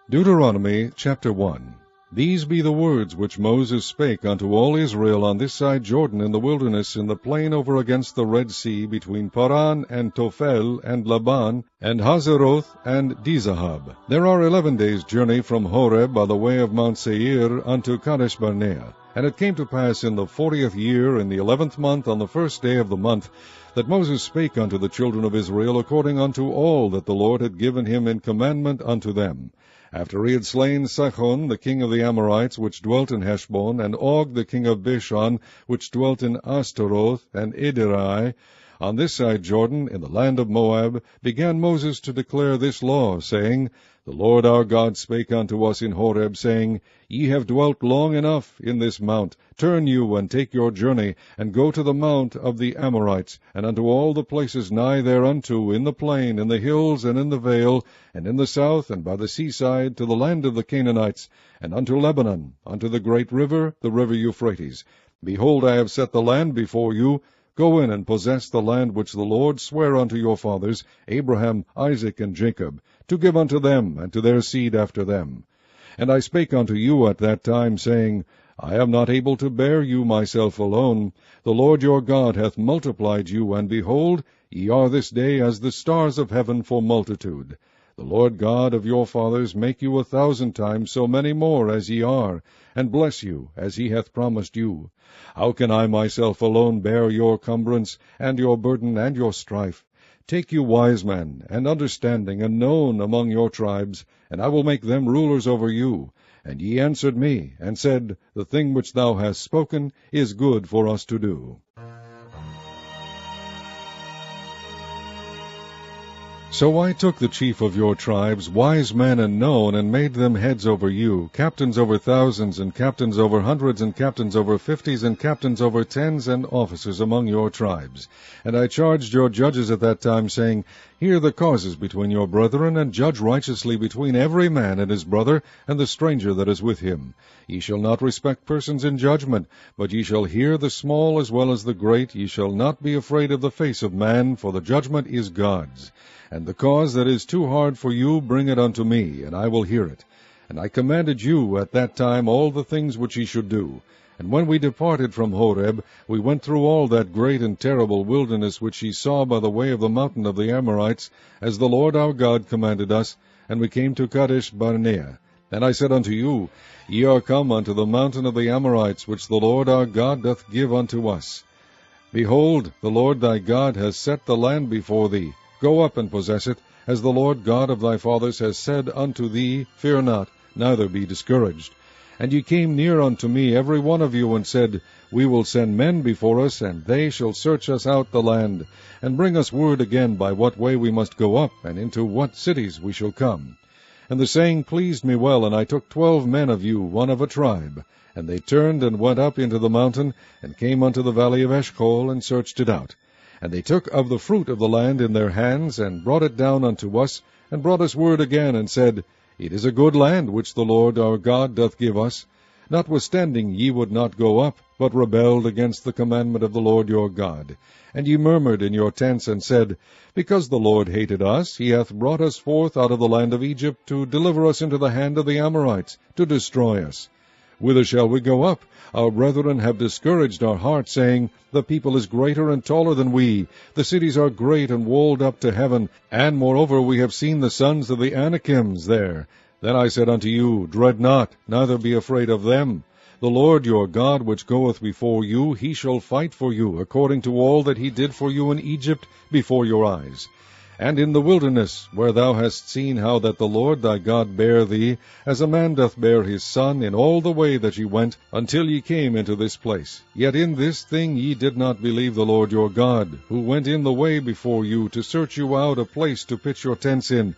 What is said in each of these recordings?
Deuteronomy chapter 1. These be the words which Moses spake unto all Israel on this side Jordan in the wilderness, in the plain over against the Red Sea, between Paran and Tophel and Laban and Hazeroth and Dizahab. There are 11 days' journey from Horeb by the way of Mount Seir unto Kadesh Barnea. And it came to pass in the 40th year, in the 11th month, on the first day of the month, that Moses spake unto the children of Israel according unto all that the Lord had given him in commandment unto them. After he had slain Sihon the king of the Amorites, which dwelt in Heshbon, and Og the king of Bashan, which dwelt in Ashtaroth and Edrei, on this side Jordan, in the land of Moab, began Moses to declare this law, saying, The Lord our God spake unto us in Horeb, saying, Ye have dwelt long enough in this mount. Turn you, and take your journey, and go to the mount of the Amorites, and unto all the places nigh thereunto, in the plain, in the hills, and in the vale, and in the south, and by the seaside, to the land of the Canaanites, and unto Lebanon, unto the great river, the river Euphrates. Behold, I have set the land before you. Go in and possess the land which the Lord sware unto your fathers, Abraham, Isaac, and Jacob, to give unto them, and to their seed after them. And I spake unto you at that time, saying, I am not able to bear you myself alone. The Lord your God hath multiplied you, and behold, ye are this day as the stars of heaven for multitude. The Lord God of your fathers make you 1,000 times so many more as ye are, and bless you as he hath promised you. How can I myself alone bear your cumbrance, and your burden, and your strife? Take you wise men, and understanding, and known among your tribes, and I will make them rulers over you. And ye answered me, and said, The thing which thou hast spoken is good for us to do. So I took the chief of your tribes, wise men and known, and made them heads over you, captains over thousands, and captains over hundreds, and captains over 50s, and captains over 10s, and officers among your tribes. And I charged your judges at that time, saying, Hear the causes between your brethren, and judge righteously between every man and his brother, and the stranger that is with him. Ye shall not respect persons in judgment, but ye shall hear the small as well as the great. Ye shall not be afraid of the face of man, for the judgment is God's. And the cause that is too hard for you, bring it unto me, and I will hear it. And I commanded you at that time all the things which ye should do. And when we departed from Horeb, we went through all that great and terrible wilderness which ye saw by the way of the mountain of the Amorites, as the Lord our God commanded us, and we came to Kadesh Barnea. And I said unto you, Ye are come unto the mountain of the Amorites, which the Lord our God doth give unto us. Behold, the Lord thy God has set the land before thee. Go up and possess it, as the Lord God of thy fathers has said unto thee, Fear not, neither be discouraged. And ye came near unto me, every one of you, and said, We will send men before us, and they shall search us out the land, and bring us word again by what way we must go up, and into what cities we shall come. And the saying pleased me well, and I took 12 men of you, one of a tribe. And they turned and went up into the mountain, and came unto the valley of Eshcol, and searched it out. And they took of the fruit of the land in their hands, and brought it down unto us, and brought us word again, and said, It is a good land which the Lord our God doth give us. Notwithstanding ye would not go up, but rebelled against the commandment of the Lord your God. And ye murmured in your tents, and said, Because the Lord hated us, he hath brought us forth out of the land of Egypt, to deliver us into the hand of the Amorites, to destroy us. Whither shall we go up? Our brethren have discouraged our heart, saying, The people is greater and taller than we. The cities are great and walled up to heaven. And moreover we have seen the sons of the Anakims there. Then I said unto you, Dread not, neither be afraid of them. The Lord your God, which goeth before you, he shall fight for you, according to all that he did for you in Egypt before your eyes. And in the wilderness, where thou hast seen how that the Lord thy God bare thee, as a man doth bear his son, in all the way that ye went, until ye came into this place. Yet in this thing ye did not believe the Lord your God, who went in the way before you, to search you out a place to pitch your tents in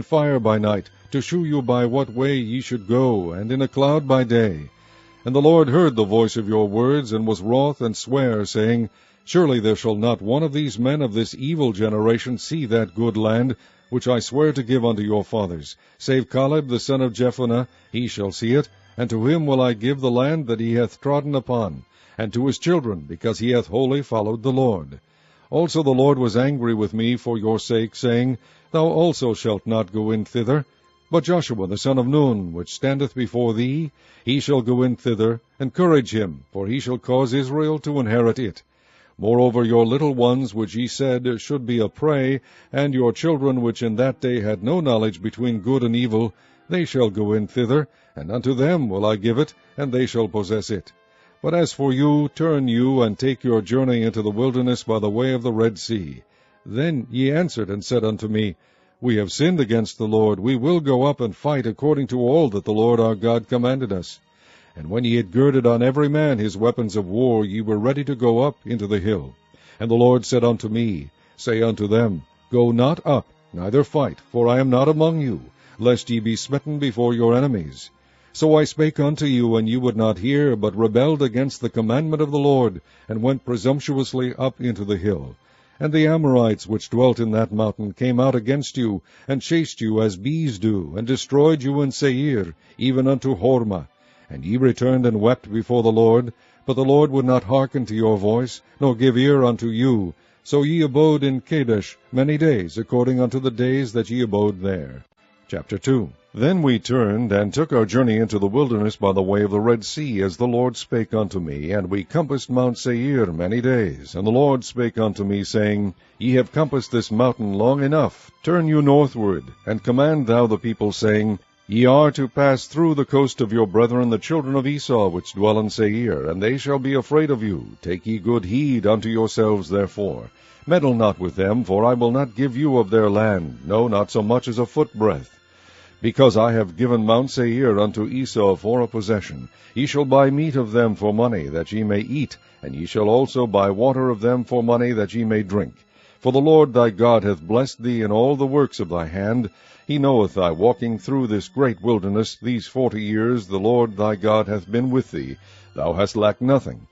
fire by night, to shew you by what way ye should go, and in a cloud by day. And the Lord heard the voice of your words, and was wroth, and sware, saying, Surely there shall not one of these men of this evil generation see that good land, which I swear to give unto your fathers, save Caleb the son of Jephunneh, he shall see it, and to him will I give the land that he hath trodden upon, and to his children, because he hath wholly followed the Lord. Also the Lord was angry with me for your sake, saying, Thou also shalt not go in thither. But Joshua the son of Nun, which standeth before thee, he shall go in thither, encourage him, for he shall cause Israel to inherit it. Moreover, your little ones, which ye said should be a prey, and your children, which in that day had no knowledge between good and evil, they shall go in thither, and unto them will I give it, and they shall possess it. But as for you, turn you, and take your journey into the wilderness by the way of the Red Sea. Then ye answered and said unto me, We have sinned against the Lord. We will go up and fight according to all that the Lord our God commanded us. And when ye had girded on every man his weapons of war, ye were ready to go up into the hill. And the Lord said unto me, Say unto them, Go not up, neither fight, for I am not among you, lest ye be smitten before your enemies. So I spake unto you, and ye would not hear, but rebelled against the commandment of the Lord, and went presumptuously up into the hill. And the Amorites which dwelt in that mountain came out against you, and chased you as bees do, and destroyed you in Seir, even unto Hormah. And ye returned and wept before the Lord, but the Lord would not hearken to your voice, nor give ear unto you. So ye abode in Kadesh many days, according unto the days that ye abode there. Chapter 2. Then we turned, and took our journey into the wilderness by the way of the Red Sea, as the Lord spake unto me, and we compassed Mount Seir many days. And the Lord spake unto me, saying, Ye have compassed this mountain long enough. Turn you northward, and command thou the people, saying, Ye are to pass through the coast of your brethren the children of Esau, which dwell in Seir, and they shall be afraid of you. Take ye good heed unto yourselves therefore. Meddle not with them, for I will not give you of their land, no, not so much as a footbreadth. Because I have given Mount Seir unto Esau for a possession. Ye shall buy meat of them for money, that ye may eat, and ye shall also buy water of them for money, that ye may drink. For the Lord thy God hath blessed thee in all the works of thy hand. He knoweth thy walking through this great wilderness. These 40 years the Lord thy God hath been with thee. Thou hast lacked nothing.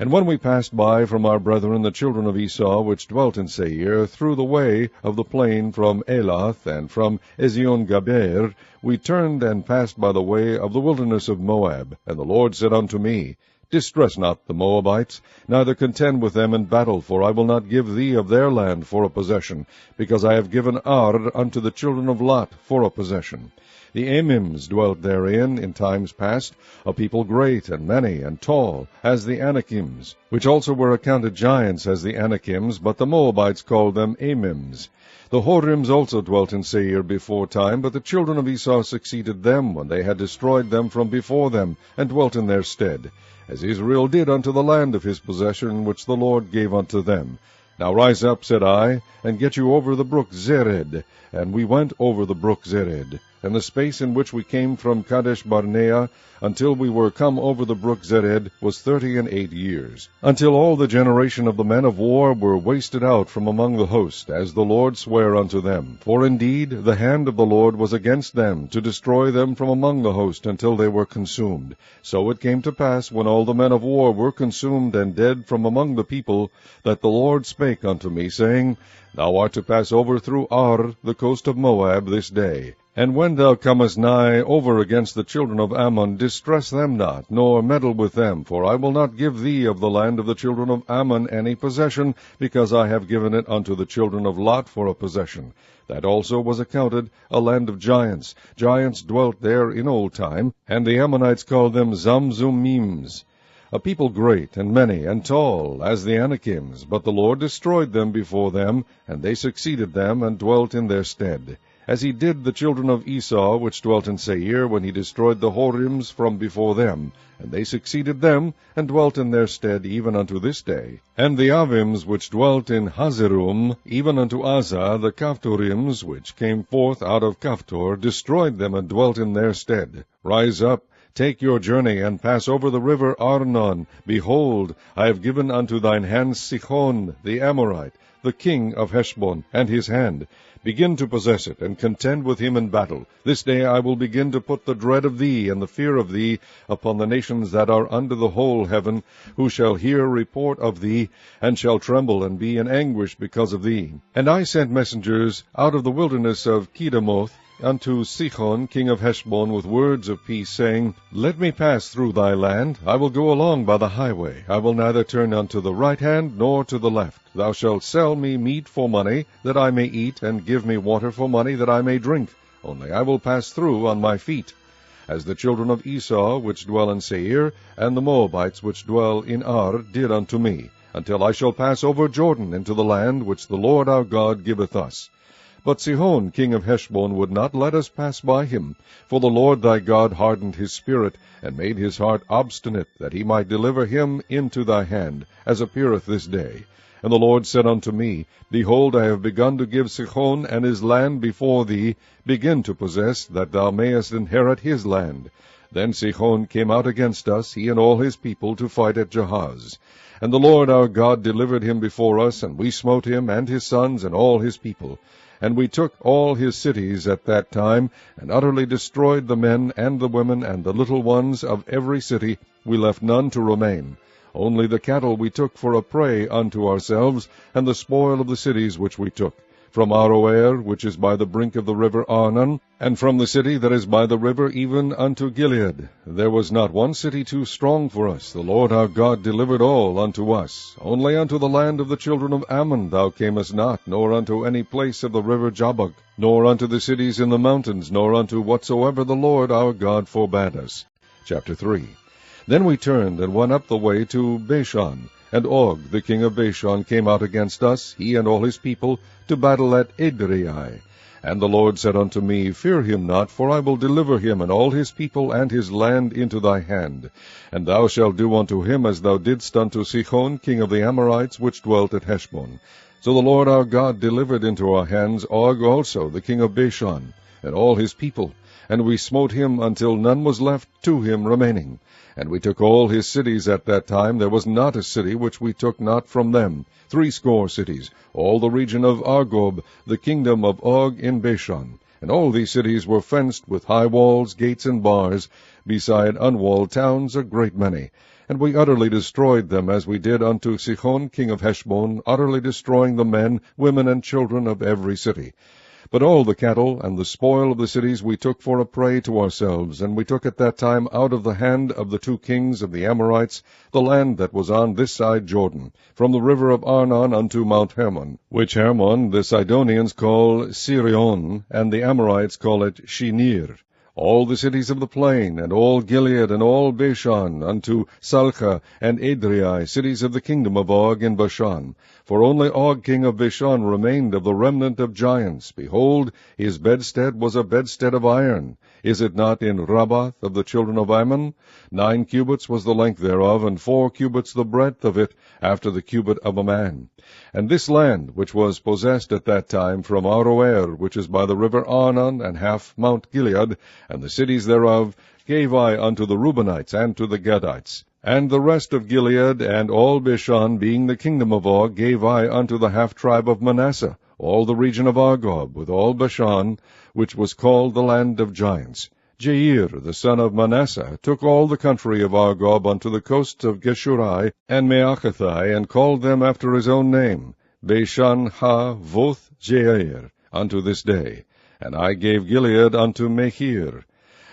And when we passed by from our brethren the children of Esau, which dwelt in Seir, through the way of the plain from Elath and from Ezion-Gaber, we turned and passed by the way of the wilderness of Moab. And the Lord said unto me, Distress not the Moabites, neither contend with them in battle, for I will not give thee of their land for a possession, because I have given Ar unto the children of Lot for a possession. The Amims dwelt therein in times past, a people great and many and tall, as the Anakims, which also were accounted giants as the Anakims, but the Moabites called them Amims. The Horims also dwelt in Seir before time, but the children of Esau succeeded them, when they had destroyed them from before them, and dwelt in their stead, as Israel did unto the land of his possession, which the Lord gave unto them. Now rise up, said I, and get you over the brook Zered. And we went over the brook Zered. And the space in which we came from Kadesh Barnea until we were come over the brook Zered was 38 years, until all the generation of the men of war were wasted out from among the host, as the Lord sware unto them. For indeed the hand of the Lord was against them, to destroy them from among the host, until they were consumed. So it came to pass, when all the men of war were consumed and dead from among the people, that the Lord spake unto me, saying, Thou art to pass over through Ar, the coast of Moab, this day. And when thou comest nigh over against the children of Ammon, distress them not, nor meddle with them, for I will not give thee of the land of the children of Ammon any possession, because I have given it unto the children of Lot for a possession. That also was accounted a land of giants. Giants dwelt there in old time, and the Ammonites called them Zamzummims. A people great and many and tall, as the Anakims, but the Lord destroyed them before them, and they succeeded them, and dwelt in their stead. As he did the children of Esau, which dwelt in Seir, when he destroyed the Horims from before them, and they succeeded them, and dwelt in their stead even unto this day. And the Avims, which dwelt in Hazerum, even unto Azah, the Kaphtorims, which came forth out of Kaphtor, destroyed them, and dwelt in their stead. Rise up, take your journey, and pass over the river Arnon. Behold, I have given unto thine hand Sihon the Amorite, the king of Heshbon, and his hand. Begin to possess it, and contend with him in battle. This day I will begin to put the dread of thee and the fear of thee upon the nations that are under the whole heaven, who shall hear report of thee, and shall tremble and be in anguish because of thee. And I sent messengers out of the wilderness of Kedemoth unto Sihon king of Heshbon with words of peace, saying, Let me pass through thy land. I will go along by the highway. I will neither turn unto the right hand nor to the left. Thou shalt sell me meat for money, that I may eat, and give me water for money, that I may drink. only I will pass through on my feet, as the children of Esau which dwell in Seir, and the Moabites which dwell in Ar, did unto me, until I shall pass over Jordan into the land which the Lord our God giveth us. But Sihon king of Heshbon would not let us pass by him, for the Lord thy God hardened his spirit, and made his heart obstinate, that he might deliver him into thy hand, as appeareth this day. And the Lord said unto me, Behold, I have begun to give Sihon and his land before thee. Begin to possess, that thou mayest inherit his land. Then Sihon came out against us, he and all his people, to fight at Jahaz. And the Lord our God delivered him before us, and we smote him, and his sons, and all his people. And we took all his cities at that time, and utterly destroyed the men, and the women, and the little ones of every city. We left none to remain. Only the cattle we took for a prey unto ourselves, and the spoil of the cities which we took, from Aroer, which is by the brink of the river Arnon, and from the city that is by the river even unto Gilead. There was not one city too strong for us. The Lord our God delivered all unto us. Only unto the land of the children of Ammon thou camest not, nor unto any place of the river Jabbok, nor unto the cities in the mountains, nor unto whatsoever the Lord our God forbade us. Chapter 3. Then we turned and went up the way to Bashan, and Og the king of Bashan came out against us, he and all his people, to battle at Edrei. And the Lord said unto me, Fear him not, for I will deliver him and all his people and his land into thy hand. And thou shalt do unto him as thou didst unto Sihon king of the Amorites, which dwelt at Heshbon. So the Lord our God delivered into our hands Og also the king of Bashan, and all his people, and we smote him until none was left to him remaining. And we took all his cities at that time. There was not a city which we took not from them, 80 cities, all the region of Argob, the kingdom of Og in Bashan. And all these cities were fenced with high walls, gates, and bars, beside unwalled towns a great many. And we utterly destroyed them, as we did unto Sihon king of Heshbon, utterly destroying the men, women, and children of every city. But all the cattle and the spoil of the cities we took for a prey to ourselves, and we took at that time out of the hand of the 2 kings of the Amorites the land that was on this side Jordan, from the river of Arnon unto Mount Hermon, which Hermon the Sidonians call Sirion, and the Amorites call it Shinir. All the cities of the plain, and all Gilead, and all Bashan, unto Salcha and Edrei, cities of the kingdom of Og in Bashan. For only Og king of Bashan remained of the remnant of giants. Behold, his bedstead was a bedstead of iron. Is it not in Rabbath of the children of Ammon? 9 cubits was the length thereof, and 4 cubits the breadth of it, after the cubit of a man. And this land, which was possessed at that time from Aroer, which is by the river Arnon, and half Mount Gilead, and the cities thereof, gave I unto the Reubenites and to the Gadites. And the rest of Gilead, and all Bashan, being the kingdom of Og, gave I unto the half-tribe of Manasseh, all the region of Argob, with all Bashan, which was called the land of giants. Jair, the son of Manasseh, took all the country of Argob unto the coasts of Geshurai and Maachathai, and called them after his own name, Bashan ha Voth Jair, unto this day. And I gave Gilead unto Machir.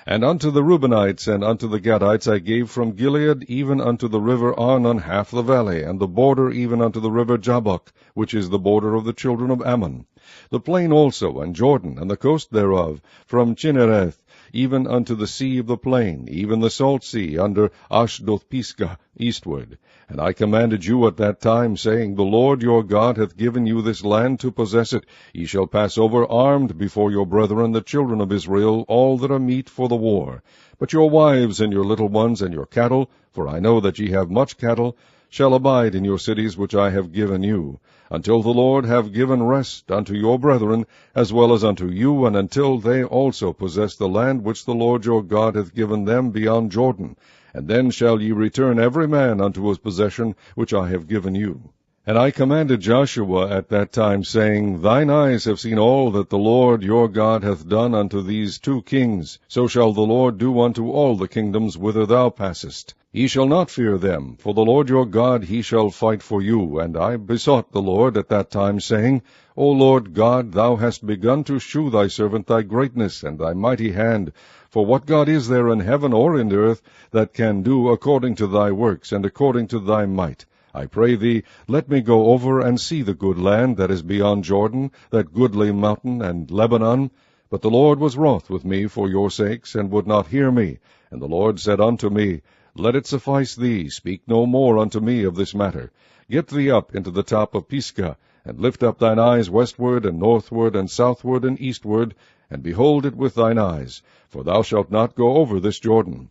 And unto the Reubenites and unto the Gadites I gave from Gilead even unto the river Arnon half the valley, and the border even unto the river Jabbok, which is the border of the children of Ammon. The plain also, and Jordan, and the coast thereof, from Chinnereth even unto the sea of the plain, even the salt sea, under Ashdoth-Pisgah, eastward. And I commanded you at that time, saying, The Lord your God hath given you this land to possess it. Ye shall pass over armed before your brethren, the children of Israel, all that are meet for the war. But your wives and your little ones and your cattle, for I know that ye have much cattle, shall abide in your cities which I have given you, until the Lord have given rest unto your brethren, as well as unto you, and until they also possess the land which the Lord your God hath given them beyond Jordan. And then shall ye return every man unto his possession which I have given you. And I commanded Joshua at that time, saying, Thine eyes have seen all that the Lord your God hath done unto these 2 kings. So shall the Lord do unto all the kingdoms whither thou passest. Ye shall not fear them, for the Lord your God he shall fight for you. And I besought the Lord at that time, saying, O Lord God, thou hast begun to shew thy servant thy greatness and thy mighty hand. For what God is there in heaven or in earth that can do according to thy works, and according to thy might? I pray thee, let me go over and see the good land that is beyond Jordan, that goodly mountain and Lebanon. But the Lord was wroth with me for your sakes, and would not hear me. And the Lord said unto me, Let it suffice thee, speak no more unto me of this matter. Get thee up into the top of Pisgah, and lift up thine eyes westward, and northward, and southward, and eastward, and behold it with thine eyes, for thou shalt not go over this Jordan.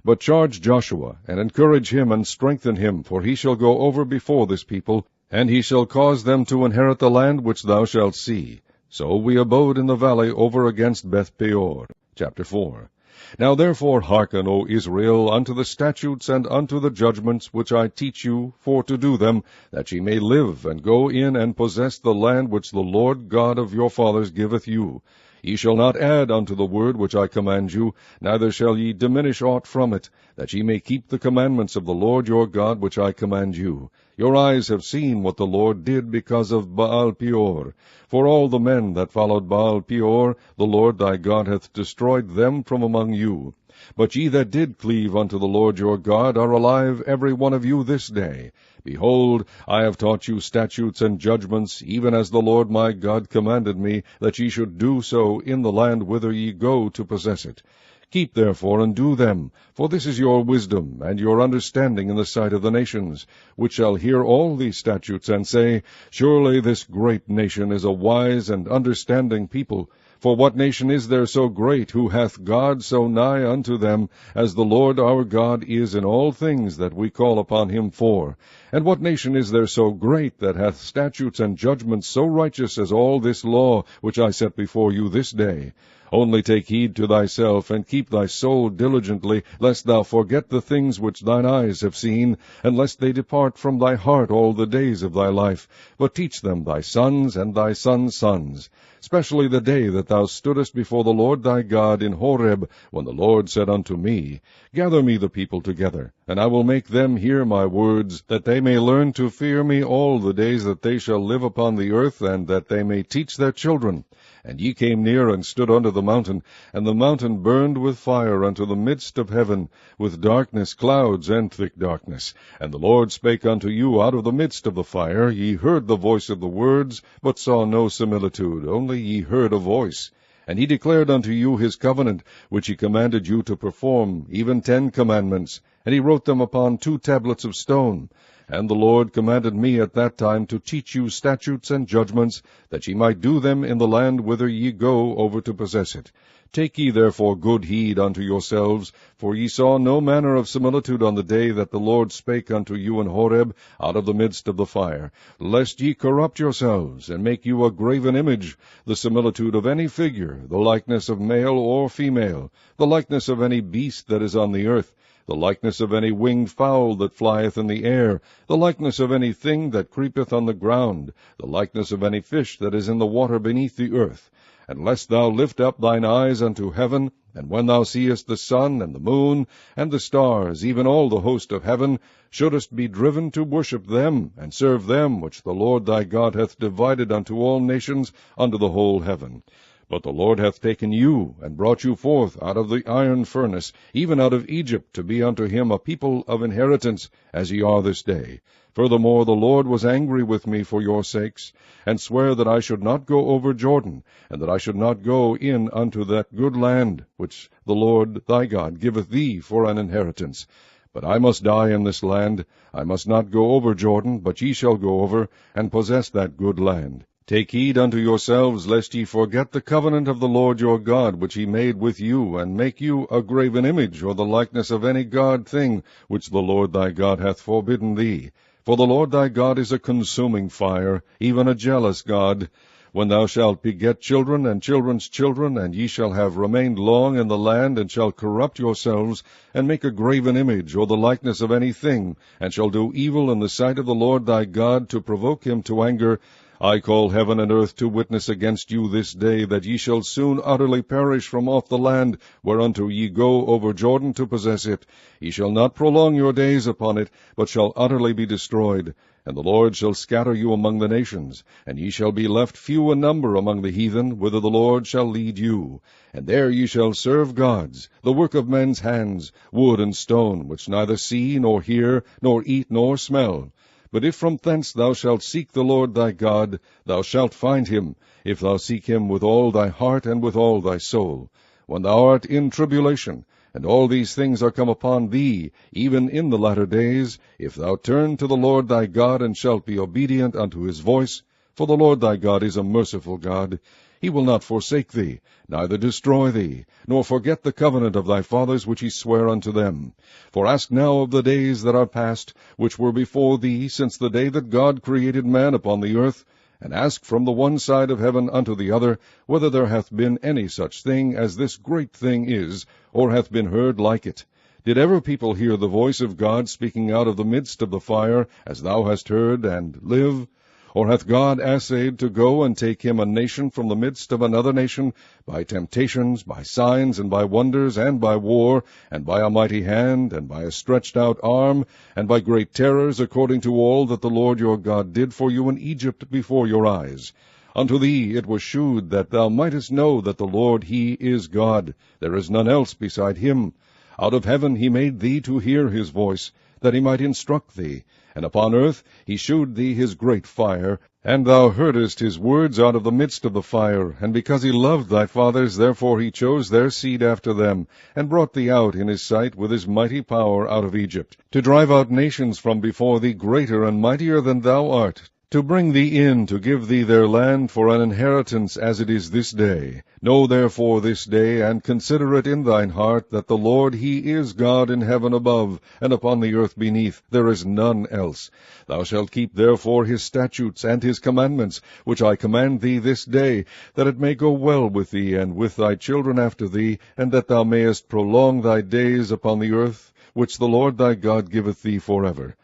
But charge Joshua, and encourage him, and strengthen him, for he shall go over before this people, and he shall cause them to inherit the land which thou shalt see. So we abode in the valley over against Beth-peor. Chapter 4. Now therefore hearken, O Israel, unto the statutes and unto the judgments which I teach you, for to do them, that ye may live, and go in and possess the land which the Lord God of your fathers giveth you. Ye shall not add unto the word which I command you, neither shall ye diminish aught from it, that ye may keep the commandments of the Lord your God which I command you. Your eyes have seen what the Lord did because of Baal-peor. For all the men that followed Baal-peor, the Lord thy God hath destroyed them from among you. But ye that did cleave unto the Lord your God are alive every one of you this day. Behold, I have taught you statutes and judgments, even as the Lord my God commanded me, that ye should do so in the land whither ye go to possess it. Keep therefore and do them, for this is your wisdom and your understanding in the sight of the nations, which shall hear all these statutes, and say, Surely this great nation is a wise and understanding people. For what nation is there so great, who hath God so nigh unto them, as the Lord our God is in all things that we call upon him for? And what nation is there so great, that hath statutes and judgments so righteous as all this law, which I set before you this day? Only take heed to thyself, and keep thy soul diligently, lest thou forget the things which thine eyes have seen, and lest they depart from thy heart all the days of thy life. But teach them thy sons and thy sons' sons, especially the day that thou stoodest before the Lord thy God in Horeb, when the Lord said unto me, Gather me the people together, and I will make them hear my words, that they may learn to fear me all the days that they shall live upon the earth, and that they may teach their children. And ye came near and stood under the mountain, and the mountain burned with fire unto the midst of heaven, with darkness, clouds, and thick darkness. And the Lord spake unto you out of the midst of the fire. Ye heard the voice of the words, but saw no similitude, only ye heard a voice. And he declared unto you his covenant, which he commanded you to perform, even 10 commandments, and he wrote them upon 2 tablets of stone. And the Lord commanded me at that time to teach you statutes and judgments, that ye might do them in the land whither ye go over to possess it. Take ye therefore good heed unto yourselves, for ye saw no manner of similitude on the day that the Lord spake unto you in Horeb out of the midst of the fire, lest ye corrupt yourselves, and make you a graven image, the similitude of any figure, the likeness of male or female, the likeness of any beast that is on the earth, the likeness of any winged fowl that flieth in the air, the likeness of any thing that creepeth on the ground, the likeness of any fish that is in the water beneath the earth. And lest thou lift up thine eyes unto heaven, and when thou seest the sun and the moon and the stars, even all the host of heaven, shouldest be driven to worship them, and serve them which the Lord thy God hath divided unto all nations under the whole heaven. But the Lord hath taken you, and brought you forth out of the iron furnace, even out of Egypt, to be unto him a people of inheritance, as ye are this day. Furthermore, the Lord was angry with me for your sakes, and sware that I should not go over Jordan, and that I should not go in unto that good land, which the Lord thy God giveth thee for an inheritance. But I must die in this land. I must not go over Jordan, but ye shall go over, and possess that good land. Take heed unto yourselves, lest ye forget the covenant of the Lord your God, which he made with you, and make you a graven image, or the likeness of any god thing, which the Lord thy God hath forbidden thee. For the Lord thy God is a consuming fire, even a jealous God. When thou shalt beget children and children's children, and ye shall have remained long in the land, and shall corrupt yourselves, and make a graven image, or the likeness of any thing, and shall do evil in the sight of the Lord thy God, to provoke him to anger, I call heaven and earth to witness against you this day, that ye shall soon utterly perish from off the land, whereunto ye go over Jordan to possess it. Ye shall not prolong your days upon it, but shall utterly be destroyed. And the Lord shall scatter you among the nations, and ye shall be left few in number among the heathen, whither the Lord shall lead you. And there ye shall serve gods, the work of men's hands, wood and stone, which neither see, nor hear, nor eat, nor smell. But if from thence thou shalt seek the Lord thy God, thou shalt find him, if thou seek him with all thy heart and with all thy soul. When thou art in tribulation, and all these things are come upon thee, even in the latter days, if thou turn to the Lord thy God, and shalt be obedient unto his voice, for the Lord thy God is a merciful God, he will not forsake thee, neither destroy thee, nor forget the covenant of thy fathers which he sware unto them. For ask now of the days that are past, which were before thee, since the day that God created man upon the earth, and ask from the one side of heaven unto the other, whether there hath been any such thing as this great thing is, or hath been heard like it. Did ever people hear the voice of God speaking out of the midst of the fire, as thou hast heard, and live? Or hath God assayed to go and take him a nation from the midst of another nation, by temptations, by signs, and by wonders, and by war, and by a mighty hand, and by a stretched out arm, and by great terrors, according to all that the Lord your God did for you in Egypt before your eyes? Unto thee it was shewed that thou mightest know that the Lord he is God, there is none else beside him. Out of heaven he made thee to hear his voice, that he might instruct thee. And upon earth he shewed thee his great fire, and thou heardest his words out of the midst of the fire. And because he loved thy fathers, therefore he chose their seed after them, and brought thee out in his sight with his mighty power out of Egypt, to drive out nations from before thee greater and mightier than thou art, to bring thee in, to give thee their land for an inheritance, as it is this day. Know therefore this day, and consider it in thine heart, that the Lord he is God in heaven above, and upon the earth beneath, there is none else. Thou shalt keep therefore his statutes and his commandments, which I command thee this day, that it may go well with thee and with thy children after thee, and that thou mayest prolong thy days upon the earth, which the Lord thy God giveth thee forever.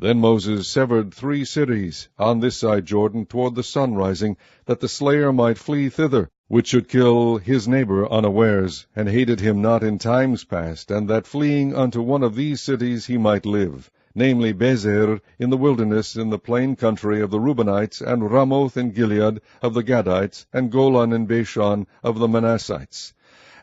Then Moses severed 3 cities on this side Jordan toward the sun rising, that the slayer might flee thither, which should kill his neighbor unawares, and hated him not in times past, and that fleeing unto one of these cities he might live, namely Bezer in the wilderness in the plain country of the Reubenites, and Ramoth in Gilead of the Gadites, and Golan in Bashan of the Manassites.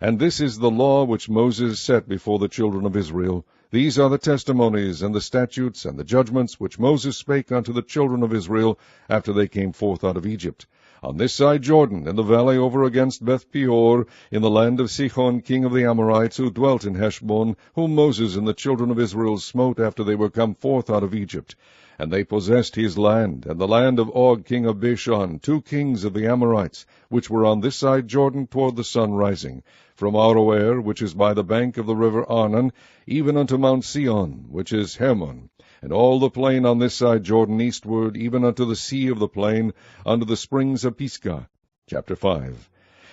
And this is the law which Moses set before the children of Israel. These are the testimonies, and the statutes, and the judgments, which Moses spake unto the children of Israel, after they came forth out of Egypt, on this side Jordan, in the valley over against Beth-peor, in the land of Sihon king of the Amorites, who dwelt in Heshbon, whom Moses and the children of Israel smote after they were come forth out of Egypt. And they possessed his land, and the land of Og king of Bashan, 2 kings of the Amorites, which were on this side Jordan toward the sun rising, from Aroer, which is by the bank of the river Arnon, even unto Mount Sion, which is Hermon, and all the plain on this side Jordan eastward, even unto the sea of the plain, unto the springs of Pisgah. Chapter 5.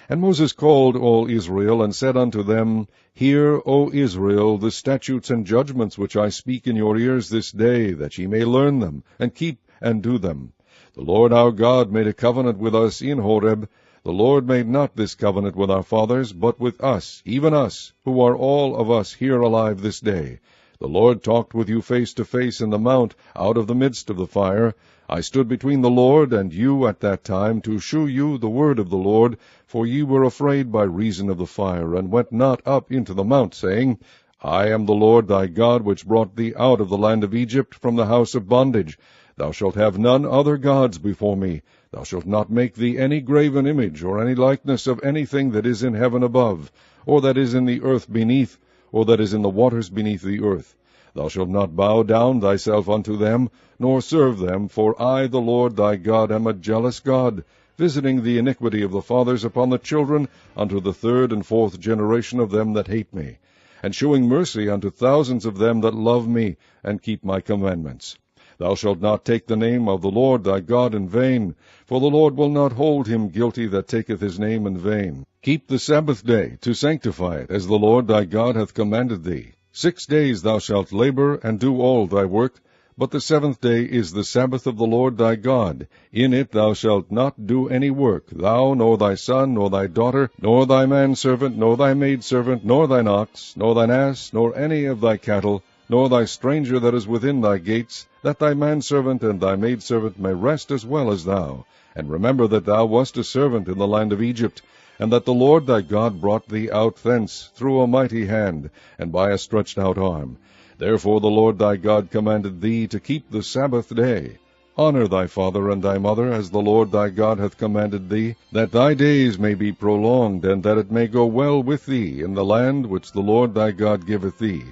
And Moses called all Israel, and said unto them, Hear, O Israel, the statutes and judgments which I speak in your ears this day, that ye may learn them, and keep and do them. The Lord our God made a covenant with us in Horeb. The Lord made not this covenant with our fathers, but with us, even us, who are all of us here alive this day. The Lord talked with you face to face in the mount, out of the midst of the fire. I stood between the Lord and you at that time, to shew you the word of the Lord, for ye were afraid by reason of the fire, and went not up into the mount, saying, I am the Lord thy God, which brought thee out of the land of Egypt, from the house of bondage. Thou shalt have none other gods before me. Thou shalt not make thee any graven image, or any likeness of anything that is in heaven above, or that is in the earth beneath, or that is in the waters beneath the earth. Thou shalt not bow down thyself unto them, nor serve them, for I, the Lord thy God, am a jealous God, visiting the iniquity of the fathers upon the children, unto the 3rd and 4th generation of them that hate me, and shewing mercy unto thousands of them that love me, and keep my commandments. Thou shalt not take the name of the Lord thy God in vain, for the Lord will not hold him guilty that taketh his name in vain. Keep the Sabbath day, to sanctify it, as the Lord thy God hath commanded thee. 6 days thou shalt labor, and do all thy work, but the 7th day is the Sabbath of the Lord thy God. In it thou shalt not do any work, thou, nor thy son, nor thy daughter, nor thy manservant, nor thy maidservant, nor thine ox, nor thine ass, nor any of thy cattle, nor thy stranger that is within thy gates, that thy manservant and thy maidservant may rest as well as thou. And remember that thou wast a servant in the land of Egypt, and that the Lord thy God brought thee out thence through a mighty hand, and by a stretched out arm. Therefore the Lord thy God commanded thee to keep the Sabbath day. Honor thy father and thy mother, as the Lord thy God hath commanded thee, that thy days may be prolonged, and that it may go well with thee in the land which the Lord thy God giveth thee.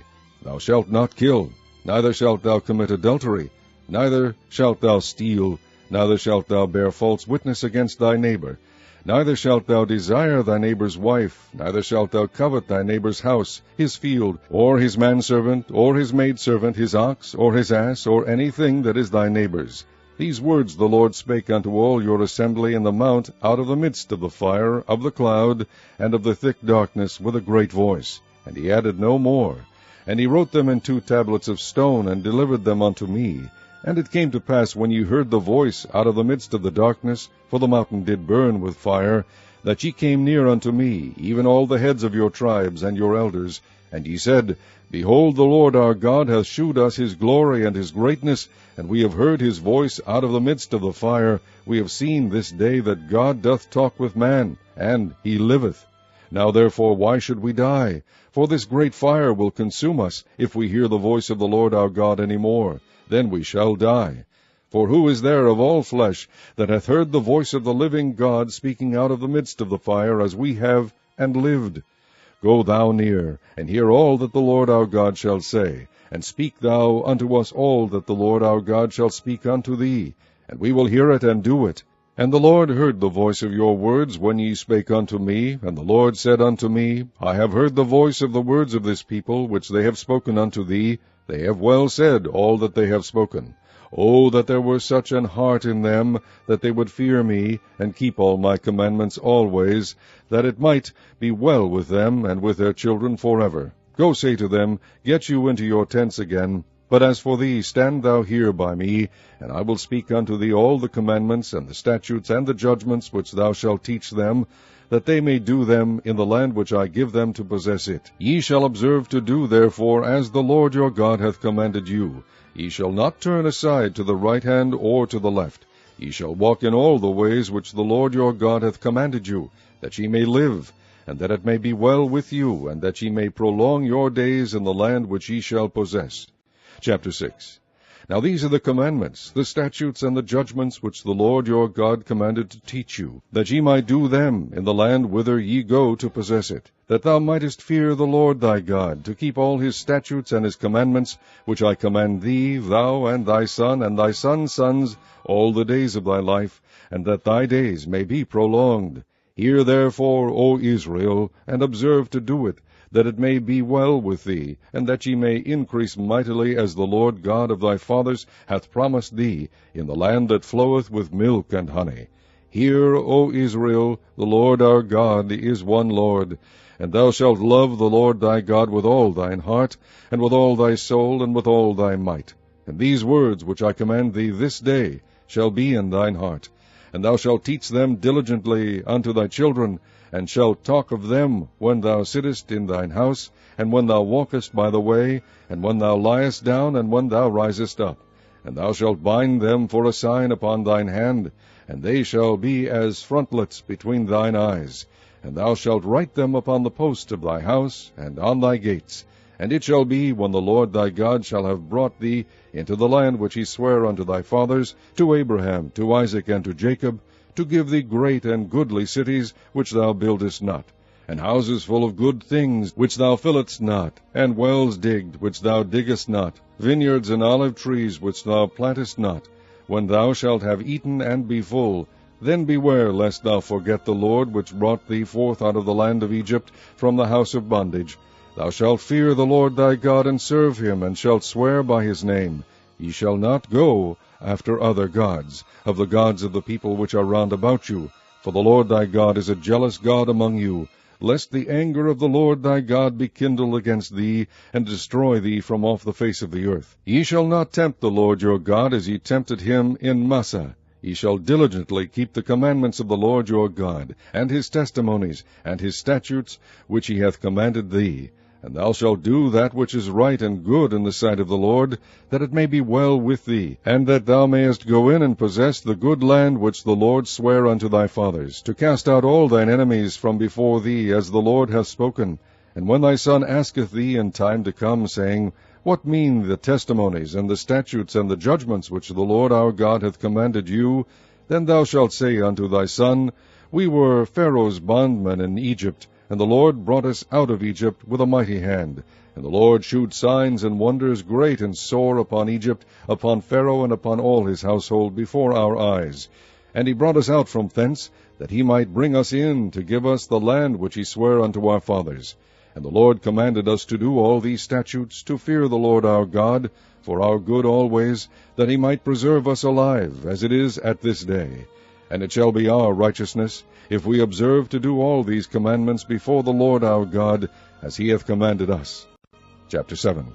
Thou shalt not kill, neither shalt thou commit adultery, neither shalt thou steal, neither shalt thou bear false witness against thy neighbor, neither shalt thou desire thy neighbor's wife, neither shalt thou covet thy neighbor's house, his field, or his manservant, or his maidservant, his ox, or his ass, or anything that is thy neighbor's. These words the Lord spake unto all your assembly in the mount out of the midst of the fire, of the cloud, and of the thick darkness, with a great voice. And he added no more. And he wrote them in 2 tablets of stone, and delivered them unto me. And it came to pass, when ye heard the voice out of the midst of the darkness, for the mountain did burn with fire, that ye came near unto me, even all the heads of your tribes and your elders, and ye said, Behold, the Lord our God hath shewed us his glory and his greatness, and we have heard his voice out of the midst of the fire. We have seen this day that God doth talk with man, and he liveth. Now therefore why should we die? For this great fire will consume us, if we hear the voice of the Lord our God any more. Then we shall die. For who is there of all flesh that hath heard the voice of the living God speaking out of the midst of the fire, as we have, and lived? Go thou near, and hear all that the Lord our God shall say, and speak thou unto us all that the Lord our God shall speak unto thee, and we will hear it and do it. And the Lord heard the voice of your words when ye spake unto me, and the Lord said unto me, I have heard the voice of the words of this people, which they have spoken unto thee. They have well said all that they have spoken. O that there were such an heart in them, that they would fear me, and keep all my commandments always, that it might be well with them and with their children forever. Go say to them, Get you into your tents again. But as for thee, stand thou here by me, and I will speak unto thee all the commandments, and the statutes, and the judgments, which thou shalt teach them, that they may do them in the land which I give them to possess it. Ye shall observe to do therefore as the Lord your God hath commanded you. Ye shall not turn aside to the right hand or to the left. Ye shall walk in all the ways which the Lord your God hath commanded you, that ye may live, and that it may be well with you, and that ye may prolong your days in the land which ye shall possess. Chapter 6. Now these are the commandments, the statutes, and the judgments which the Lord your God commanded to teach you, that ye might do them in the land whither ye go to possess it, that thou mightest fear the Lord thy God, to keep all his statutes and his commandments, which I command thee, thou and thy son and thy son's sons, all the days of thy life, and that thy days may be prolonged. Hear therefore, O Israel, and observe to do it, that it may be well with thee, and that ye may increase mightily, as the Lord God of thy fathers hath promised thee, in the land that floweth with milk and honey. Hear, O Israel, the Lord our God is one Lord, and thou shalt love the Lord thy God with all thine heart, and with all thy soul, and with all thy might. And these words which I command thee this day shall be in thine heart, and thou shalt teach them diligently unto thy children, and shalt talk of them when thou sittest in thine house, and when thou walkest by the way, and when thou liest down, and when thou risest up. And thou shalt bind them for a sign upon thine hand, and they shall be as frontlets between thine eyes. And thou shalt write them upon the posts of thy house, and on thy gates. And it shall be, when the Lord thy God shall have brought thee into the land which he sware unto thy fathers, to Abraham, to Isaac, and to Jacob, to give thee great and goodly cities, which thou buildest not, and houses full of good things, which thou fillest not, and wells digged, which thou diggest not, vineyards and olive trees, which thou plantest not. When thou shalt have eaten and be full, then beware lest thou forget the Lord, which brought thee forth out of the land of Egypt, from the house of bondage. Thou shalt fear the Lord thy God, and serve him, and shalt swear by his name. Ye shall not go after other gods, of the gods of the people which are round about you. For the Lord thy God is a jealous God among you, lest the anger of the Lord thy God be kindled against thee, and destroy thee from off the face of the earth. Ye shall not tempt the Lord your God as ye tempted him in Massah. Ye shall diligently keep the commandments of the Lord your God, and his testimonies, and his statutes, which he hath commanded thee. And thou shalt do that which is right and good in the sight of the Lord, that it may be well with thee, and that thou mayest go in and possess the good land which the Lord sware unto thy fathers, to cast out all thine enemies from before thee, as the Lord hath spoken. And when thy son asketh thee in time to come, saying, What mean the testimonies, and the statutes, and the judgments which the Lord our God hath commanded you? Then thou shalt say unto thy son, We were Pharaoh's bondmen in Egypt, and the Lord brought us out of Egypt with a mighty hand. And the Lord shewed signs and wonders great and sore upon Egypt, upon Pharaoh, and upon all his household, before our eyes. And he brought us out from thence, that he might bring us in, to give us the land which he sware unto our fathers. And the Lord commanded us to do all these statutes, to fear the Lord our God, for our good always, that he might preserve us alive, as it is at this day. And it shall be our righteousness, if we observe to do all these commandments before the Lord our God, as he hath commanded us. Chapter 7.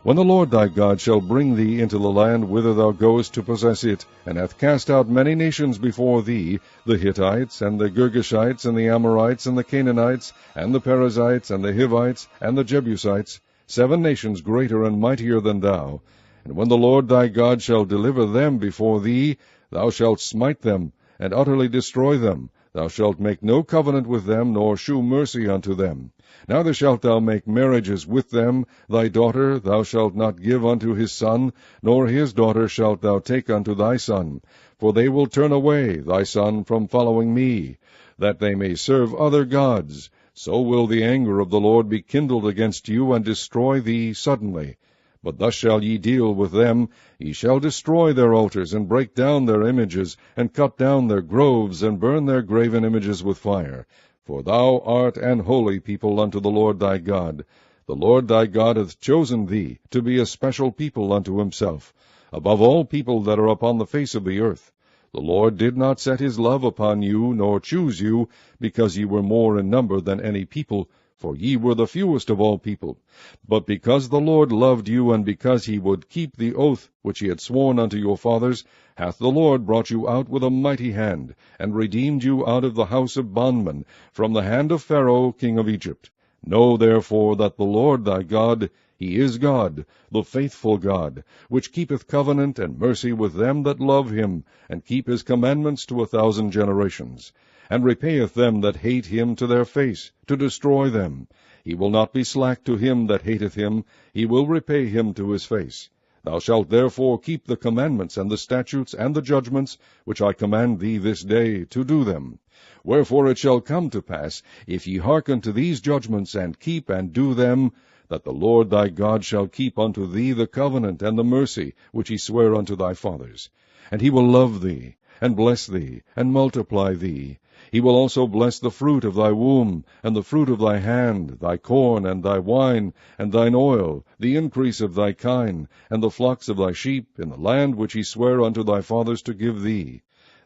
When the Lord thy God shall bring thee into the land whither thou goest to possess it, and hath cast out many nations before thee, the Hittites, and the Girgashites, and the Amorites, and the Canaanites, and the Perizzites, and the Hivites, and the Jebusites, 7 nations greater and mightier than thou. And when the Lord thy God shall deliver them before thee, thou shalt smite them, and utterly destroy them. Thou shalt make no covenant with them, nor shew mercy unto them. Neither shalt thou make marriages with them. Thy daughter thou shalt not give unto his son, nor his daughter shalt thou take unto thy son. For they will turn away thy son from following me, that they may serve other gods. So will the anger of the Lord be kindled against you, and destroy thee suddenly. But thus shall ye deal with them. Ye shall destroy their altars, and break down their images, and cut down their groves, and burn their graven images with fire. For thou art an holy people unto the Lord thy God. The Lord thy God hath chosen thee to be a special people unto himself, above all people that are upon the face of the earth. The Lord did not set his love upon you, nor choose you, because ye were more in number than any people, for ye were the fewest of all people. But because the Lord loved you, and because he would keep the oath which he had sworn unto your fathers, hath the Lord brought you out with a mighty hand, and redeemed you out of the house of bondmen, from the hand of Pharaoh king of Egypt. Know therefore that the Lord thy God, he is God, the faithful God, which keepeth covenant and mercy with them that love him, and keep his commandments to 1,000 generations, and repayeth them that hate him to their face, to destroy them. He will not be slack to him that hateth him, he will repay him to his face. Thou shalt therefore keep the commandments, and the statutes, and the judgments, which I command thee this day, to do them. Wherefore it shall come to pass, if ye hearken to these judgments, and keep and do them, that the Lord thy God shall keep unto thee the covenant and the mercy which he sware unto thy fathers. And he will love thee, and bless thee, and multiply thee. He will also bless the fruit of thy womb, and the fruit of thy hand, thy corn, and thy wine, and thine oil, the increase of thy kine, and the flocks of thy sheep, in the land which he sware unto thy fathers to give thee.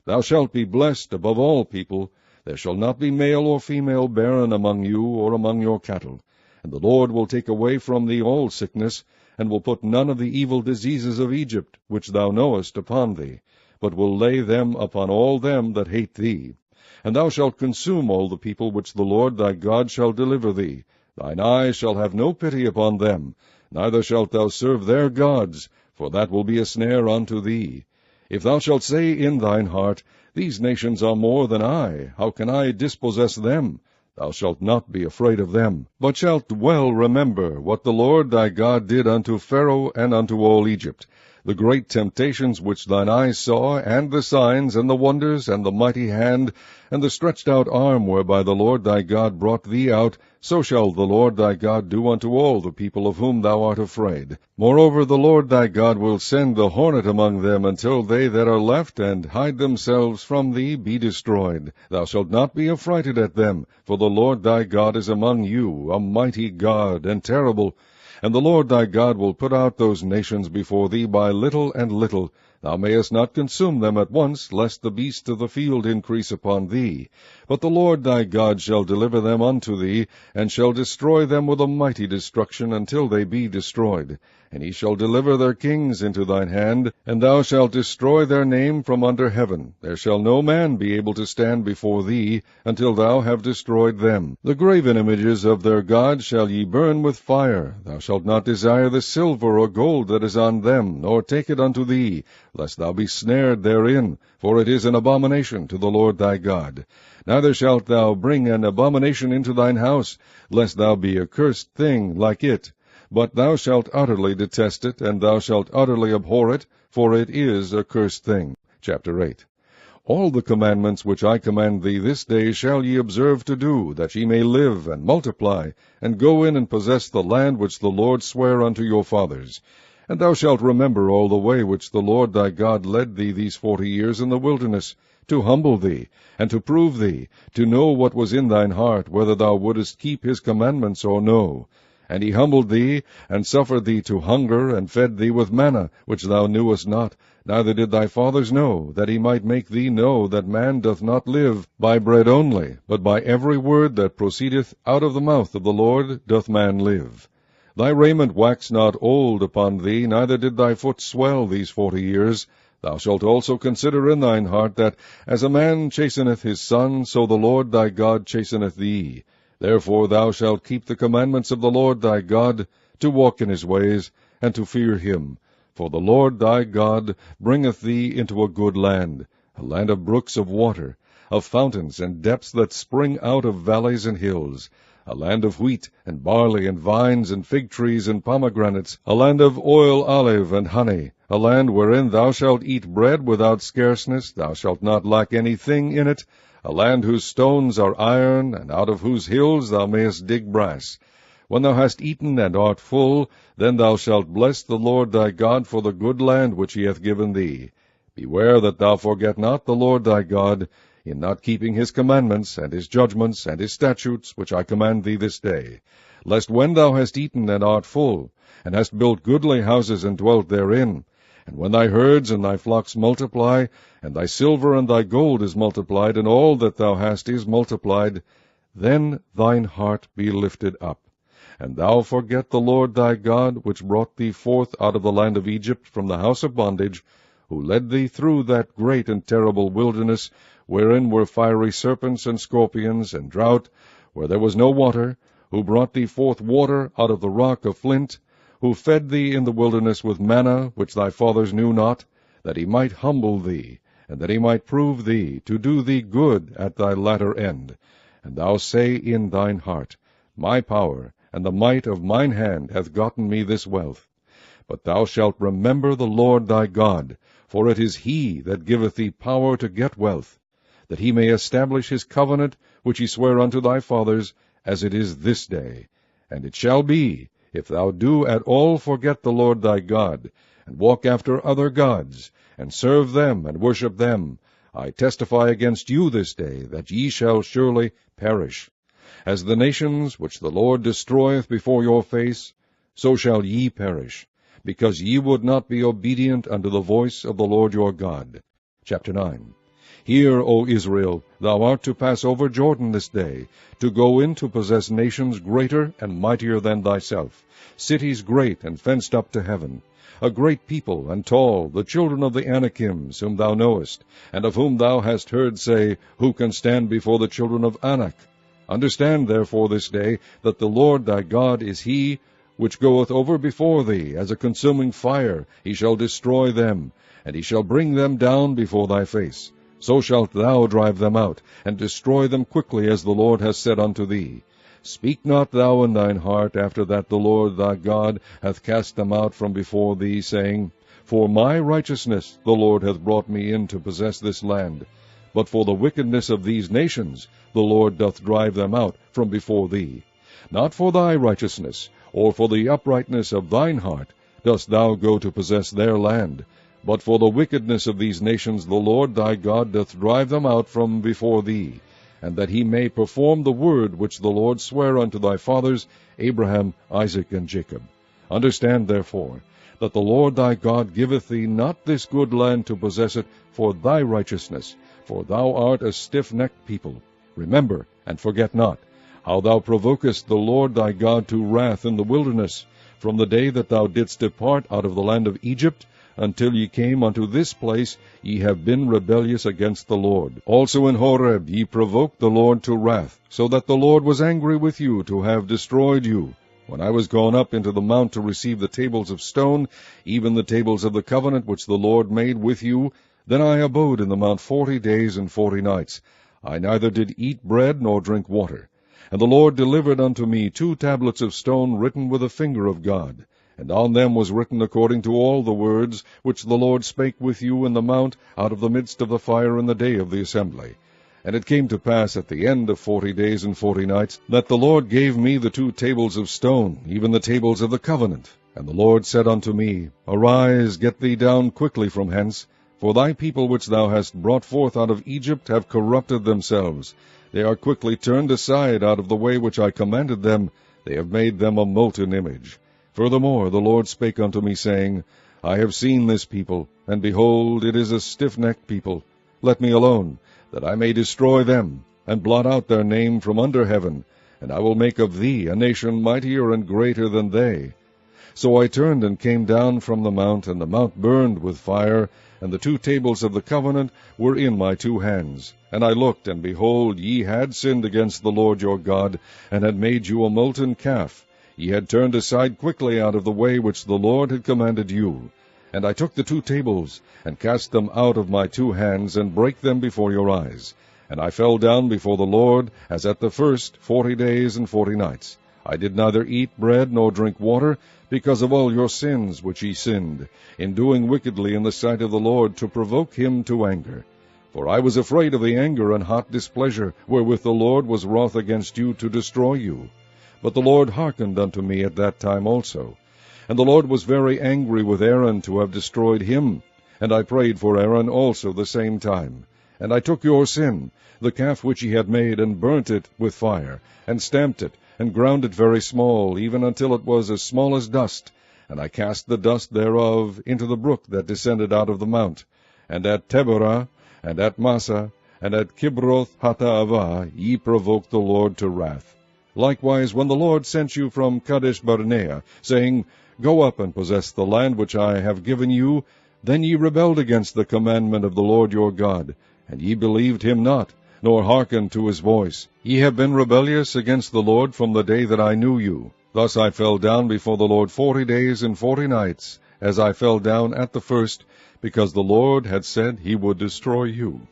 Thou shalt be blessed above all people. There shall not be male or female barren among you, or among your cattle. And the Lord will take away from thee all sickness, and will put none of the evil diseases of Egypt, which thou knowest, upon thee, but will lay them upon all them that hate thee. And thou shalt consume all the people which the Lord thy God shall deliver thee. Thine eye shall have no pity upon them, neither shalt thou serve their gods, for that will be a snare unto thee. If thou shalt say in thine heart, These nations are more than I, how can I dispossess them? Thou shalt not be afraid of them, but shalt well remember what the Lord thy God did unto Pharaoh and unto all Egypt, the great temptations which thine eyes saw, and the signs, and the wonders, and the mighty hand, and the stretched out arm whereby the Lord thy God brought thee out, so shall the Lord thy God do unto all the people of whom thou art afraid. Moreover, the Lord thy God will send the hornet among them, until they that are left and hide themselves from thee be destroyed. Thou shalt not be affrighted at them, for the Lord thy God is among you, a mighty God, and terrible. And the Lord thy God will put out those nations before thee by little and little. Thou mayest not consume them at once, lest the beasts of the field increase upon thee. But the Lord thy God shall deliver them unto thee, and shall destroy them with a mighty destruction until they be destroyed. And he shall deliver their kings into thine hand, and thou shalt destroy their name from under heaven. There shall no man be able to stand before thee, until thou have destroyed them. The graven images of their gods shall ye burn with fire. Thou shalt not desire the silver or gold that is on them, nor take it unto thee, lest thou be snared therein, for it is an abomination to the Lord thy God. Neither shalt thou bring an abomination into thine house, lest thou be a cursed thing like it. But thou shalt utterly detest it, and thou shalt utterly abhor it, for it is a cursed thing. Chapter 8. All the commandments which I command thee this day shall ye observe to do, that ye may live and multiply, and go in and possess the land which the Lord sware unto your fathers. And thou shalt remember all the way which the Lord thy God led thee these 40 years in the wilderness, to humble thee, and to prove thee, to know what was in thine heart, whether thou wouldest keep his commandments or no. And he humbled thee, and suffered thee to hunger, and fed thee with manna, which thou knewest not, neither did thy fathers know, that he might make thee know that man doth not live by bread only, but by every word that proceedeth out of the mouth of the Lord doth man live. Thy raiment waxed not old upon thee, neither did thy foot swell these 40 years. Thou shalt also consider in thine heart that, as a man chasteneth his son, so the Lord thy God chasteneth thee. Therefore thou shalt keep the commandments of the Lord thy God, to walk in his ways, and to fear him. For the Lord thy God bringeth thee into a good land, a land of brooks of water, of fountains and depths that spring out of valleys and hills, a land of wheat and barley and vines and fig trees and pomegranates, a land of oil, olive, and honey, a land wherein thou shalt eat bread without scarceness, thou shalt not lack anything in it, a land whose stones are iron, and out of whose hills thou mayest dig brass. When thou hast eaten and art full, then thou shalt bless the Lord thy God for the good land which he hath given thee. Beware that thou forget not the Lord thy God, in not keeping his commandments, and his judgments, and his statutes, which I command thee this day. Lest when thou hast eaten and art full, and hast built goodly houses and dwelt therein, and when thy herds and thy flocks multiply, and thy silver and thy gold is multiplied, and all that thou hast is multiplied, then thine heart be lifted up, and thou forget the Lord thy God, which brought thee forth out of the land of Egypt from the house of bondage, who led thee through that great and terrible wilderness, wherein were fiery serpents and scorpions, and drought, where there was no water, who brought thee forth water out of the rock of flint, who fed thee in the wilderness with manna, which thy fathers knew not, that he might humble thee, and that he might prove thee, to do thee good at thy latter end. And thou say in thine heart, My power and the might of mine hand hath gotten me this wealth. But thou shalt remember the Lord thy God, for it is he that giveth thee power to get wealth, that he may establish his covenant, which he sware unto thy fathers, as it is this day. And it shall be, if thou do at all forget the Lord thy God, and walk after other gods, and serve them, and worship them, I testify against you this day, that ye shall surely perish. As the nations which the Lord destroyeth before your face, so shall ye perish, because ye would not be obedient unto the voice of the Lord your God. Chapter 9. Hear, O Israel, thou art to pass over Jordan this day, to go in to possess nations greater and mightier than thyself, cities great and fenced up to heaven, a great people and tall, the children of the Anakims, whom thou knowest, and of whom thou hast heard say, Who can stand before the children of Anak? Understand therefore this day, that the Lord thy God is he which goeth over before thee as a consuming fire. He shall destroy them, and he shall bring them down before thy face. So shalt thou drive them out, and destroy them quickly, as the Lord has said unto thee. Speak not thou in thine heart after that the Lord thy God hath cast them out from before thee, saying, For my righteousness the Lord hath brought me in to possess this land. But for the wickedness of these nations the Lord doth drive them out from before thee. Not for thy righteousness, or for the uprightness of thine heart, dost thou go to possess their land, but for the wickedness of these nations the Lord thy God doth drive them out from before thee, and that he may perform the word which the Lord sware unto thy fathers, Abraham, Isaac, and Jacob. Understand, therefore, that the Lord thy God giveth thee not this good land to possess it for thy righteousness, for thou art a stiff-necked people. Remember, and forget not, how thou provokest the Lord thy God to wrath in the wilderness, from the day that thou didst depart out of the land of Egypt, until ye came unto this place. Ye have been rebellious against the Lord. Also in Horeb ye provoked the Lord to wrath, so that the Lord was angry with you to have destroyed you. When I was gone up into the mount to receive the tables of stone, even the tables of the covenant which the Lord made with you, then I abode in the mount 40 days and 40 nights. I neither did eat bread nor drink water. And the Lord delivered unto me 2 tablets of stone written with the finger of God. And on them was written according to all the words which the Lord spake with you in the mount out of the midst of the fire in the day of the assembly. And it came to pass at the end of 40 days and 40 nights, that the Lord gave me the 2 tables of stone, even the tables of the covenant. And the Lord said unto me, Arise, get thee down quickly from hence, for thy people which thou hast brought forth out of Egypt have corrupted themselves. They are quickly turned aside out of the way which I commanded them. They have made them a molten image. Furthermore the Lord spake unto me, saying, I have seen this people, and behold, it is a stiff-necked people. Let me alone, that I may destroy them, and blot out their name from under heaven, and I will make of thee a nation mightier and greater than they. So I turned and came down from the mount, and the mount burned with fire, and the 2 tables of the covenant were in my 2 hands. And I looked, and behold, ye had sinned against the Lord your God, and had made you a molten calf. Ye had turned aside quickly out of the way which the Lord had commanded you. And I took the 2 tables, and cast them out of my 2 hands, and brake them before your eyes. And I fell down before the Lord, as at the first 40 days and 40 nights. I did neither eat bread nor drink water, because of all your sins which ye sinned, in doing wickedly in the sight of the Lord, to provoke him to anger. For I was afraid of the anger and hot displeasure, wherewith the Lord was wroth against you to destroy you. But the Lord hearkened unto me at that time also. And the Lord was very angry with Aaron to have destroyed him. And I prayed for Aaron also the same time. And I took your sin, the calf which ye had made, and burnt it with fire, and stamped it, and ground it very small, even until it was as small as dust. And I cast the dust thereof into the brook that descended out of the mount. And at Teberah, and at Massa, and at Kibroth Hattaavah ye provoked the Lord to wrath. Likewise, when the Lord sent you from Kadesh Barnea, saying, Go up and possess the land which I have given you, then ye rebelled against the commandment of the Lord your God, and ye believed him not, nor hearkened to his voice. Ye have been rebellious against the Lord from the day that I knew you. Thus I fell down before the Lord 40 days and 40 nights, as I fell down at the first, because the Lord had said he would destroy you.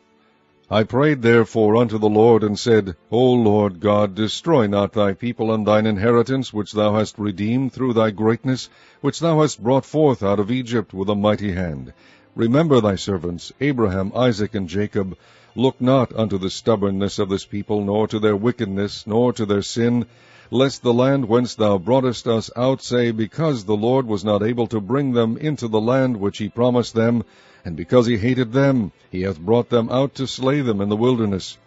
I prayed therefore unto the Lord, and said, O Lord God, destroy not thy people and thine inheritance, which thou hast redeemed through thy greatness, which thou hast brought forth out of Egypt with a mighty hand. Remember thy servants, Abraham, Isaac, and Jacob. Look not unto the stubbornness of this people, nor to their wickedness, nor to their sin, lest the land whence thou broughtest us out say, Because the Lord was not able to bring them into the land which he promised them, and because he hated them, he hath brought them out to slay them in the wilderness.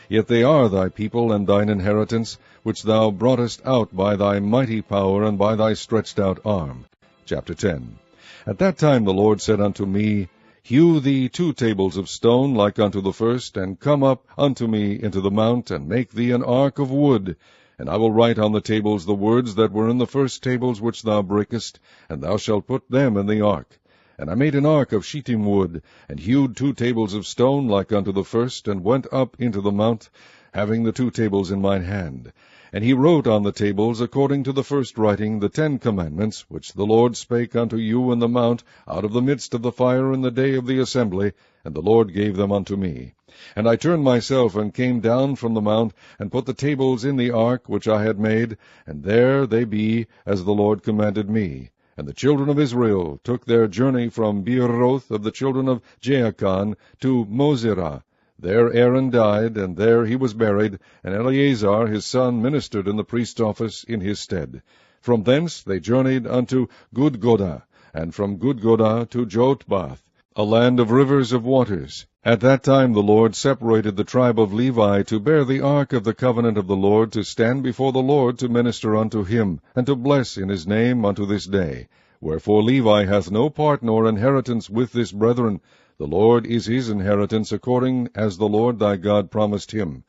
Yet they are thy people and thine inheritance, which thou broughtest out by thy mighty power and by thy stretched out arm. Chapter 10. At that time the Lord said unto me, Hew thee 2 tables of stone like unto the first, and come up unto me into the mount, and make thee an ark of wood. And I will write on the tables the words that were in the first tables which thou breakest, and thou shalt put them in the ark. And I made an ark of shittim wood, and hewed 2 tables of stone like unto the first, and went up into the mount, having the 2 tables in mine hand. And he wrote on the tables, according to the first writing, the 10 commandments, which the Lord spake unto you in the mount, out of the midst of the fire in the day of the assembly, and the Lord gave them unto me. And I turned myself, and came down from the mount, and put the tables in the ark which I had made, and there they be, as the Lord commanded me. And the children of Israel took their journey from Beeroth of the children of Jaachan to Mosera. There Aaron died, and there he was buried, and Eleazar his son ministered in the priest's office in his stead. From thence they journeyed unto Gudgodah, and from Gudgodah to Jotbath. a land of rivers of waters. At that time the Lord separated the tribe of Levi to bear the ark of the covenant of the Lord, to stand before the Lord to minister unto him, and to bless in his name unto this day. Wherefore Levi hath no part nor inheritance with this brethren. The Lord is his inheritance, according as the Lord thy God promised him.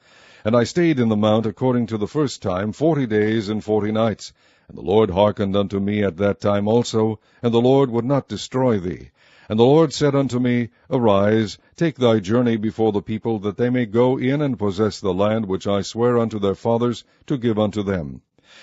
And I stayed in the mount according to the first time 40 days and 40 nights. And the Lord hearkened unto me at that time also, and the Lord would not destroy thee. And the Lord said unto me, Arise, take thy journey before the people, that they may go in and possess the land which I swear unto their fathers to give unto them.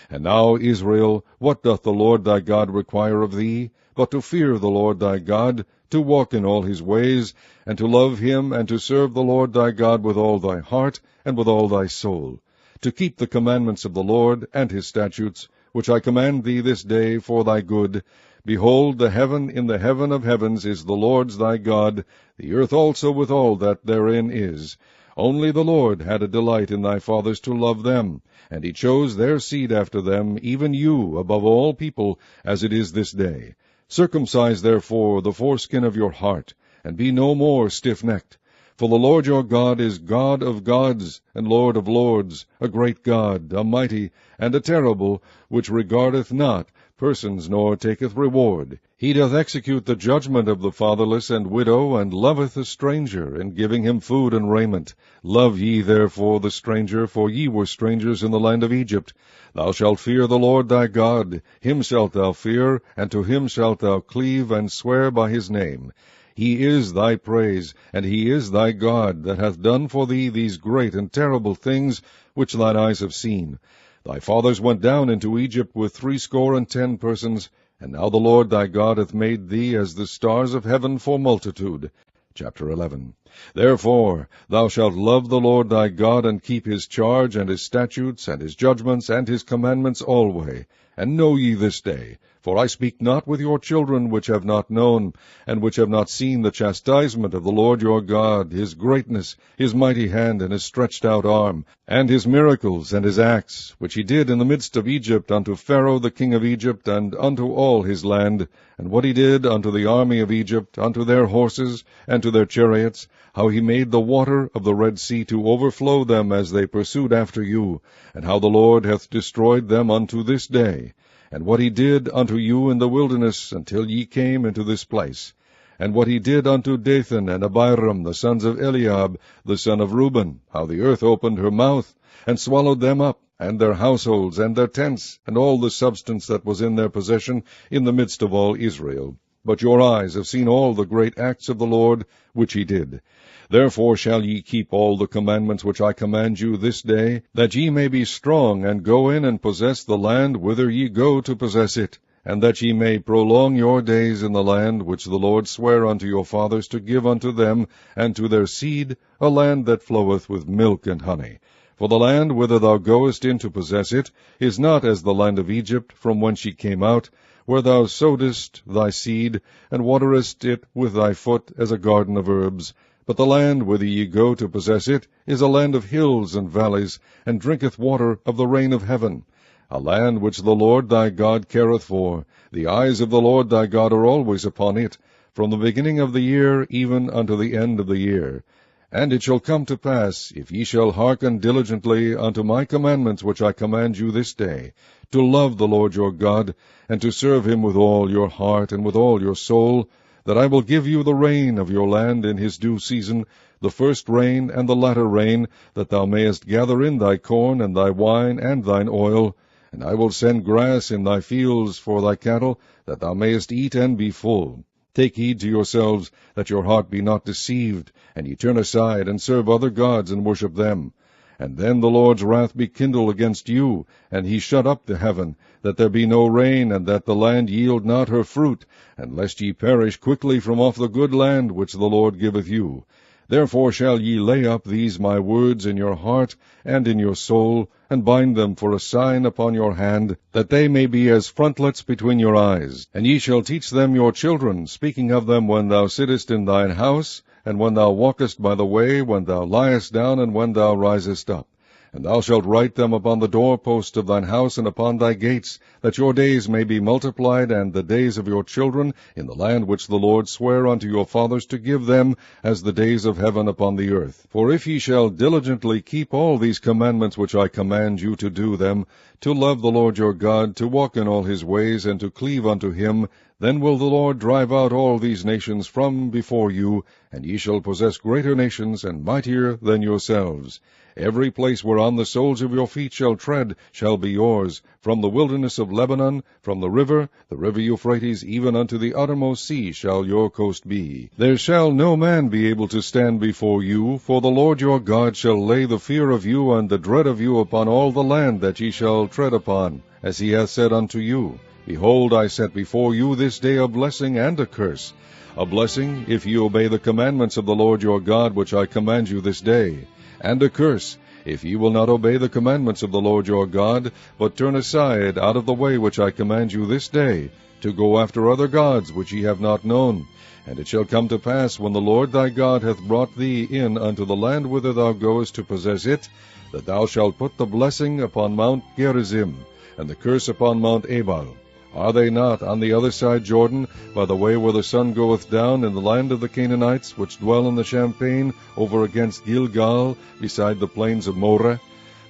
And now, Israel, what doth the Lord thy God require of thee, but to fear the Lord thy God, to walk in all his ways, and to love him, and to serve the Lord thy God with all thy heart, and with all thy soul, to keep the commandments of the Lord, and his statutes, which I command thee this day for thy good. Behold, the heaven in the heaven of heavens is the Lord's thy God, the earth also with all that therein is. Only the Lord had a delight in thy fathers to love them, and he chose their seed after them, even you, above all people, as it is this day. Circumcise therefore the foreskin of your heart, and be no more stiff-necked. For the Lord your God is God of gods, and Lord of lords, a great God, a mighty, and a terrible, which regardeth not persons, nor taketh reward. He doth execute the judgment of the fatherless and widow, and loveth the stranger, in giving him food and raiment. Love ye therefore the stranger, for ye were strangers in the land of Egypt. Thou shalt fear the Lord thy God, him shalt thou fear, and to him shalt thou cleave, and swear by his name. He is thy praise, and he is thy God, that hath done for thee these great and terrible things, which thine eyes have seen. Thy fathers went down into Egypt with 70 persons, and now the Lord thy God hath made thee as the stars of heaven for multitude. Chapter 11. Therefore thou shalt love the Lord thy God, and keep his charge, and his statutes, and his judgments, and his commandments alway. And know ye this day, for I speak not with your children which have not known, and which have not seen the chastisement of the Lord your God, his greatness, his mighty hand, and his stretched out arm, and his miracles, and his acts, which he did in the midst of Egypt unto Pharaoh the king of Egypt, and unto all his land, and what he did unto the army of Egypt, unto their horses, and to their chariots, how he made the water of the Red Sea to overflow them as they pursued after you, and how the Lord hath destroyed them unto this day, and what he did unto you in the wilderness until ye came into this place, and what he did unto Dathan and Abiram, the sons of Eliab, the son of Reuben, how the earth opened her mouth, and swallowed them up, and their households, and their tents, and all the substance that was in their possession, in the midst of all Israel. But your eyes have seen all the great acts of the Lord, which he did. Therefore shall ye keep all the commandments which I command you this day, that ye may be strong, and go in and possess the land whither ye go to possess it, and that ye may prolong your days in the land which the Lord sware unto your fathers to give unto them and to their seed, a land that floweth with milk and honey. For the land whither thou goest in to possess it is not as the land of Egypt, from whence ye came out, where thou sowedest thy seed, and waterest it with thy foot as a garden of herbs. But the land whither ye go to possess it is a land of hills and valleys, and drinketh water of the rain of heaven, a land which the Lord thy God careth for. The eyes of the Lord thy God are always upon it, from the beginning of the year even unto the end of the year. And it shall come to pass, if ye shall hearken diligently unto my commandments which I command you this day, to love the Lord your God, and to serve him with all your heart and with all your soul, that I will give you the rain of your land in his due season, the first rain and the latter rain, that thou mayest gather in thy corn and thy wine and thine oil. And I will send grass in thy fields for thy cattle, that thou mayest eat and be full. Take heed to yourselves, that your heart be not deceived, and ye turn aside, and serve other gods, and worship them. And then the Lord's wrath be kindled against you, and he shut up the heaven, that there be no rain, and that the land yield not her fruit, and lest ye perish quickly from off the good land which the Lord giveth you. Therefore shall ye lay up these my words in your heart and in your soul, and bind them for a sign upon your hand, that they may be as frontlets between your eyes. And ye shall teach them your children, speaking of them when thou sittest in thine house, and when thou walkest by the way, when thou liest down, and when thou risest up. And thou shalt write them upon the doorpost of thine house and upon thy gates, that your days may be multiplied, and the days of your children, in the land which the Lord sware unto your fathers to give them, as the days of heaven upon the earth. For if ye shall diligently keep all these commandments which I command you to do them, to love the Lord your God, to walk in all his ways, and to cleave unto him, then will the Lord drive out all these nations from before you, and ye shall possess greater nations and mightier than yourselves. Every place whereon the soles of your feet shall tread shall be yours, from the wilderness of Lebanon, from the river Euphrates, even unto the uttermost sea shall your coast be. There shall no man be able to stand before you, for the Lord your God shall lay the fear of you and the dread of you upon all the land that ye shall tread upon, as he hath said unto you. Behold, I set before you this day a blessing and a curse. A blessing, if ye obey the commandments of the Lord your God, which I command you this day. And a curse, if ye will not obey the commandments of the Lord your God, but turn aside out of the way which I command you this day, to go after other gods which ye have not known. And it shall come to pass, when the Lord thy God hath brought thee in unto the land whither thou goest to possess it, that thou shalt put the blessing upon Mount Gerizim, and the curse upon Mount Ebal. Are they not on the other side Jordan, by the way where the sun goeth down, in the land of the Canaanites, which dwell in the champaign, over against Gilgal, beside the plains of Moreh?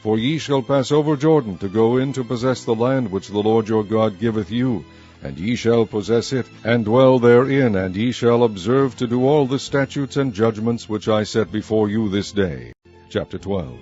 For ye shall pass over Jordan, to go in to possess the land which the Lord your God giveth you, and ye shall possess it, and dwell therein, and ye shall observe to do all the statutes and judgments which I set before you this day. Chapter 12.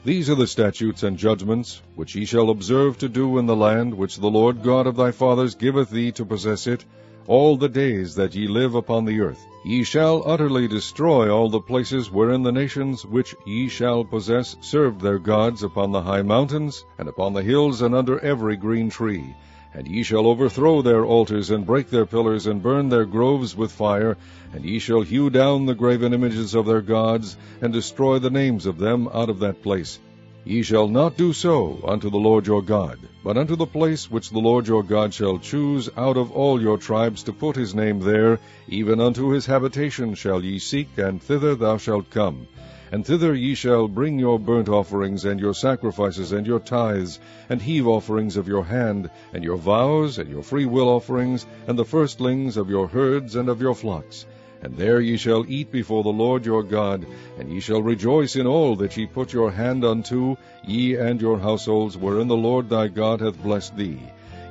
These are the statutes and judgments which ye shall observe to do in the land which the Lord God of thy fathers giveth thee to possess it, all the days that ye live upon the earth. Ye shall utterly destroy all the places wherein the nations which ye shall possess served their gods, upon the high mountains, and upon the hills, and under every green tree. And ye shall overthrow their altars, and break their pillars, and burn their groves with fire, and ye shall hew down the graven images of their gods, and destroy the names of them out of that place. Ye shall not do so unto the Lord your God, but unto the place which the Lord your God shall choose out of all your tribes to put his name there, even unto his habitation shall ye seek, and thither thou shalt come. And thither ye shall bring your burnt offerings, and your sacrifices, and your tithes, and heave offerings of your hand, and your vows, and your freewill offerings, and the firstlings of your herds and of your flocks. And there ye shall eat before the Lord your God, and ye shall rejoice in all that ye put your hand unto, ye and your households, wherein the Lord thy God hath blessed thee.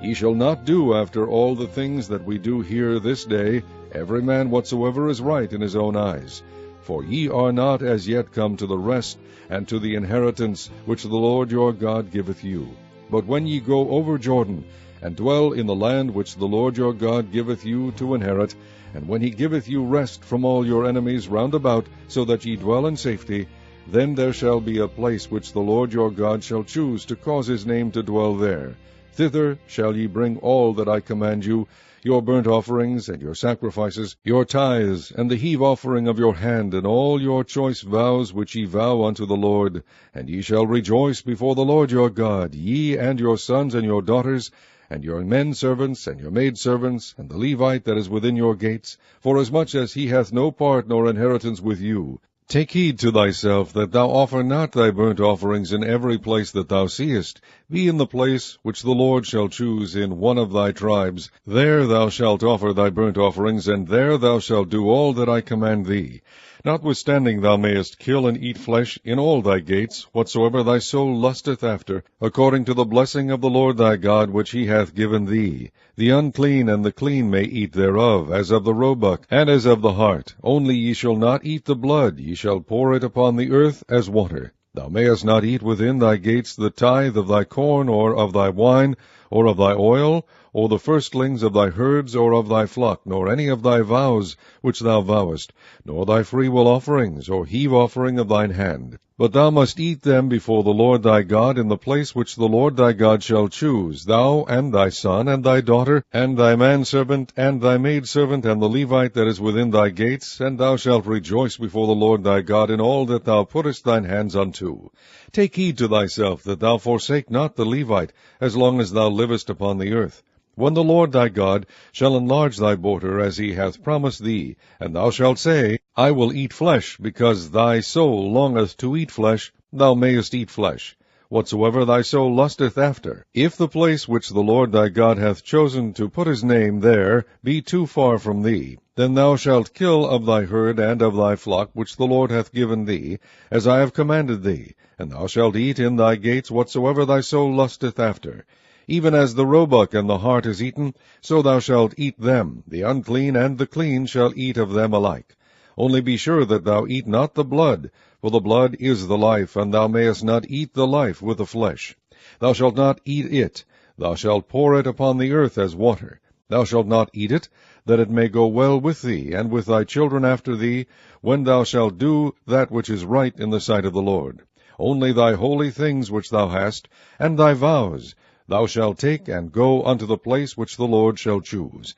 Ye shall not do after all the things that we do here this day, every man whatsoever is right in his own eyes. For ye are not as yet come to the rest, and to the inheritance which the Lord your God giveth you. But when ye go over Jordan, and dwell in the land which the Lord your God giveth you to inherit, and when he giveth you rest from all your enemies round about, so that ye dwell in safety, then there shall be a place which the Lord your God shall choose to cause his name to dwell there. Thither shall ye bring all that I command you, your burnt offerings, and your sacrifices, your tithes, and the heave offering of your hand, and all your choice vows which ye vow unto the Lord. And ye shall rejoice before the Lord your God, ye and your sons and your daughters, and your men servants, and your maid servants, and the Levite that is within your gates, forasmuch as he hath no part nor inheritance with you. Take heed to thyself that thou offer not thy burnt offerings in every place that thou seest. Be in the place which the Lord shall choose in one of thy tribes. There thou shalt offer thy burnt offerings, and there thou shalt do all that I command thee. Notwithstanding thou mayest kill and eat flesh in all thy gates, whatsoever thy soul lusteth after, according to the blessing of the Lord thy God which he hath given thee. The unclean and the clean may eat thereof, as of the roebuck, and as of the hart. Only ye shall not eat the blood, ye shall pour it upon the earth as water. Thou mayest not eat within thy gates the tithe of thy corn, or of thy wine, or of thy oil, or the firstlings of thy herds, or of thy flock, nor any of thy vows which thou vowest, nor thy freewill offerings, or heave offering of thine hand. But thou must eat them before the Lord thy God in the place which the Lord thy God shall choose, thou and thy son, and thy daughter, and thy manservant, and thy maidservant, and the Levite that is within thy gates, and thou shalt rejoice before the Lord thy God in all that thou puttest thine hands unto. Take heed to thyself that thou forsake not the Levite, as long as thou livest upon the earth. When the Lord thy God shall enlarge thy border, as he hath promised thee, and thou shalt say, I will eat flesh, because thy soul longeth to eat flesh, thou mayest eat flesh, whatsoever thy soul lusteth after. If the place which the Lord thy God hath chosen to put his name there be too far from thee, then thou shalt kill of thy herd and of thy flock which the Lord hath given thee, as I have commanded thee, and thou shalt eat in thy gates whatsoever thy soul lusteth after. Even as the roebuck and the hart is eaten, so thou shalt eat them. The unclean and the clean shall eat of them alike. Only be sure that thou eat not the blood, for the blood is the life, and thou mayest not eat the life with the flesh. Thou shalt not eat it. Thou shalt pour it upon the earth as water. Thou shalt not eat it, that it may go well with thee, and with thy children after thee, when thou shalt do that which is right in the sight of the Lord. Only thy holy things which thou hast, and thy vows, thou shalt take and go unto the place which the Lord shall choose.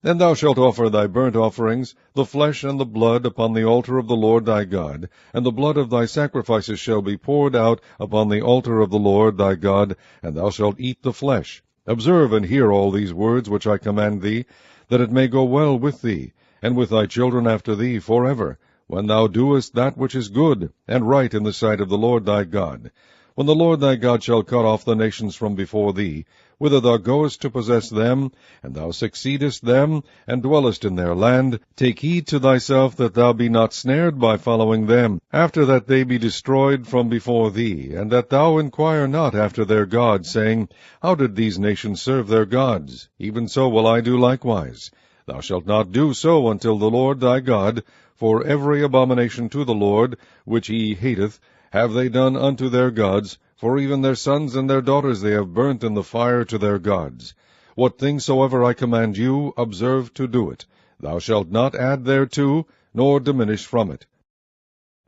And thou shalt offer thy burnt offerings, the flesh and the blood, upon the altar of the Lord thy God, and the blood of thy sacrifices shall be poured out upon the altar of the Lord thy God, and thou shalt eat the flesh. Observe and hear all these words which I command thee, that it may go well with thee, and with thy children after thee forever, when thou doest that which is good and right in the sight of the Lord thy God. When the Lord thy God shall cut off the nations from before thee, whither thou goest to possess them, and thou succeedest them, and dwellest in their land, take heed to thyself that thou be not snared by following them, after that they be destroyed from before thee, and that thou inquire not after their gods, saying, How did these nations serve their gods? Even so will I do likewise. Thou shalt not do so until the Lord thy God, for every abomination to the Lord, which he hateth, have they done unto their gods, for even their sons and their daughters they have burnt in the fire to their gods. What thing soever I command you, observe to do it. Thou shalt not add thereto, nor diminish from it.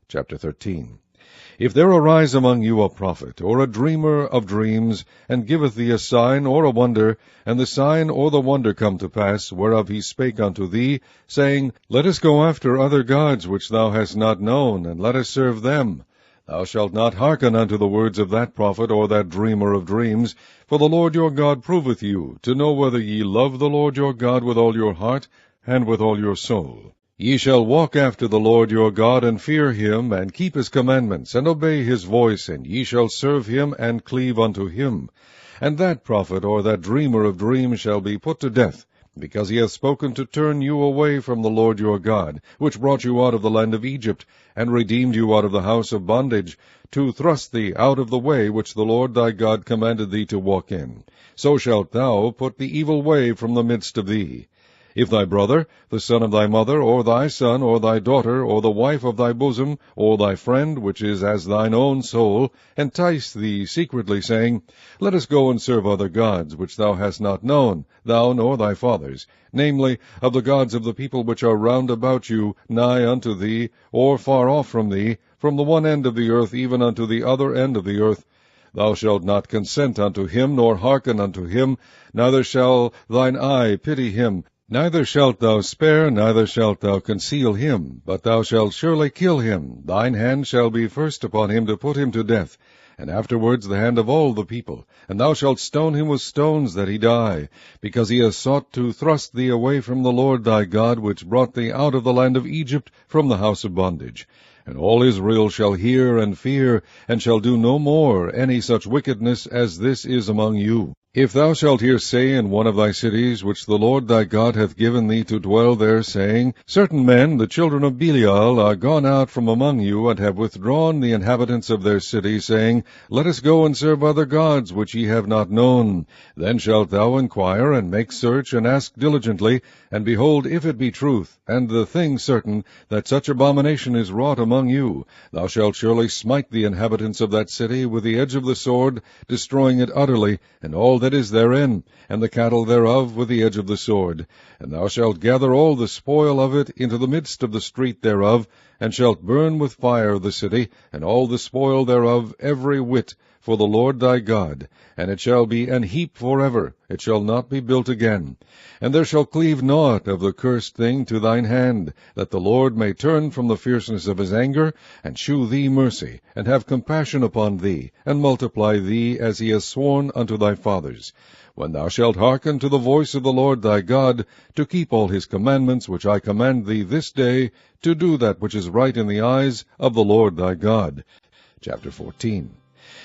Chapter 13. If there arise among you a prophet, or a dreamer of dreams, and giveth thee a sign or a wonder, and the sign or the wonder come to pass, whereof he spake unto thee, saying, Let us go after other gods which thou hast not known, and let us serve them, thou shalt not hearken unto the words of that prophet or that dreamer of dreams, for the Lord your God proveth you, to know whether ye love the Lord your God with all your heart and with all your soul. Ye shall walk after the Lord your God, and fear him, and keep his commandments, and obey his voice, and ye shall serve him, and cleave unto him. And that prophet or that dreamer of dreams shall be put to death, because he hath spoken to turn you away from the Lord your God, which brought you out of the land of Egypt, and redeemed you out of the house of bondage, to thrust thee out of the way which the Lord thy God commanded thee to walk in. So shalt thou put the evil way from the midst of thee. If thy brother, the son of thy mother, or thy son, or thy daughter, or the wife of thy bosom, or thy friend, which is as thine own soul, entice thee secretly, saying, Let us go and serve other gods, which thou hast not known, thou nor thy fathers, namely, of the gods of the people which are round about you, nigh unto thee, or far off from thee, from the one end of the earth even unto the other end of the earth, thou shalt not consent unto him, nor hearken unto him, neither shall thine eye pity him, neither shalt thou spare, neither shalt thou conceal him, but thou shalt surely kill him. Thine hand shall be first upon him to put him to death, and afterwards the hand of all the people. And thou shalt stone him with stones that he die, because he has sought to thrust thee away from the Lord thy God, which brought thee out of the land of Egypt from the house of bondage. And all Israel shall hear and fear, and shall do no more any such wickedness as this is among you. If thou shalt hear say in one of thy cities, which the Lord thy God hath given thee to dwell there, saying, Certain men, the children of Belial, are gone out from among you, and have withdrawn the inhabitants of their city, saying, Let us go and serve other gods, which ye have not known. Then shalt thou inquire, and make search, and ask diligently, and behold, if it be truth, and the thing certain, that such abomination is wrought among you, thou shalt surely smite the inhabitants of that city with the edge of the sword, destroying it utterly, and all that is therein, and the cattle thereof with the edge of the sword. And thou shalt gather all the spoil of it into the midst of the street thereof, and shalt burn with fire the city, and all the spoil thereof, every whit, for the Lord thy God. And it shall be an heap forever, it shall not be built again. And there shall cleave naught of the cursed thing to thine hand, that the Lord may turn from the fierceness of his anger, and shew thee mercy, and have compassion upon thee, and multiply thee as he has sworn unto thy fathers. When thou shalt hearken to the voice of the Lord thy God, to keep all his commandments which I command thee this day, to do that which is right in the eyes of the Lord thy God. Chapter 14.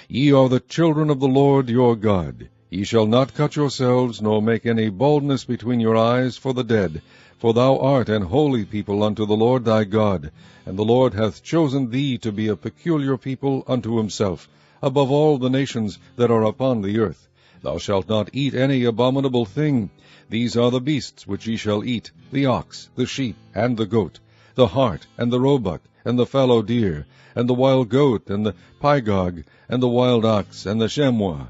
Ye are the children of the Lord your God. Ye shall not cut yourselves, nor make any baldness between your eyes for the dead, for thou art an holy people unto the Lord thy God, and the Lord hath chosen thee to be a peculiar people unto himself, above all the nations that are upon the earth. Thou shalt not eat any abominable thing. These are the beasts which ye shall eat, the ox, the sheep, and the goat, the hart, and the roebuck, and the fallow deer, and the wild goat, and the pygog, and the wild ox, and the chamois,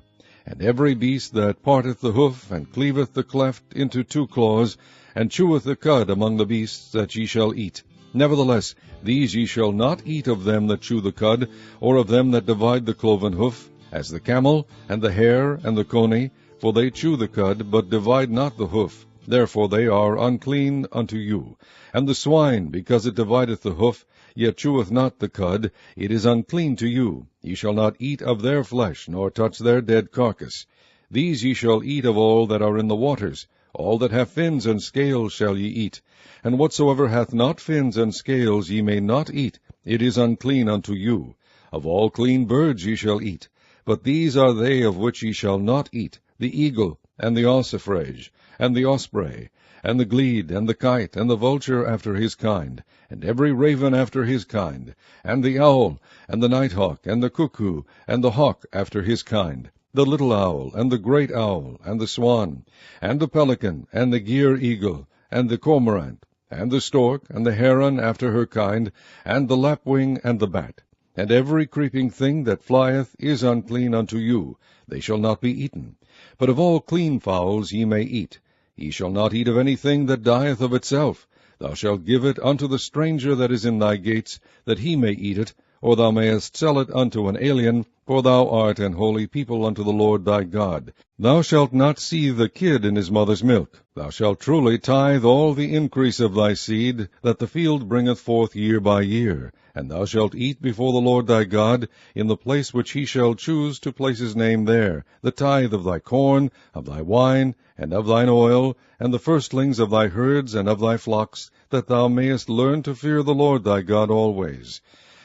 and every beast that parteth the hoof, and cleaveth the cleft into two claws, and cheweth the cud among the beasts that ye shall eat. Nevertheless, these ye shall not eat of them that chew the cud, or of them that divide the cloven hoof, as the camel, and the hare, and the coney, for they chew the cud, but divide not the hoof. Therefore they are unclean unto you. And the swine, because it divideth the hoof, yet cheweth not the cud, it is unclean to you. Ye shall not eat of their flesh, nor touch their dead carcass. These ye shall eat of all that are in the waters. All that have fins and scales shall ye eat. And whatsoever hath not fins and scales ye may not eat, it is unclean unto you. Of all clean birds ye shall eat. But these are they of which ye shall not eat, the eagle, and the ossifrage, and the osprey, and the glede, and the kite, and the vulture after his kind, and every raven after his kind, and the owl, and the nighthawk, and the cuckoo, and the hawk after his kind, the little owl, and the great owl, and the swan, and the pelican, and the gier eagle, and the cormorant, and the stork, and the heron after her kind, and the lapwing, and the bat. And every creeping thing that flieth is unclean unto you, they shall not be eaten. But of all clean fowls ye may eat. Ye shall not eat of anything that dieth of itself. Thou shalt give it unto the stranger that is in thy gates, that he may eat it, or thou mayest sell it unto an alien, for thou art an holy people unto the Lord thy God. Thou shalt not seethe the kid in his mother's milk. Thou shalt truly tithe all the increase of thy seed, that the field bringeth forth year by year. And thou shalt eat before the Lord thy God, in the place which he shall choose to place his name there, the tithe of thy corn, of thy wine, and of thine oil, and the firstlings of thy herds and of thy flocks, that thou mayest learn to fear the Lord thy God always.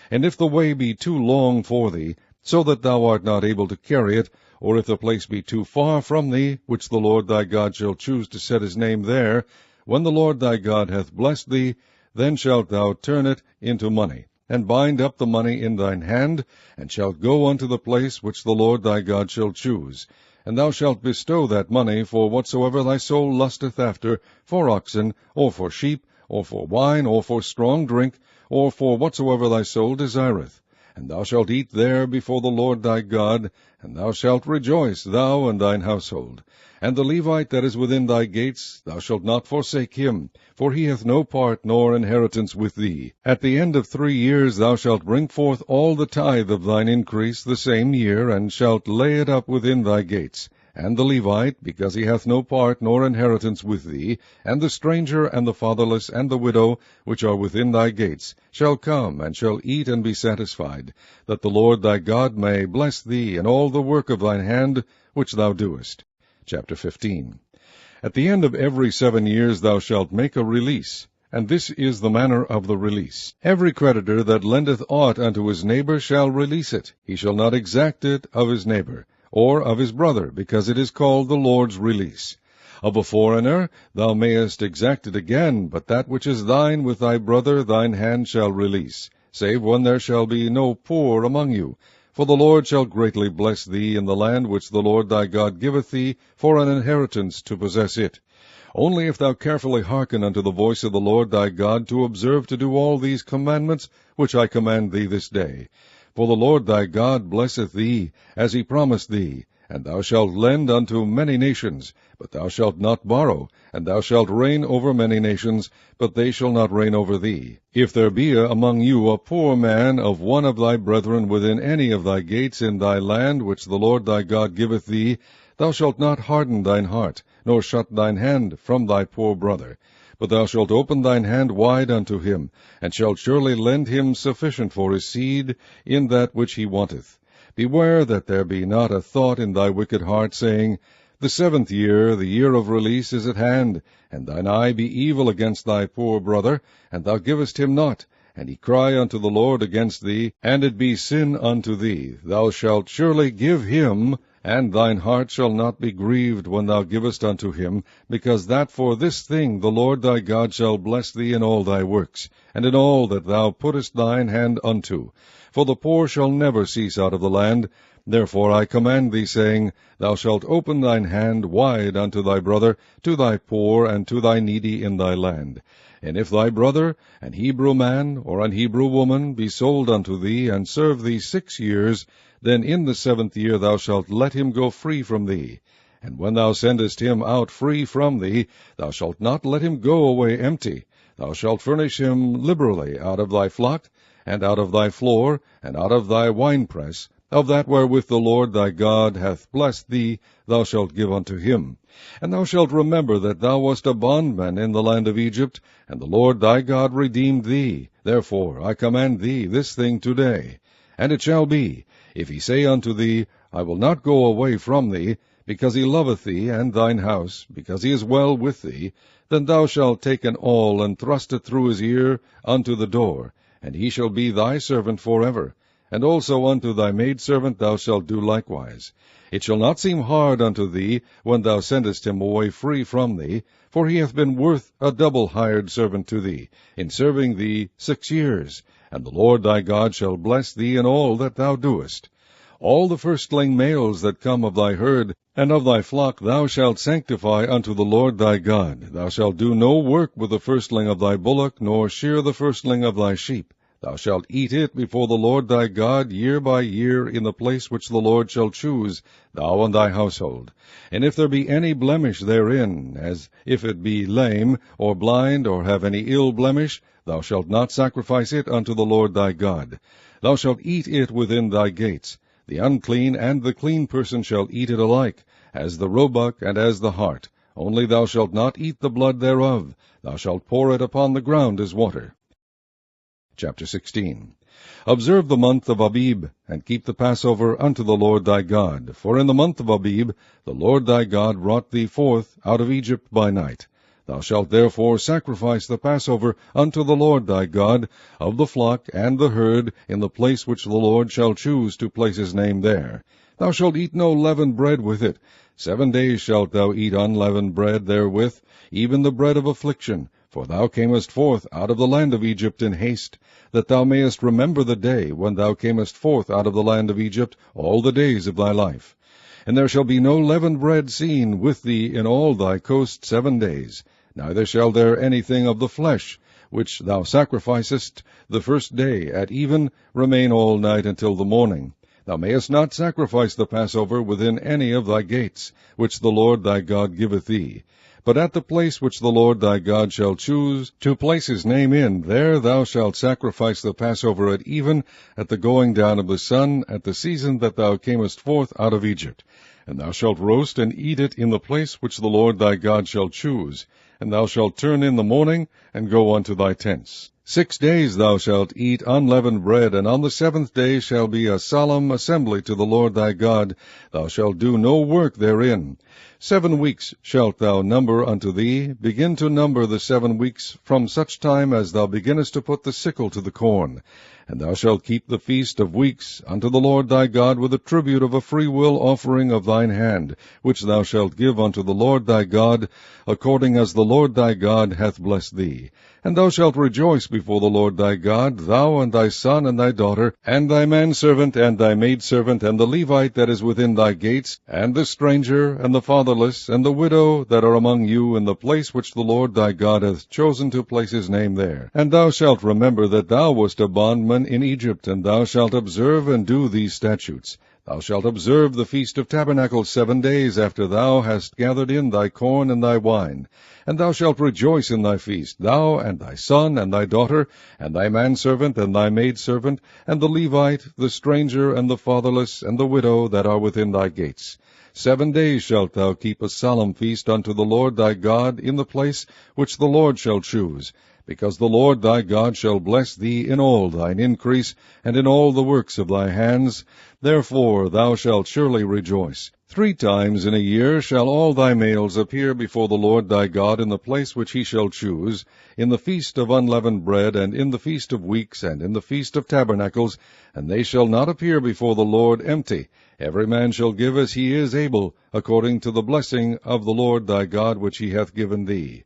And if the way be too long for thee, so that thou art not able to carry it, or if the place be too far from thee, which the Lord thy God shall choose to set his name there, when the Lord thy God hath blessed thee, then shalt thou turn it into money, and bind up the money in thine hand, and shalt go unto the place which the Lord thy God shall choose. And thou shalt bestow that money for whatsoever thy soul lusteth after, for oxen, or for sheep, or for wine, or for strong drink, or for whatsoever thy soul desireth. And thou shalt eat there before the Lord thy God, and thou shalt rejoice, thou and thine household. And the Levite that is within thy gates, thou shalt not forsake him, for he hath no part nor inheritance with thee. At the end of 3 years thou shalt bring forth all the tithe of thine increase the same year, and shalt lay it up within thy gates. And the Levite, because he hath no part nor inheritance with thee, and the stranger, and the fatherless, and the widow, which are within thy gates, shall come, and shall eat and be satisfied, that the Lord thy God may bless thee in all the work of thine hand which thou doest. Chapter 15. At the end of every 7 years thou shalt make a release, and this is the manner of the release. Every creditor that lendeth aught unto his neighbor shall release it. He shall not exact it of his neighbor, or of his brother, because it is called the Lord's release. Of a foreigner thou mayest exact it again, but that which is thine with thy brother thine hand shall release, save when there shall be no poor among you. For the Lord shall greatly bless thee in the land which the Lord thy God giveth thee for an inheritance to possess it. Only if thou carefully hearken unto the voice of the Lord thy God, to observe to do all these commandments which I command thee this day. For the Lord thy God blesseth thee, as he promised thee, and thou shalt lend unto many nations, but thou shalt not borrow, and thou shalt reign over many nations, but they shall not reign over thee. If there be among you a poor man of one of thy brethren within any of thy gates in thy land which the Lord thy God giveth thee, thou shalt not harden thine heart, nor shut thine hand from thy poor brother. But thou shalt open thine hand wide unto him, and shalt surely lend him sufficient for his seed in that which he wanteth. Beware that there be not a thought in thy wicked heart, saying, The 7th year, the year of release, is at hand, and thine eye be evil against thy poor brother, and thou givest him not, and he cry unto the Lord against thee, and it be sin unto thee, thou shalt surely give him, and thine heart shall not be grieved when thou givest unto him, because that for this thing the Lord thy God shall bless thee in all thy works, and in all that thou puttest thine hand unto. For the poor shall never cease out of the land. Therefore I command thee, saying, Thou shalt open thine hand wide unto thy brother, to thy poor, and to thy needy in thy land. And if thy brother, an Hebrew man, or an Hebrew woman, be sold unto thee, and serve thee 6 years, then in the 7th year thou shalt let him go free from thee. And when thou sendest him out free from thee, thou shalt not let him go away empty. Thou shalt furnish him liberally out of thy flock, and out of thy floor, and out of thy winepress, of that wherewith the Lord thy God hath blessed thee, thou shalt give unto him. And thou shalt remember that thou wast a bondman in the land of Egypt, and the Lord thy God redeemed thee. Therefore I command thee this thing today. And it shall be, if he say unto thee, I will not go away from thee, because he loveth thee and thine house, because he is well with thee, then thou shalt take an awl, and thrust it through his ear unto the door, and he shall be thy servant forever. And also unto thy maidservant thou shalt do likewise. It shall not seem hard unto thee when thou sendest him away free from thee, for he hath been worth a double hired servant to thee, in serving thee 6 years. And the Lord thy God shall bless thee in all that thou doest. All the firstling males that come of thy herd and of thy flock thou shalt sanctify unto the Lord thy God. Thou shalt do no work with the firstling of thy bullock, nor shear the firstling of thy sheep. Thou shalt eat it before the Lord thy God year by year in the place which the Lord shall choose, thou and thy household. And if there be any blemish therein, as if it be lame, or blind, or have any ill blemish, thou shalt not sacrifice it unto the Lord thy God. Thou shalt eat it within thy gates. The unclean and the clean person shall eat it alike, as the roebuck and as the hart. Only thou shalt not eat the blood thereof. Thou shalt pour it upon the ground as water. Chapter 16. Observe the month of Abib, and keep the Passover unto the Lord thy God. For in the month of Abib the Lord thy God brought thee forth out of Egypt by night. Thou shalt therefore sacrifice the Passover unto the Lord thy God, of the flock and the herd, in the place which the Lord shall choose to place his name there. Thou shalt eat no leavened bread with it. 7 days shalt thou eat unleavened bread therewith, even the bread of affliction. For thou camest forth out of the land of Egypt in haste, that thou mayest remember the day when thou camest forth out of the land of Egypt all the days of thy life. And there shall be no leavened bread seen with thee in all thy coast 7 days, neither shall there anything of the flesh, which thou sacrificest the first day at even, remain all night until the morning. Thou mayest not sacrifice the Passover within any of thy gates, which the Lord thy God giveth thee. But at the place which the Lord thy God shall choose to place his name in, there thou shalt sacrifice the Passover at even, at the going down of the sun, at the season that thou camest forth out of Egypt. And thou shalt roast and eat it in the place which the Lord thy God shall choose. And thou shalt turn in the morning, and go unto thy tents. 6 days thou shalt eat unleavened bread, and on the 7th day shall be a solemn assembly to the Lord thy God. Thou shalt do no work therein. 7 weeks shalt thou number unto thee. Begin to number the 7 weeks from such time as thou beginnest to put the sickle to the corn. And thou shalt keep the feast of weeks unto the Lord thy God with a tribute of a freewill offering of thine hand, which thou shalt give unto the Lord thy God, according as the Lord thy God hath blessed thee. And thou shalt rejoice before the Lord thy God, thou and thy son and thy daughter, and thy manservant and thy maidservant, and the Levite that is within thy gates, and the stranger, and the fatherless, and the widow that are among you, in the place which the Lord thy God hath chosen to place his name there. And thou shalt remember that thou wast a bondman in Egypt, and thou shalt observe and do these statutes. Thou shalt observe the Feast of Tabernacles 7 days after thou hast gathered in thy corn and thy wine. And thou shalt rejoice in thy feast, thou and thy son and thy daughter, and thy manservant and thy maidservant, and the Levite, the stranger, and the fatherless, and the widow that are within thy gates. 7 days shalt thou keep a solemn feast unto the Lord thy God in the place which the Lord shall choose, because the Lord thy God shall bless thee in all thine increase, and in all the works of thy hands. Therefore thou shalt surely rejoice. 3 times in a year shall all thy males appear before the Lord thy God in the place which he shall choose, in the feast of unleavened bread, and in the feast of weeks, and in the feast of tabernacles, and they shall not appear before the Lord empty. Every man shall give as he is able, according to the blessing of the Lord thy God which he hath given thee.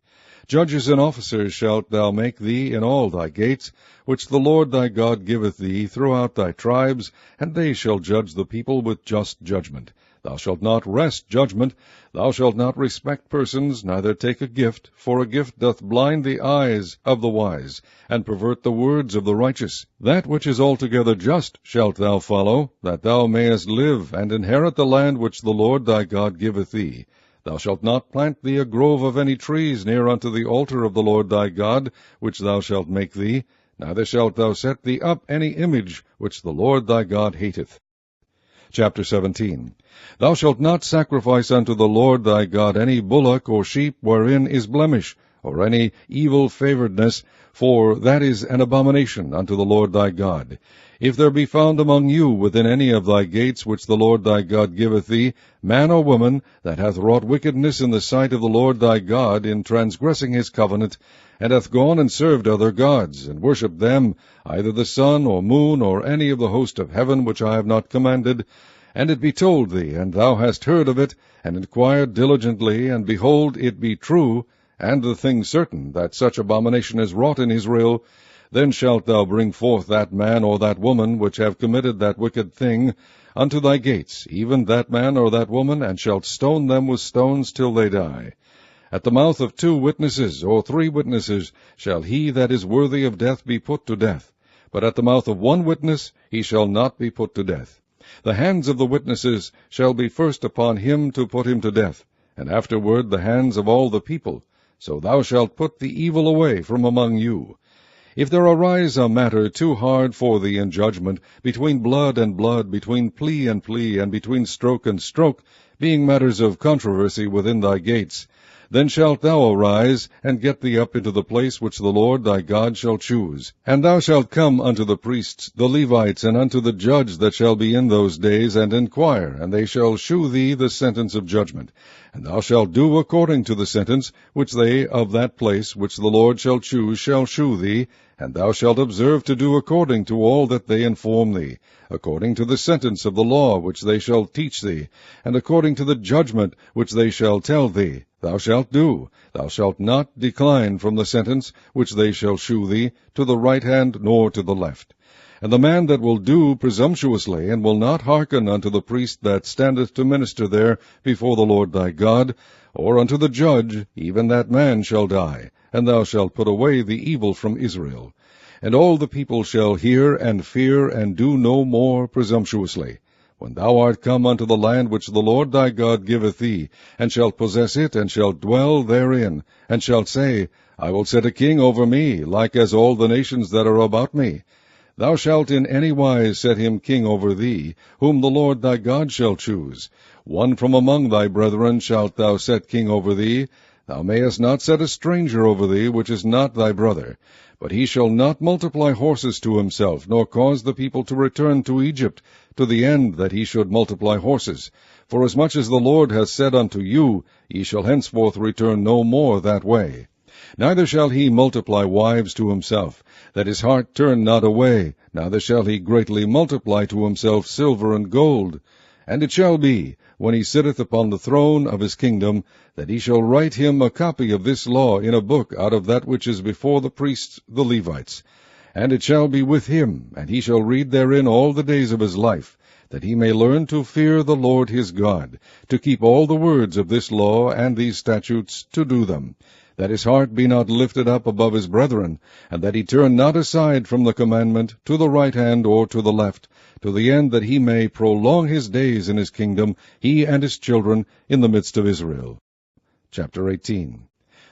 Judges and officers shalt thou make thee in all thy gates, which the Lord thy God giveth thee throughout thy tribes, and they shall judge the people with just judgment. Thou shalt not wrest judgment, thou shalt not respect persons, neither take a gift, for a gift doth blind the eyes of the wise, and pervert the words of the righteous. That which is altogether just shalt thou follow, that thou mayest live, and inherit the land which the Lord thy God giveth thee. Thou shalt not plant thee a grove of any trees near unto the altar of the Lord thy God, which thou shalt make thee, neither shalt thou set thee up any image which the Lord thy God hateth. Chapter 17. Thou shalt not sacrifice unto the Lord thy God any bullock or sheep wherein is blemish, or any evil favoredness, for that is an abomination unto the Lord thy God. If there be found among you within any of thy gates which the Lord thy God giveth thee, man or woman, that hath wrought wickedness in the sight of the Lord thy God, in transgressing his covenant, and hath gone and served other gods, and worshipped them, either the sun or moon, or any of the host of heaven which I have not commanded, and it be told thee, and thou hast heard of it, and inquired diligently, and behold, it be true, and the thing certain, that such abomination is wrought in Israel, then shalt thou bring forth that man or that woman which have committed that wicked thing unto thy gates, even that man or that woman, and shalt stone them with stones till they die. At the mouth of 2 witnesses or 3 witnesses shall he that is worthy of death be put to death, but at the mouth of 1 witness he shall not be put to death. The hands of the witnesses shall be first upon him to put him to death, and afterward the hands of all the people. So thou shalt put the evil away from among you. If there arise a matter too hard for thee in judgment, between blood and blood, between plea and plea, and between stroke and stroke, being matters of controversy within thy gates, then shalt thou arise, and get thee up into the place which the Lord thy God shall choose. And thou shalt come unto the priests, the Levites, and unto the judge that shall be in those days, and inquire, and they shall shew thee the sentence of judgment. And thou shalt do according to the sentence which they of that place which the Lord shall choose shall shew thee, and thou shalt observe to do according to all that they inform thee, according to the sentence of the law which they shall teach thee, and according to the judgment which they shall tell thee. Thou shalt do. Thou shalt not decline from the sentence which they shall shew thee, to the right hand nor to the left. And the man that will do presumptuously, and will not hearken unto the priest that standeth to minister there before the Lord thy God, or unto the judge, even that man shall die, and thou shalt put away the evil from Israel. And all the people shall hear and fear, and do no more presumptuously. When thou art come unto the land which the Lord thy God giveth thee, and shalt possess it, and shalt dwell therein, and shalt say, I will set a king over me, like as all the nations that are about me. Thou shalt in any wise set him king over thee, whom the Lord thy God shall choose. One from among thy brethren shalt thou set king over thee. Thou mayest not set a stranger over thee, which is not thy brother. But he shall not multiply horses to himself, nor cause the people to return to Egypt, to the end that he should multiply horses. Forasmuch as the Lord hath said unto you, Ye shall henceforth return no more that way. Neither shall he multiply wives to himself, that his heart turn not away, neither shall he greatly multiply to himself silver and gold. And it shall be, when he sitteth upon the throne of his kingdom, that he shall write him a copy of this law in a book out of that which is before the priests the Levites. And it shall be with him, and he shall read therein all the days of his life, that he may learn to fear the Lord his God, to keep all the words of this law and these statutes, to do them, that his heart be not lifted up above his brethren, and that he turn not aside from the commandment to the right hand or to the left, to the end that he may prolong his days in his kingdom, he and his children, in the midst of Israel. Chapter 18.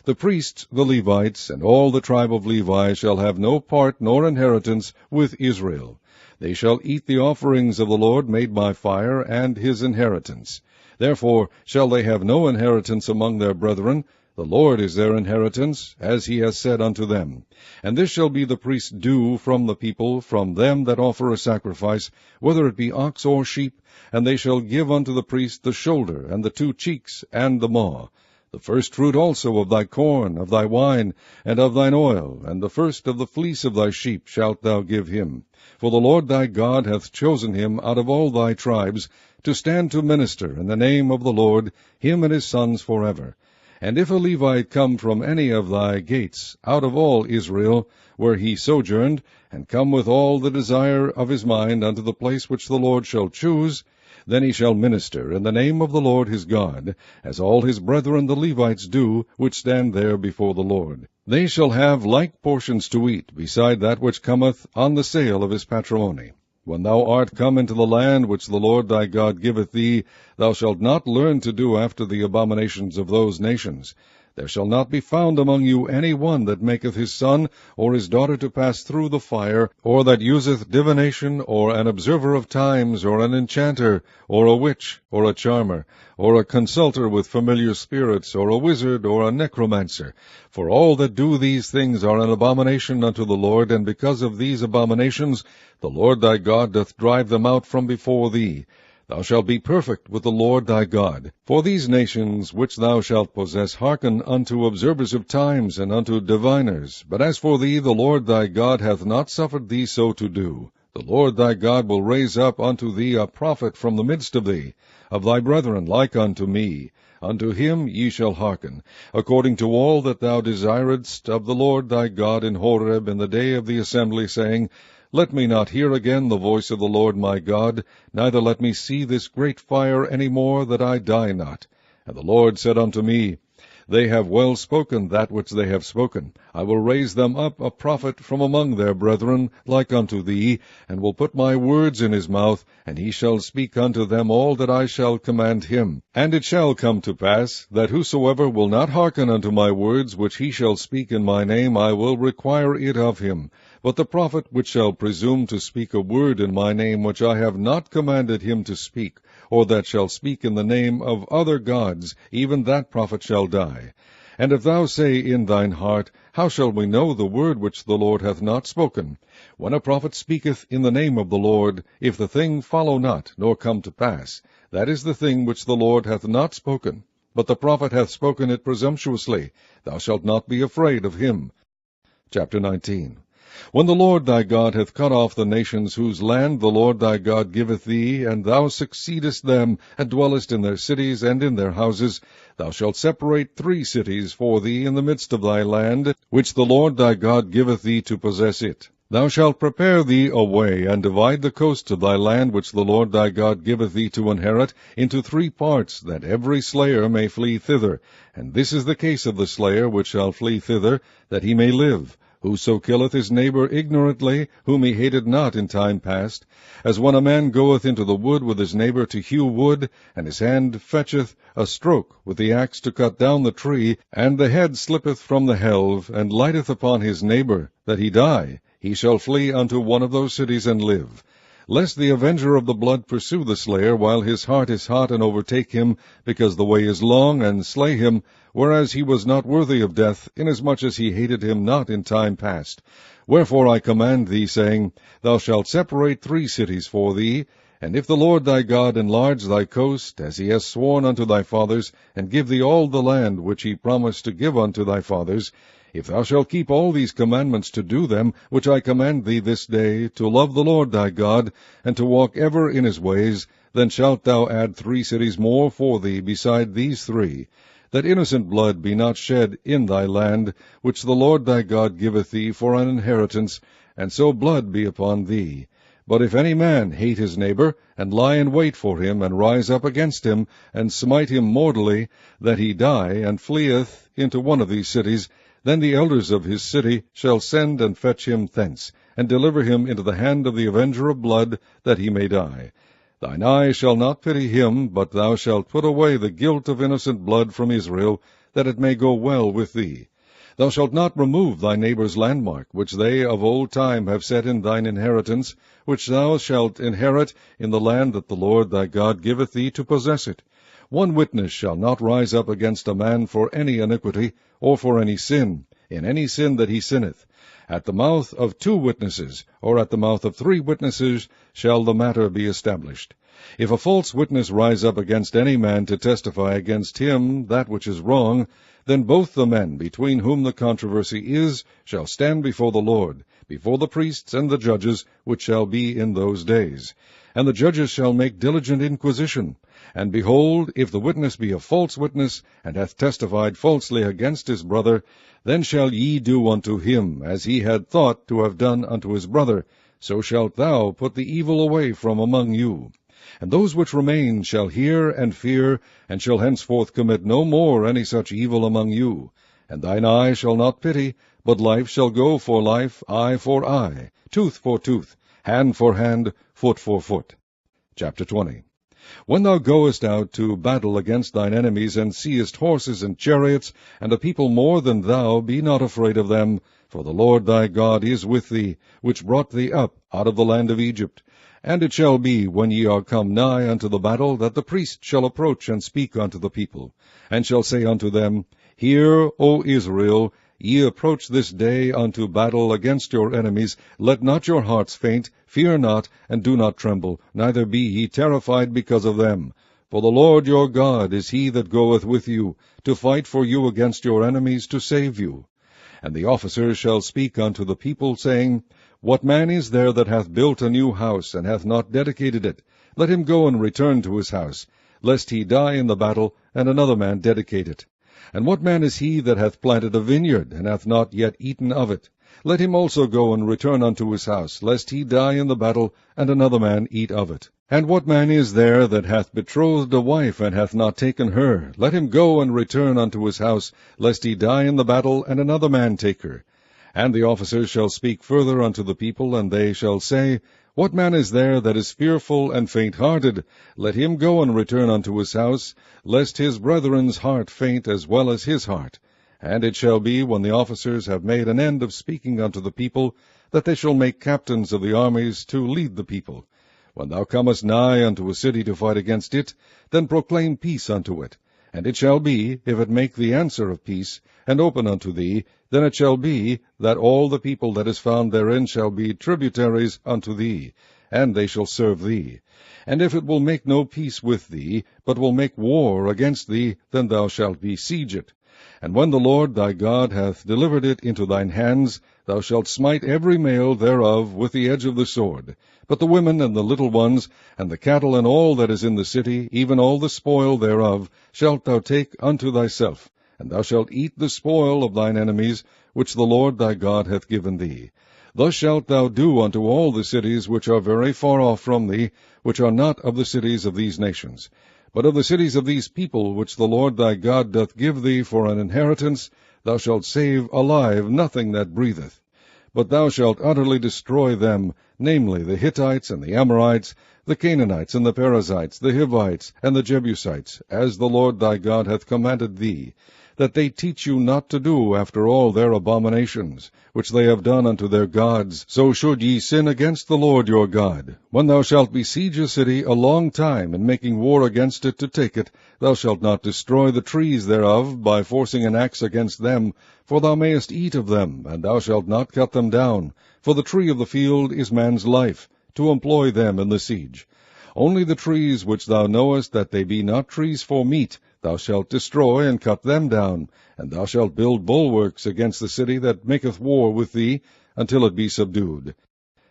The priests, the Levites, and all the tribe of Levi shall have no part nor inheritance with Israel. They shall eat the offerings of the Lord made by fire, and his inheritance. Therefore shall they have no inheritance among their brethren. The Lord is their inheritance, as he has said unto them. And this shall be the priest's due from the people, from them that offer a sacrifice, whether it be ox or sheep, and they shall give unto the priest the shoulder, and the 2 cheeks, and the maw. The first fruit also of thy corn, of thy wine, and of thine oil, and the first of the fleece of thy sheep shalt thou give him. For the Lord thy God hath chosen him out of all thy tribes, to stand to minister in the name of the Lord, him and his sons forever. And if a Levite come from any of thy gates, out of all Israel, where he sojourned, and come with all the desire of his mind unto the place which the Lord shall choose, then he shall minister in the name of the Lord his God, as all his brethren the Levites do, which stand there before the Lord. They shall have like portions to eat, beside that which cometh on the sale of his patrimony. When thou art come into the land which the Lord thy God giveth thee, thou shalt not learn to do after the abominations of those nations. There shall not be found among you any one that maketh his son or his daughter to pass through the fire, or that useth divination, or an observer of times, or an enchanter, or a witch, or a charmer, or a consulter with familiar spirits, or a wizard, or a necromancer. For all that do these things are an abomination unto the Lord, and because of these abominations the Lord thy God doth drive them out from before thee. Thou shalt be perfect with the Lord thy God. For these nations which thou shalt possess hearken unto observers of times, and unto diviners. But as for thee, the Lord thy God hath not suffered thee so to do. The Lord thy God will raise up unto thee a prophet from the midst of thee, of thy brethren like unto me. Unto him ye shall hearken, according to all that thou desiredst of the Lord thy God in Horeb in the day of the assembly, saying, Let me not hear again the voice of the Lord my God, neither let me see this great fire any more, that I die not. And the Lord said unto me, They have well spoken that which they have spoken. I will raise them up a prophet from among their brethren, like unto thee, and will put my words in his mouth, and he shall speak unto them all that I shall command him. And it shall come to pass, that whosoever will not hearken unto my words, which he shall speak in my name, I will require it of him. But the prophet which shall presume to speak a word in my name which I have not commanded him to speak, or that shall speak in the name of other gods, even that prophet shall die. And if thou say in thine heart, How shall we know the word which the Lord hath not spoken? When a prophet speaketh in the name of the Lord, if the thing follow not, nor come to pass, that is the thing which the Lord hath not spoken. But the prophet hath spoken it presumptuously. Thou shalt not be afraid of him. Chapter 19. When the Lord thy God hath cut off the nations whose land the Lord thy God giveth thee, and thou succeedest them, and dwellest in their cities and in their houses, thou shalt separate 3 cities for thee in the midst of thy land, which the Lord thy God giveth thee to possess it. Thou shalt prepare thee a way, and divide the coast of thy land which the Lord thy God giveth thee to inherit, into 3 parts, that every slayer may flee thither. And this is the case of the slayer which shall flee thither, that he may live. Whoso killeth his neighbor ignorantly, whom he hated not in time past, as when a man goeth into the wood with his neighbor to hew wood, and his hand fetcheth a stroke with the axe to cut down the tree, and the head slippeth from the helve, and lighteth upon his neighbor, that he die, he shall flee unto one of those cities and live. Lest the avenger of the blood pursue the slayer while his heart is hot, and overtake him, because the way is long, and slay him, whereas he was not worthy of death, inasmuch as he hated him not in time past. Wherefore I command thee, saying, Thou shalt separate 3 cities for thee, and if the Lord thy God enlarge thy coast, as he has sworn unto thy fathers, and give thee all the land which he promised to give unto thy fathers, if thou shalt keep all these commandments to do them, which I command thee this day, to love the Lord thy God, and to walk ever in his ways, then shalt thou add 3 cities more for thee beside these 3, that innocent blood be not shed in thy land, which the Lord thy God giveth thee for an inheritance, and so blood be upon thee. But if any man hate his neighbor, and lie in wait for him, and rise up against him, and smite him mortally, that he die, and fleeth into one of these cities, then the elders of his city shall send and fetch him thence, and deliver him into the hand of the avenger of blood, that he may die. Thine eye shall not pity him, but thou shalt put away the guilt of innocent blood from Israel, that it may go well with thee. Thou shalt not remove thy neighbor's landmark, which they of old time have set in thine inheritance, which thou shalt inherit in the land that the Lord thy God giveth thee to possess it. One witness shall not rise up against a man for any iniquity, or for any sin, in any sin that he sinneth. At the mouth of 2 witnesses, or at the mouth of 3 witnesses, shall the matter be established. If a false witness rise up against any man to testify against him that which is wrong, then both the men between whom the controversy is shall stand before the Lord, before the priests and the judges, which shall be in those days. And the judges shall make diligent inquisition. And behold, if the witness be a false witness, and hath testified falsely against his brother, then shall ye do unto him as he had thought to have done unto his brother. So shalt thou put the evil away from among you. And those which remain shall hear and fear, and shall henceforth commit no more any such evil among you. And thine eye shall not pity, but life shall go for life, eye for eye, tooth for tooth, hand for hand, foot for foot. Chapter 20. When thou goest out to battle against thine enemies, and seest horses and chariots, and a people more than thou, be not afraid of them, for the Lord thy God is with thee, which brought thee up out of the land of Egypt. And it shall be, when ye are come nigh unto the battle, that the priest shall approach and speak unto the people, and shall say unto them, Hear, O Israel, ye approach this day unto battle against your enemies. Let not your hearts faint, fear not, and do not tremble, neither be ye terrified because of them. For the Lord your God is he that goeth with you, to fight for you against your enemies, to save you. And the officers shall speak unto the people, saying, What man is there that hath built a new house, and hath not dedicated it? Let him go and return to his house, lest he die in the battle, and another man dedicate it. And what man is he that hath planted a vineyard, and hath not yet eaten of it? Let him also go and return unto his house, lest he die in the battle, and another man eat of it. And what man is there that hath betrothed a wife, and hath not taken her? Let him go and return unto his house, lest he die in the battle, and another man take her. And the officers shall speak further unto the people, and they shall say, What man is there that is fearful and faint-hearted? Let him go and return unto his house, lest his brethren's heart faint as well as his heart. And it shall be, when the officers have made an end of speaking unto the people, that they shall make captains of the armies to lead the people. When thou comest nigh unto a city to fight against it, then proclaim peace unto it. And it shall be, if it make the answer of peace, and open unto thee, then it shall be, that all the people that is found therein shall be tributaries unto thee, and they shall serve thee. And if it will make no peace with thee, but will make war against thee, then thou shalt besiege it. And when the Lord thy God hath delivered it into thine hands, thou shalt smite every male thereof with the edge of the sword. But the women and the little ones, and the cattle and all that is in the city, even all the spoil thereof, shalt thou take unto thyself. And thou shalt eat the spoil of thine enemies, which the Lord thy God hath given thee. Thus shalt thou do unto all the cities which are very far off from thee, which are not of the cities of these nations. But of the cities of these people, which the Lord thy God doth give thee for an inheritance, thou shalt save alive nothing that breatheth. But thou shalt utterly destroy them, namely the Hittites and the Amorites, the Canaanites and the Perizzites, the Hivites and the Jebusites, as the Lord thy God hath commanded thee, that they teach you not to do after all their abominations, which they have done unto their gods. So should ye sin against the Lord your God. When thou shalt besiege a city a long time, in making war against it to take it, thou shalt not destroy the trees thereof by forcing an axe against them, for thou mayest eat of them, and thou shalt not cut them down. For the tree of the field is man's life, to employ them in the siege. Only the trees which thou knowest that they be not trees for meat, thou shalt destroy and cut them down, and thou shalt build bulwarks against the city that maketh war with thee, until it be subdued.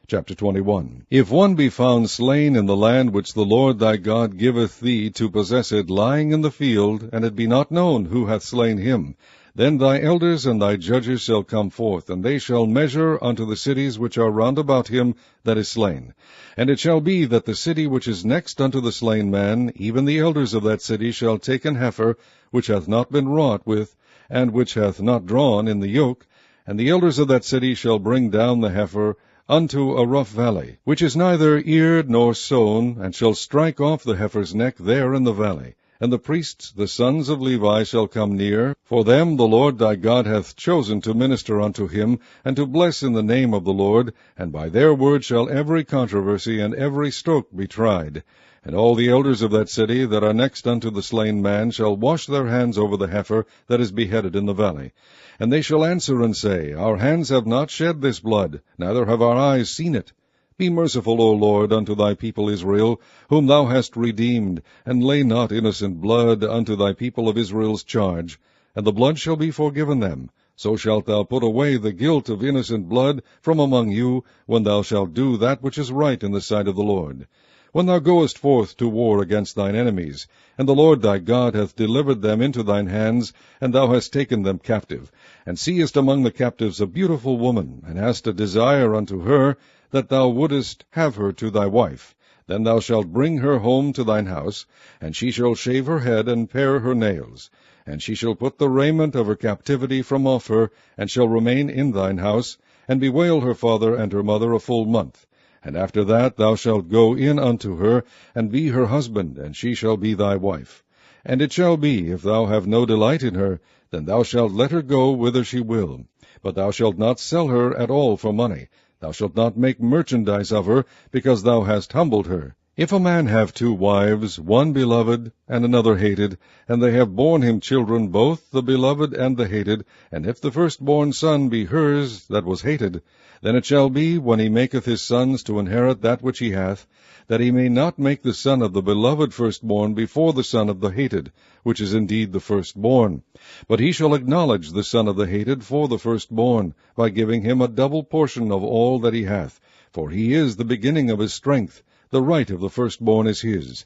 Chapter 21. If one be found slain in the land which the Lord thy God giveth thee to possess it, lying in the field, and it be not known who hath slain him, then thy elders and thy judges shall come forth, and they shall measure unto the cities which are round about him that is slain. And it shall be that the city which is next unto the slain man, even the elders of that city shall take an heifer, which hath not been wrought with, and which hath not drawn in the yoke, and the elders of that city shall bring down the heifer unto a rough valley, which is neither eared nor sown, and shall strike off the heifer's neck there in the valley. And the priests, the sons of Levi, shall come near. For them the Lord thy God hath chosen to minister unto him, and to bless in the name of the Lord, and by their word shall every controversy and every stroke be tried. And all the elders of that city that are next unto the slain man shall wash their hands over the heifer that is beheaded in the valley. And they shall answer and say, Our hands have not shed this blood, neither have our eyes seen it. Be merciful, O Lord, unto thy people Israel, whom thou hast redeemed, and lay not innocent blood unto thy people of Israel's charge. And the blood shall be forgiven them. So shalt thou put away the guilt of innocent blood from among you, when thou shalt do that which is right in the sight of the Lord. When thou goest forth to war against thine enemies, and the Lord thy God hath delivered them into thine hands, and thou hast taken them captive, and seest among the captives a beautiful woman, and hast a desire unto her, that thou wouldest have her to thy wife, then thou shalt bring her home to thine house, and she shall shave her head and pare her nails. And she shall put the raiment of her captivity from off her, and shall remain in thine house, and bewail her father and her mother a full month. And after that thou shalt go in unto her, and be her husband, and she shall be thy wife. And it shall be, if thou have no delight in her, then thou shalt let her go whither she will. But thou shalt not sell her at all for money. Thou shalt not make merchandise of her, because thou hast humbled her. If a man have 2 wives, one beloved, and another hated, and they have borne him children, both the beloved and the hated, and if the firstborn son be hers that was hated, then it shall be, when he maketh his sons to inherit that which he hath, that he may not make the son of the beloved firstborn before the son of the hated, which is indeed the firstborn. But he shall acknowledge the son of the hated for the firstborn, by giving him a double portion of all that he hath, for he is the beginning of his strength. The right of the firstborn is his.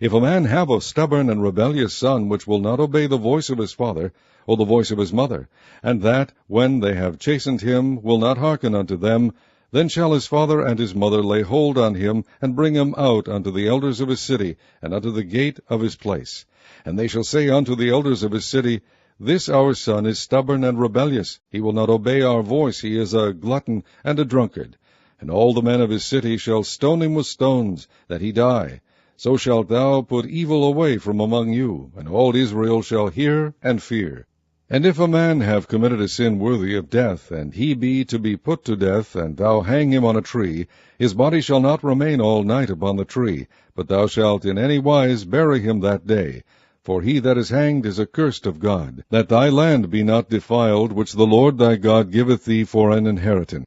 If a man have a stubborn and rebellious son, which will not obey the voice of his father, or the voice of his mother, and that, when they have chastened him, will not hearken unto them, then shall his father and his mother lay hold on him, and bring him out unto the elders of his city, and unto the gate of his place. And they shall say unto the elders of his city, This our son is stubborn and rebellious. He will not obey our voice. He is a glutton and a drunkard. And all the men of his city shall stone him with stones, that he die. So shalt thou put evil away from among you, and all Israel shall hear and fear. And if a man have committed a sin worthy of death, and he be to be put to death, and thou hang him on a tree, his body shall not remain all night upon the tree, but thou shalt in any wise bury him that day. For he that is hanged is accursed of God, that thy land be not defiled, which the Lord thy God giveth thee for an inheritance.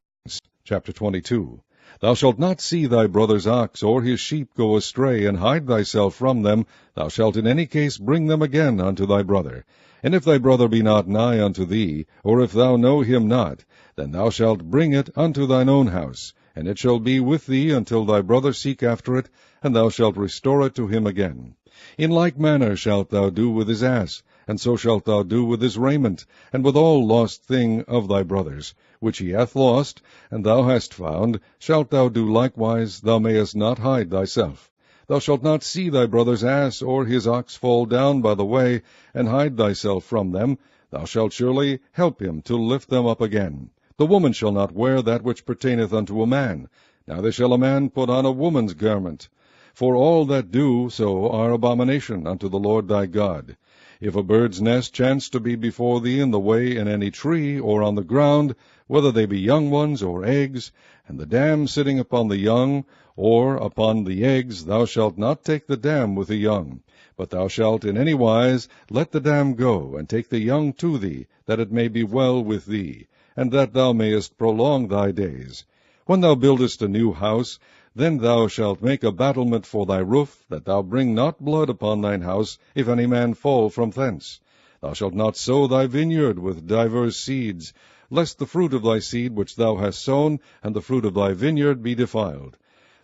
Chapter 22. Thou shalt not see thy brother's ox or his sheep go astray, and hide thyself from them. Thou shalt in any case bring them again unto thy brother. And if thy brother be not nigh unto thee, or if thou know him not, then thou shalt bring it unto thine own house, and it shall be with thee until thy brother seek after it, and thou shalt restore it to him again. In like manner shalt thou do with his ass, and so shalt thou do with his raiment, and with all lost thing of thy brother's, which he hath lost, and thou hast found, shalt thou do likewise. Thou mayest not hide thyself. Thou shalt not see thy brother's ass or his ox fall down by the way, and hide thyself from them. Thou shalt surely help him to lift them up again. The woman shall not wear that which pertaineth unto a man, neither shall a man put on a woman's garment. For all that do so are abomination unto the Lord thy God. If a bird's nest chance to be before thee in the way in any tree, or on the ground, whether they be young ones or eggs, and the dam sitting upon the young, or upon the eggs, thou shalt not take the dam with the young, but thou shalt in any wise let the dam go, and take the young to thee, that it may be well with thee, and that thou mayest prolong thy days. When thou buildest a new house, then thou shalt make a battlement for thy roof, that thou bring not blood upon thine house, if any man fall from thence. Thou shalt not sow thy vineyard with divers seeds, lest the fruit of thy seed which thou hast sown, and the fruit of thy vineyard, be defiled.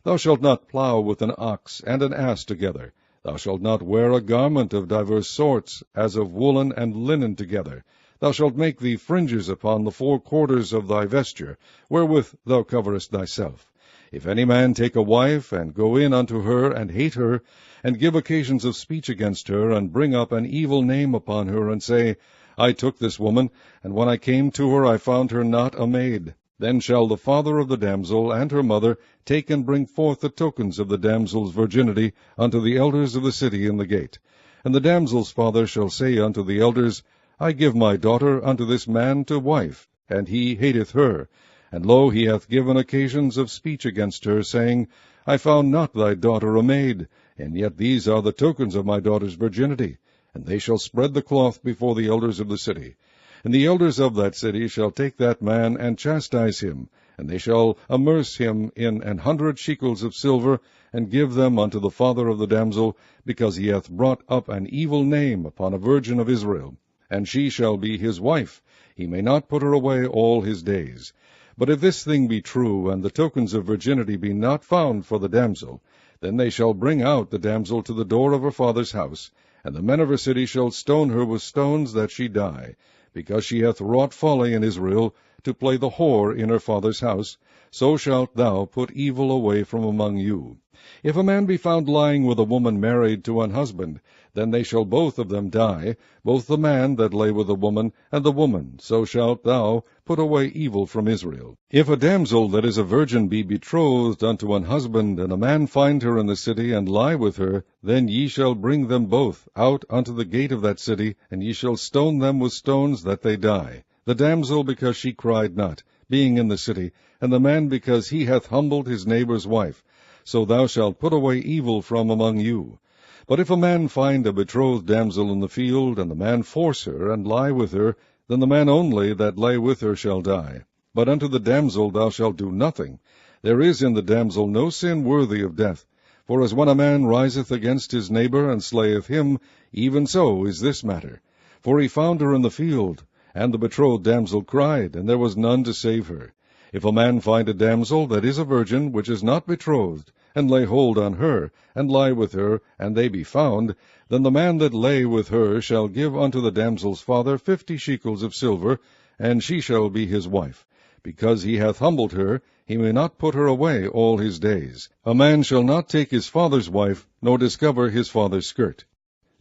Thou shalt not plow with an ox and an ass together. Thou shalt not wear a garment of divers sorts, as of woolen and linen together. Thou shalt make thee fringes upon the 4 quarters of thy vesture, wherewith thou coverest thyself. If any man take a wife, and go in unto her, and hate her, and give occasions of speech against her, and bring up an evil name upon her, and say, I took this woman, and when I came to her I found her not a maid, then shall the father of the damsel and her mother take and bring forth the tokens of the damsel's virginity unto the elders of the city in the gate. And the damsel's father shall say unto the elders, I give my daughter unto this man to wife, and he hateth her. And lo, he hath given occasions of speech against her, saying, I found not thy daughter a maid, and yet these are the tokens of my daughter's virginity. And they shall spread the cloth before the elders of the city. And the elders of that city shall take that man and chastise him, and they shall amerce him in 100 shekels of silver, and give them unto the father of the damsel, because he hath brought up an evil name upon a virgin of Israel. And she shall be his wife. He may not put her away all his days. But if this thing be true, and the tokens of virginity be not found for the damsel, then they shall bring out the damsel to the door of her father's house, and the men of her city shall stone her with stones that she die, because she hath wrought folly in Israel, to play the whore in her father's house. So shalt thou put evil away from among you. If a man be found lying with a woman married to an husband, then they shall both of them die, both the man that lay with the woman, and the woman. So shalt thou put away evil from Israel. If a damsel that is a virgin be betrothed unto an husband, and a man find her in the city, and lie with her, then ye shall bring them both out unto the gate of that city, and ye shall stone them with stones that they die. The damsel because she cried not, being in the city, and the man because he hath humbled his neighbour's wife. So thou shalt put away evil from among you. But if a man find a betrothed damsel in the field, and the man force her, and lie with her, then the man only that lay with her shall die. But unto the damsel thou shalt do nothing. There is in the damsel no sin worthy of death. For as when a man riseth against his neighbour, and slayeth him, even so is this matter. For he found her in the field, and the betrothed damsel cried, and there was none to save her. If a man find a damsel that is a virgin, which is not betrothed, and lay hold on her, and lie with her, and they be found, then the man that lay with her shall give unto the damsel's father 50 shekels of silver, and she shall be his wife. Because he hath humbled her, he may not put her away all his days. A man shall not take his father's wife, nor discover his father's skirt.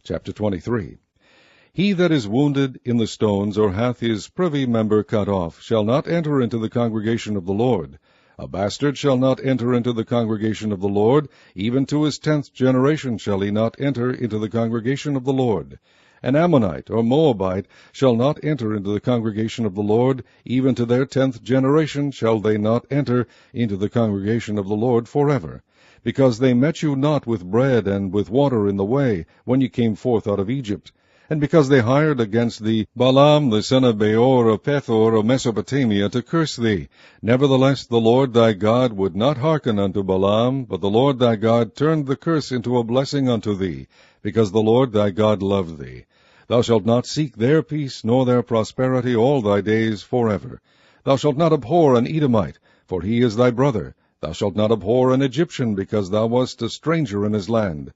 Chapter 23. He that is wounded in the stones, or hath his privy member cut off, shall not enter into the congregation of the Lord. A bastard shall not enter into the congregation of the Lord, even to his 10th generation shall he not enter into the congregation of the Lord. An Ammonite or Moabite shall not enter into the congregation of the Lord, even to their 10th generation shall they not enter into the congregation of the Lord forever. Because they met you not with bread and with water in the way, when ye came forth out of Egypt. And because they hired against thee Balaam the son of Beor of Pethor of Mesopotamia to curse thee. Nevertheless the Lord thy God would not hearken unto Balaam, but the Lord thy God turned the curse into a blessing unto thee, because the Lord thy God loved thee. Thou shalt not seek their peace nor their prosperity all thy days forever. Thou shalt not abhor an Edomite, for he is thy brother. Thou shalt not abhor an Egyptian, because thou wast a stranger in his land.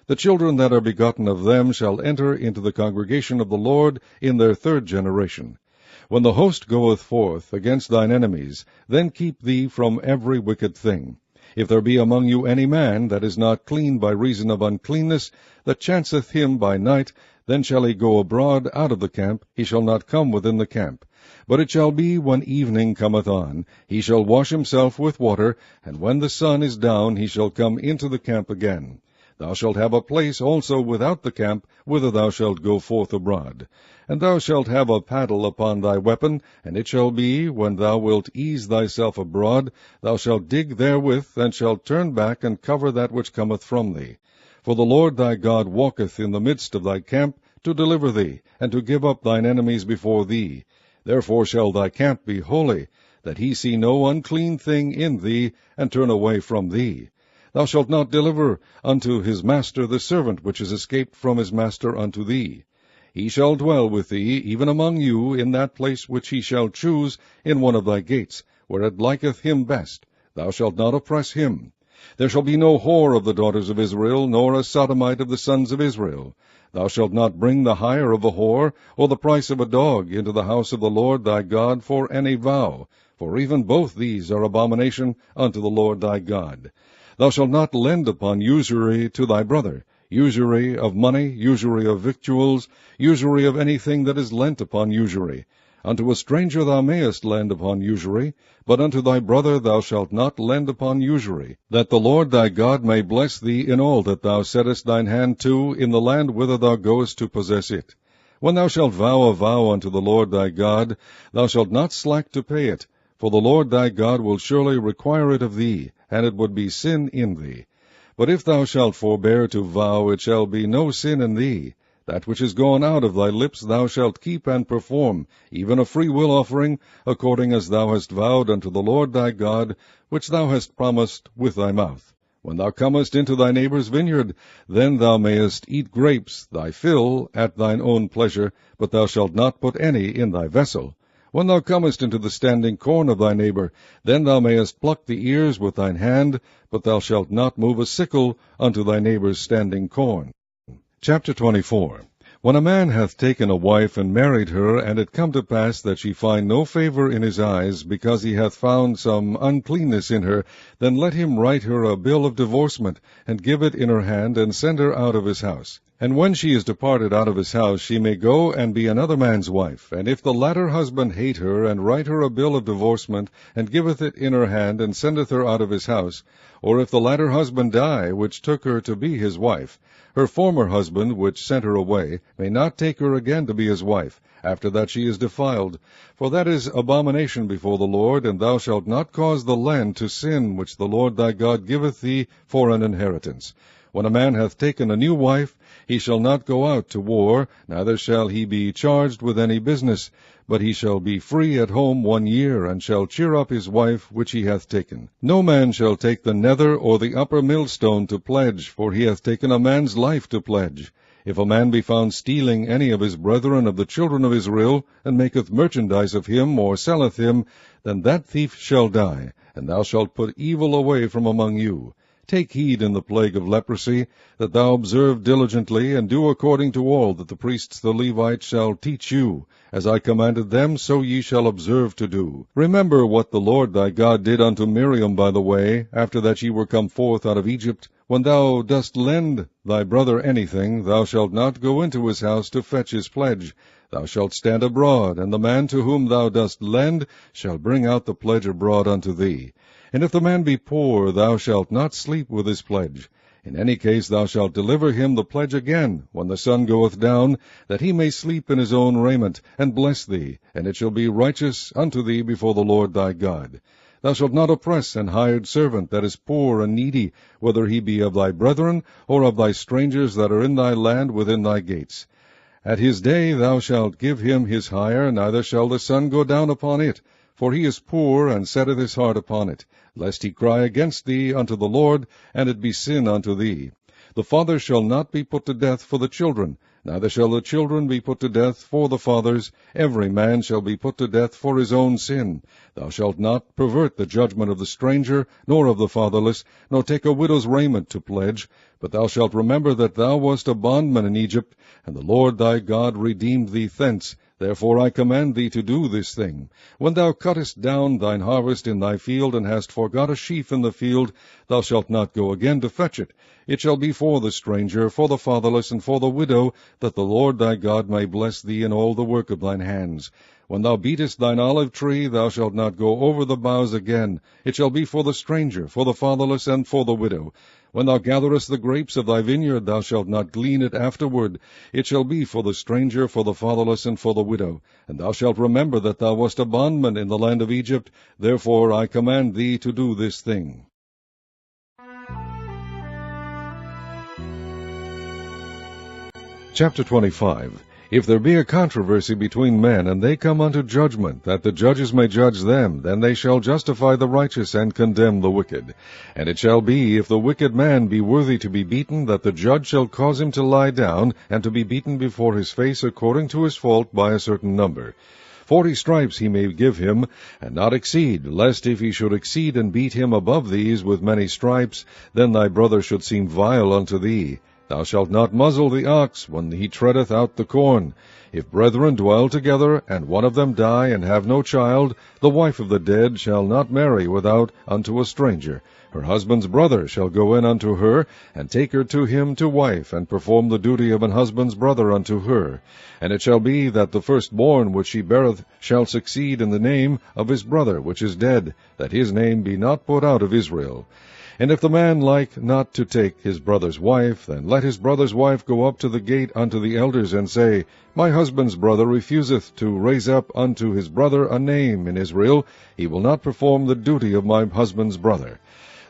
The children that are begotten of them shall enter into the congregation of the Lord in their 3rd generation. When the host goeth forth against thine enemies, then keep thee from every wicked thing. If there be among you any man that is not clean by reason of uncleanness, that chanceth him by night, then shall he go abroad out of the camp, he shall not come within the camp. But it shall be, when evening cometh on, he shall wash himself with water, and when the sun is down he shall come into the camp again. Thou shalt have a place also without the camp, whither thou shalt go forth abroad. And thou shalt have a paddle upon thy weapon, and it shall be, when thou wilt ease thyself abroad, thou shalt dig therewith, and shalt turn back and cover that which cometh from thee. For the Lord thy God walketh in the midst of thy camp, to deliver thee, and to give up thine enemies before thee. Therefore shall thy camp be holy, that he see no unclean thing in thee, and turn away from thee. Thou shalt not deliver unto his master the servant which is escaped from his master unto thee. He shall dwell with thee, even among you, in that place which he shall choose in one of thy gates, where it liketh him best. Thou shalt not oppress him. There shall be no whore of the daughters of Israel, nor a sodomite of the sons of Israel. Thou shalt not bring the hire of a whore, or the price of a dog, into the house of the Lord thy God for any vow, for even both these are abomination unto the Lord thy God. Thou shalt not lend upon usury to thy brother, usury of money, usury of victuals, usury of anything that is lent upon usury. Unto a stranger thou mayest lend upon usury, but unto thy brother thou shalt not lend upon usury, that the Lord thy God may bless thee in all that thou settest thine hand to in the land whither thou goest to possess it. When thou shalt vow a vow unto the Lord thy God, thou shalt not slack to pay it, for the Lord thy God will surely require it of thee, and it would be sin in thee. But if thou shalt forbear to vow, it shall be no sin in thee. That which is gone out of thy lips thou shalt keep and perform, even a freewill offering, according as thou hast vowed unto the Lord thy God, which thou hast promised with thy mouth. When thou comest into thy neighbour's vineyard, then thou mayest eat grapes, thy fill, at thine own pleasure, but thou shalt not put any in thy vessel. When thou comest into the standing corn of thy neighbour, then thou mayest pluck the ears with thine hand, but thou shalt not move a sickle unto thy neighbour's standing corn. Chapter 24. When a man hath taken a wife and married her, and it come to pass that she find no favour in his eyes, because he hath found some uncleanness in her, then let him write her a bill of divorcement, and give it in her hand, and send her out of his house. And when she is departed out of his house, she may go and be another man's wife. And if the latter husband hate her, and write her a bill of divorcement, and giveth it in her hand, and sendeth her out of his house, or if the latter husband die, which took her to be his wife, her former husband, which sent her away, may not take her again to be his wife, after that she is defiled. For that is abomination before the Lord, and thou shalt not cause the land to sin, which the Lord thy God giveth thee for an inheritance. When a man hath taken a new wife, he shall not go out to war, neither shall he be charged with any business, but he shall be free at home 1 year, and shall cheer up his wife which he hath taken. No man shall take the nether or the upper millstone to pledge, for he hath taken a man's life to pledge. If a man be found stealing any of his brethren of the children of Israel, and maketh merchandise of him, or selleth him, then that thief shall die, and thou shalt put evil away from among you. Take heed in the plague of leprosy, that thou observe diligently, and do according to all that the priests the Levites shall teach you. As I commanded them, so ye shall observe to do. Remember what the Lord thy God did unto Miriam by the way, after that ye were come forth out of Egypt. When thou dost lend thy brother anything, thou shalt not go into his house to fetch his pledge. Thou shalt stand abroad, and the man to whom thou dost lend shall bring out the pledge abroad unto thee. And if the man be poor, thou shalt not sleep with his pledge. In any case thou shalt deliver him the pledge again, when the sun goeth down, that he may sleep in his own raiment, and bless thee, and it shall be righteous unto thee before the Lord thy God. Thou shalt not oppress an hired servant that is poor and needy, whether he be of thy brethren, or of thy strangers that are in thy land within thy gates. At his day thou shalt give him his hire, neither shall the sun go down upon it, for he is poor, and setteth his heart upon it, lest he cry against thee unto the Lord, and it be sin unto thee. The father shall not be put to death for the children, neither shall the children be put to death for the fathers. Every man shall be put to death for his own sin. Thou shalt not pervert the judgment of the stranger, nor of the fatherless, nor take a widow's raiment to pledge. But thou shalt remember that thou wast a bondman in Egypt, and the Lord thy God redeemed thee thence. Therefore I command thee to do this thing. When thou cuttest down thine harvest in thy field, and hast forgot a sheaf in the field, thou shalt not go again to fetch it. It shall be for the stranger, for the fatherless, and for the widow, that the Lord thy God may bless thee in all the work of thine hands. When thou beatest thine olive tree, thou shalt not go over the boughs again. It shall be for the stranger, for the fatherless, and for the widow. When thou gatherest the grapes of thy vineyard, thou shalt not glean it afterward. It shall be for the stranger, for the fatherless, and for the widow. And thou shalt remember that thou wast a bondman in the land of Egypt. Therefore I command thee to do this thing. Chapter 25. If there be a controversy between men, and they come unto judgment, that the judges may judge them, then they shall justify the righteous, and condemn the wicked. And it shall be, if the wicked man be worthy to be beaten, that the judge shall cause him to lie down, and to be beaten before his face according to his fault by a certain number. 40 stripes he may give him, and not exceed, lest if he should exceed and beat him above these with many stripes, then thy brother should seem vile unto thee. Thou shalt not muzzle the ox when he treadeth out the corn. If brethren dwell together, and one of them die, and have no child, the wife of the dead shall not marry without unto a stranger. Her husband's brother shall go in unto her, and take her to him to wife, and perform the duty of an husband's brother unto her. And it shall be that the firstborn which she beareth shall succeed in the name of his brother which is dead, that his name be not put out of Israel. And if the man like not to take his brother's wife, then let his brother's wife go up to the gate unto the elders, and say, My husband's brother refuseth to raise up unto his brother a name in Israel. He will not perform the duty of my husband's brother.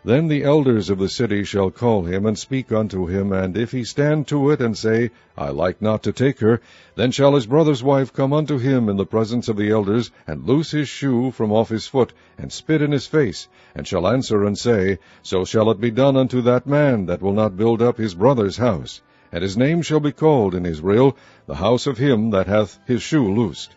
Then the elders of the city shall call him, and speak unto him, and if he stand to it, and say, I like not to take her, then shall his brother's wife come unto him in the presence of the elders, and loose his shoe from off his foot, and spit in his face, and shall answer and say, So shall it be done unto that man that will not build up his brother's house. And his name shall be called in Israel, the house of him that hath his shoe loosed.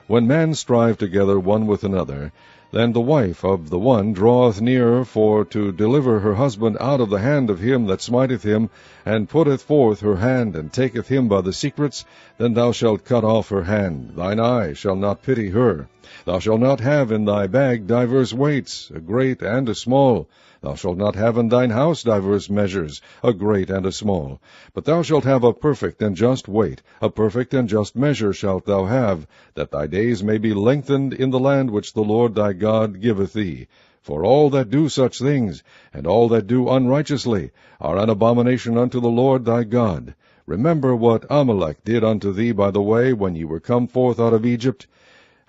When men strive together one with another, then the wife of the one draweth near for to deliver her husband out of the hand of him that smiteth him, and putteth forth her hand, and taketh him by the secrets, then thou shalt cut off her hand. Thine eye shall not pity her. Thou shalt not have in thy bag divers weights, a great and a small. Thou shalt not have in thine house divers measures, a great and a small. But thou shalt have a perfect and just weight, a perfect and just measure shalt thou have, that thy days may be lengthened in the land which the Lord thy God giveth thee. For all that do such things, and all that do unrighteously, are an abomination unto the Lord thy God. Remember what Amalek did unto thee by the way, when ye were come forth out of Egypt,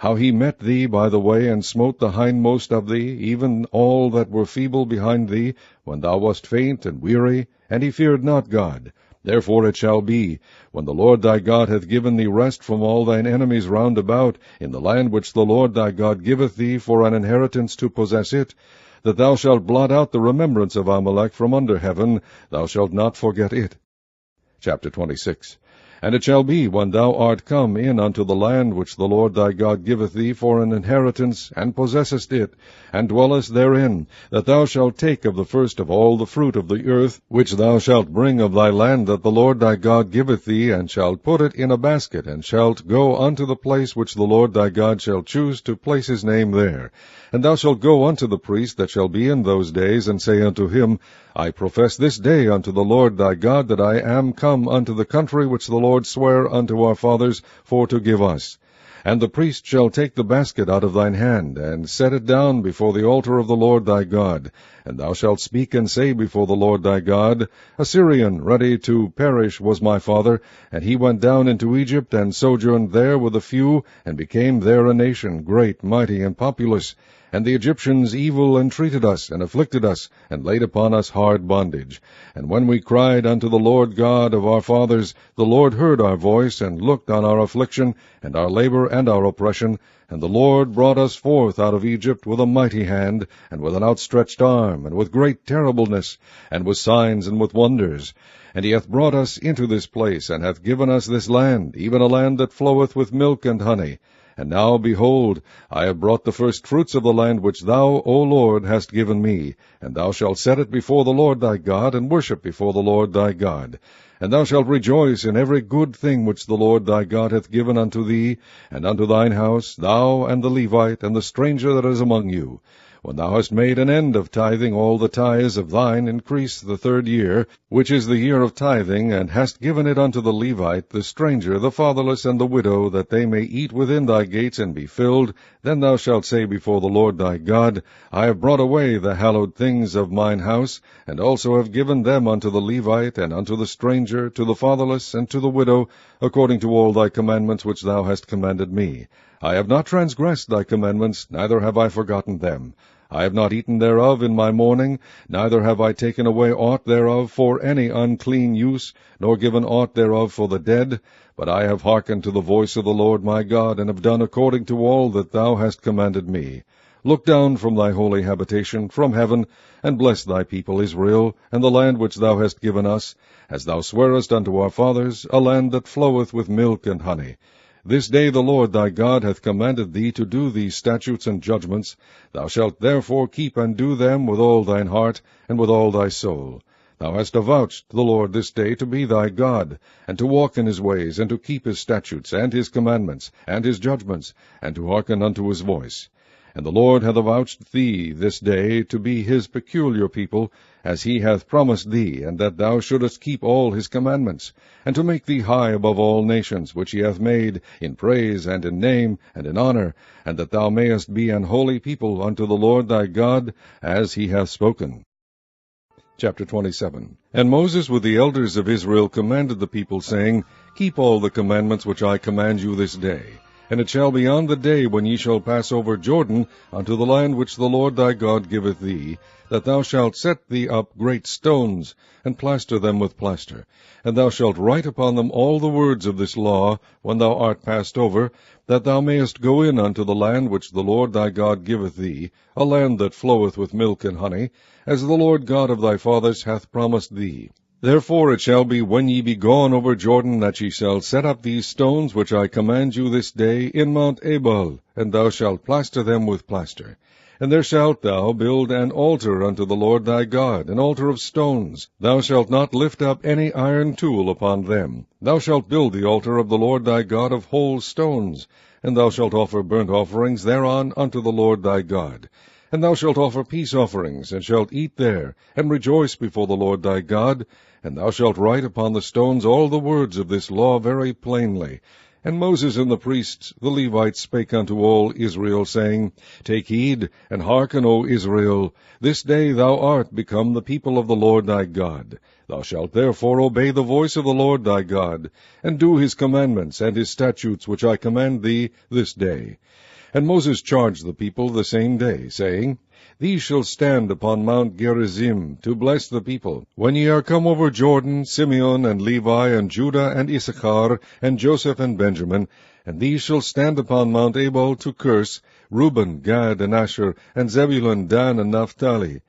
how he met thee by the way, and smote the hindmost of thee, even all that were feeble behind thee, when thou wast faint and weary, and he feared not God. Therefore it shall be, when the Lord thy God hath given thee rest from all thine enemies round about, in the land which the Lord thy God giveth thee for an inheritance to possess it, that thou shalt blot out the remembrance of Amalek from under heaven, thou shalt not forget it. Chapter 26. And it shall be, when thou art come in unto the land which the Lord thy God giveth thee for an inheritance, and possessest it, and dwellest therein, that thou shalt take of the first of all the fruit of the earth, which thou shalt bring of thy land that the Lord thy God giveth thee, and shalt put it in a basket, and shalt go unto the place which the Lord thy God shall choose to place his name there. And thou shalt go unto the priest that shall be in those days, and say unto him, I profess this day unto the Lord thy God that I am come unto the country which the Lord sware unto our fathers for to give us. And the priest shall take the basket out of thine hand, and set it down before the altar of the Lord thy God. And thou shalt speak and say before the Lord thy God, A Syrian ready to perish was my father, and he went down into Egypt, and sojourned there with a few, and became there a nation, great, mighty, and populous. And the Egyptians evil entreated us, and afflicted us, and laid upon us hard bondage. And when we cried unto the Lord God of our fathers, the Lord heard our voice, and looked on our affliction, and our labor, and our oppression. And the Lord brought us forth out of Egypt with a mighty hand, and with an outstretched arm, and with great terribleness, and with signs and with wonders. And he hath brought us into this place, and hath given us this land, even a land that floweth with milk and honey. And now, behold, I have brought the first fruits of the land which thou, O Lord, hast given me, and thou shalt set it before the Lord thy God, and worship before the Lord thy God. And thou shalt rejoice in every good thing which the Lord thy God hath given unto thee, and unto thine house, thou and the Levite, and the stranger that is among you. When thou hast made an end of tithing all the tithes of thine, increase the 3rd year, which is the year of tithing, and hast given it unto the Levite, the stranger, the fatherless, and the widow, that they may eat within thy gates and be filled, then thou shalt say before the Lord thy God, I have brought away the hallowed things of mine house, and also have given them unto the Levite, and unto the stranger, to the fatherless, and to the widow, according to all thy commandments which thou hast commanded me. I have not transgressed thy commandments, neither have I forgotten them. I have not eaten thereof in my mourning, neither have I taken away aught thereof for any unclean use, nor given aught thereof for the dead, but I have hearkened to the voice of the Lord my God, and have done according to all that thou hast commanded me. Look down from thy holy habitation, from heaven, and bless thy people Israel, and the land which thou hast given us, as thou swarest unto our fathers, a land that floweth with milk and honey. This day the Lord thy God hath commanded thee to do these statutes and judgments. Thou shalt therefore keep and do them with all thine heart, and with all thy soul. Thou hast avouched the Lord this day to be thy God, and to walk in his ways, and to keep his statutes, and his commandments, and his judgments, and to hearken unto his voice. And the Lord hath avouched thee this day to be his peculiar people, as he hath promised thee, and that thou shouldest keep all his commandments, and to make thee high above all nations, which he hath made, in praise, and in name, and in honor, and that thou mayest be an holy people unto the Lord thy God, as he hath spoken. Chapter 27. And Moses with the elders of Israel commanded the people, saying, Keep all the commandments which I command you this day, And it shall be on the day when ye shall pass over Jordan unto the land which the Lord thy God giveth thee, that thou shalt set thee up great stones, and plaster them with plaster. And thou shalt write upon them all the words of this law, when thou art passed over, that thou mayest go in unto the land which the Lord thy God giveth thee, a land that floweth with milk and honey, as the Lord God of thy fathers hath promised thee. Therefore it shall be, when ye be gone over Jordan, that ye shall set up these stones which I command you this day in Mount Ebal, and thou shalt plaster them with plaster. And there shalt thou build an altar unto the Lord thy God, an altar of stones. Thou shalt not lift up any iron tool upon them. Thou shalt build the altar of the Lord thy God of whole stones, and thou shalt offer burnt offerings thereon unto the Lord thy God. And thou shalt offer peace offerings, and shalt eat there, and rejoice before the Lord thy God. And thou shalt write upon the stones all the words of this law very plainly. And Moses and the priests, the Levites, spake unto all Israel, saying, Take heed, and hearken, O Israel. This day thou art become the people of the Lord thy God. Thou shalt therefore obey the voice of the Lord thy God, and do his commandments and his statutes which I command thee this day. And Moses charged the people the same day, saying, These shall stand upon Mount Gerizim, to bless the people. When ye are come over Jordan, Simeon and Levi and Judah and Issachar and Joseph and Benjamin, and these shall stand upon Mount Ebal to curse, Reuben, Gad, and Asher, and Zebulun, Dan, and Naphtali.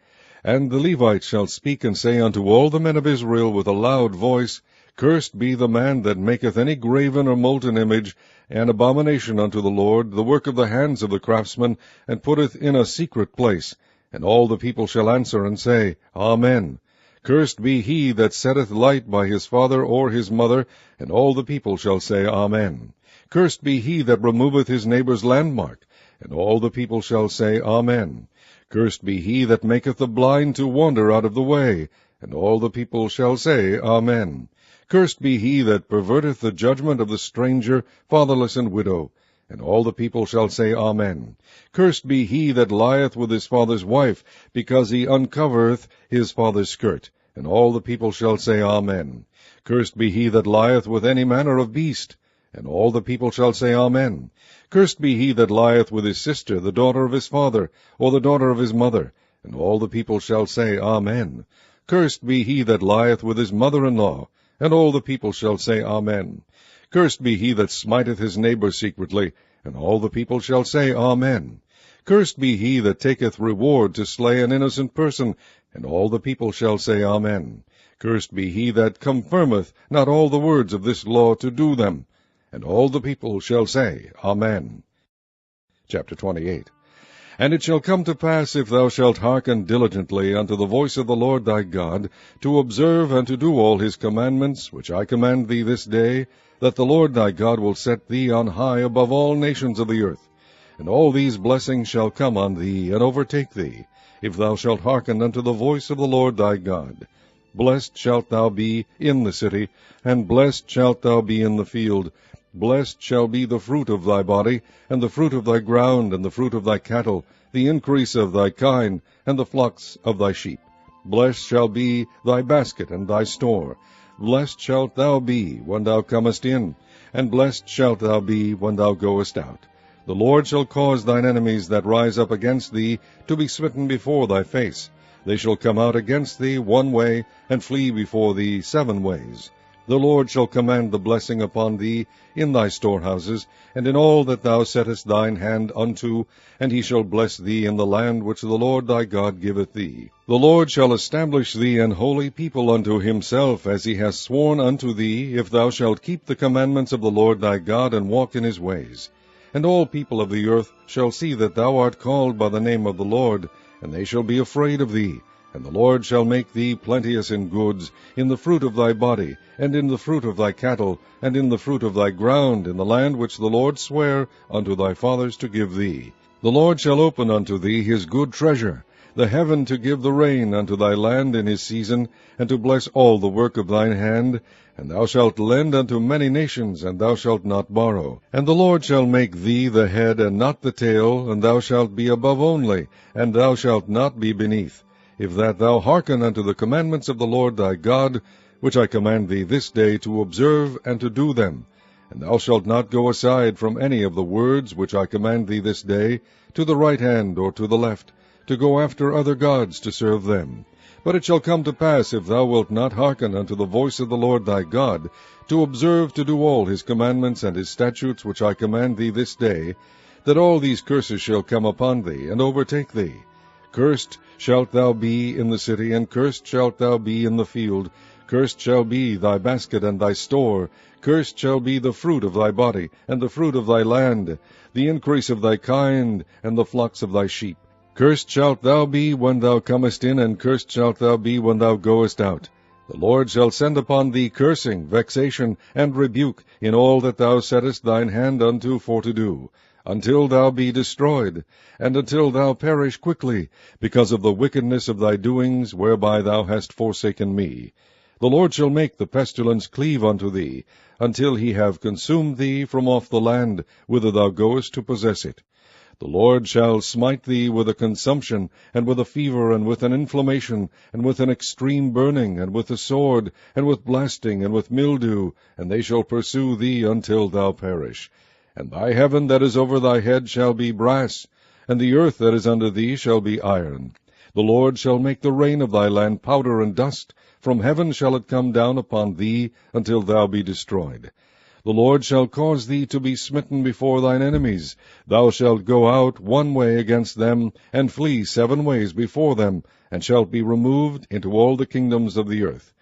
And the Levites shall speak and say unto all the men of Israel with a loud voice, Cursed be the man that maketh any graven or molten image, an abomination unto the Lord, the work of the hands of the craftsman, and putteth in a secret place. And all the people shall answer and say, Amen. Cursed be he that setteth light by his father or his mother, and all the people shall say, Amen. Cursed be he that removeth his neighbour's landmark, and all the people shall say, Amen. Cursed be he that maketh the blind to wander out of the way, and all the people shall say, Amen. Cursed be he that perverteth the judgment of the stranger, fatherless, and widow. And all the people shall say, Amen. Cursed be he that lieth with his father's wife, because he uncovereth his father's skirt. And all the people shall say, Amen. Cursed be he that lieth with any manner of beast. And all the people shall say, Amen. Cursed be he that lieth with his sister, the daughter of his father, or the daughter of his mother. And all the people shall say, Amen. Cursed be he that lieth with his mother-in-law. And all the people shall say, Amen. Cursed be he that smiteth his neighbor secretly. And all the people shall say, Amen. Cursed be he that taketh reward to slay an innocent person. And all the people shall say, Amen. Cursed be he that confirmeth not all the words of this law to do them. And all the people shall say, Amen. Chapter 28. And it shall come to pass, if thou shalt hearken diligently unto the voice of the Lord thy God, to observe and to do all his commandments, which I command thee this day, that the Lord thy God will set thee on high above all nations of the earth. And all these blessings shall come on thee, and overtake thee, if thou shalt hearken unto the voice of the Lord thy God. Blessed shalt thou be in the city, and blessed shalt thou be in the field. Blessed shall be the fruit of thy body, and the fruit of thy ground, and the fruit of thy cattle, the increase of thy kine, and the flocks of thy sheep. Blessed shall be thy basket and thy store. Blessed shalt thou be when thou comest in, and blessed shalt thou be when thou goest out. The Lord shall cause thine enemies that rise up against thee to be smitten before thy face. They shall come out against thee one way, and flee before thee 7 ways. The Lord shall command the blessing upon thee in thy storehouses, and in all that thou settest thine hand unto, and he shall bless thee in the land which the Lord thy God giveth thee. The Lord shall establish thee an holy people unto himself, as he hath sworn unto thee, if thou shalt keep the commandments of the Lord thy God, and walk in his ways. And all people of the earth shall see that thou art called by the name of the Lord, and they shall be afraid of thee. And the Lord shall make thee plenteous in goods, in the fruit of thy body, and in the fruit of thy cattle, and in the fruit of thy ground, in the land which the Lord sware unto thy fathers to give thee. The Lord shall open unto thee his good treasure, the heaven to give the rain unto thy land in his season, and to bless all the work of thine hand. And thou shalt lend unto many nations, and thou shalt not borrow. And the Lord shall make thee the head and not the tail, and thou shalt be above only, and thou shalt not be beneath. If that thou hearken unto the commandments of the Lord thy God, which I command thee this day to observe and to do them. And thou shalt not go aside from any of the words which I command thee this day, to the right hand or to the left, to go after other gods to serve them. But it shall come to pass, if thou wilt not hearken unto the voice of the Lord thy God, to observe to do all his commandments and his statutes which I command thee this day, that all these curses shall come upon thee, and overtake thee. Cursed shalt thou be in the city, and cursed shalt thou be in the field. Cursed shall be thy basket and thy store. Cursed shall be the fruit of thy body, and the fruit of thy land, the increase of thy kind, and the flocks of thy sheep. Cursed shalt thou be when thou comest in, and cursed shalt thou be when thou goest out. The Lord shall send upon thee cursing, vexation, and rebuke in all that thou settest thine hand unto for to do, until thou be destroyed, and until thou perish quickly, because of the wickedness of thy doings, whereby thou hast forsaken me. The Lord shall make the pestilence cleave unto thee, until he have consumed thee from off the land, whither thou goest to possess it. The Lord shall smite thee with a consumption, and with a fever, and with an inflammation, and with an extreme burning, and with a sword, and with blasting, and with mildew, and they shall pursue thee until thou perish. And thy heaven that is over thy head shall be brass, and the earth that is under thee shall be iron. The Lord shall make the rain of thy land powder and dust. From heaven shall it come down upon thee, until thou be destroyed. The Lord shall cause thee to be smitten before thine enemies. Thou shalt go out one way against them, and flee 7 ways before them, and shalt be removed into all the kingdoms of the earth.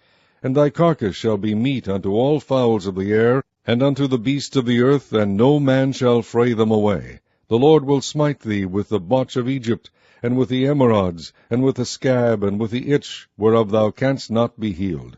And thy carcass shall be meat unto all fowls of the air, and unto the beasts of the earth, and no man shall fray them away. The Lord will smite thee with the botch of Egypt, and with the emerods, and with the scab, and with the itch, whereof thou canst not be healed.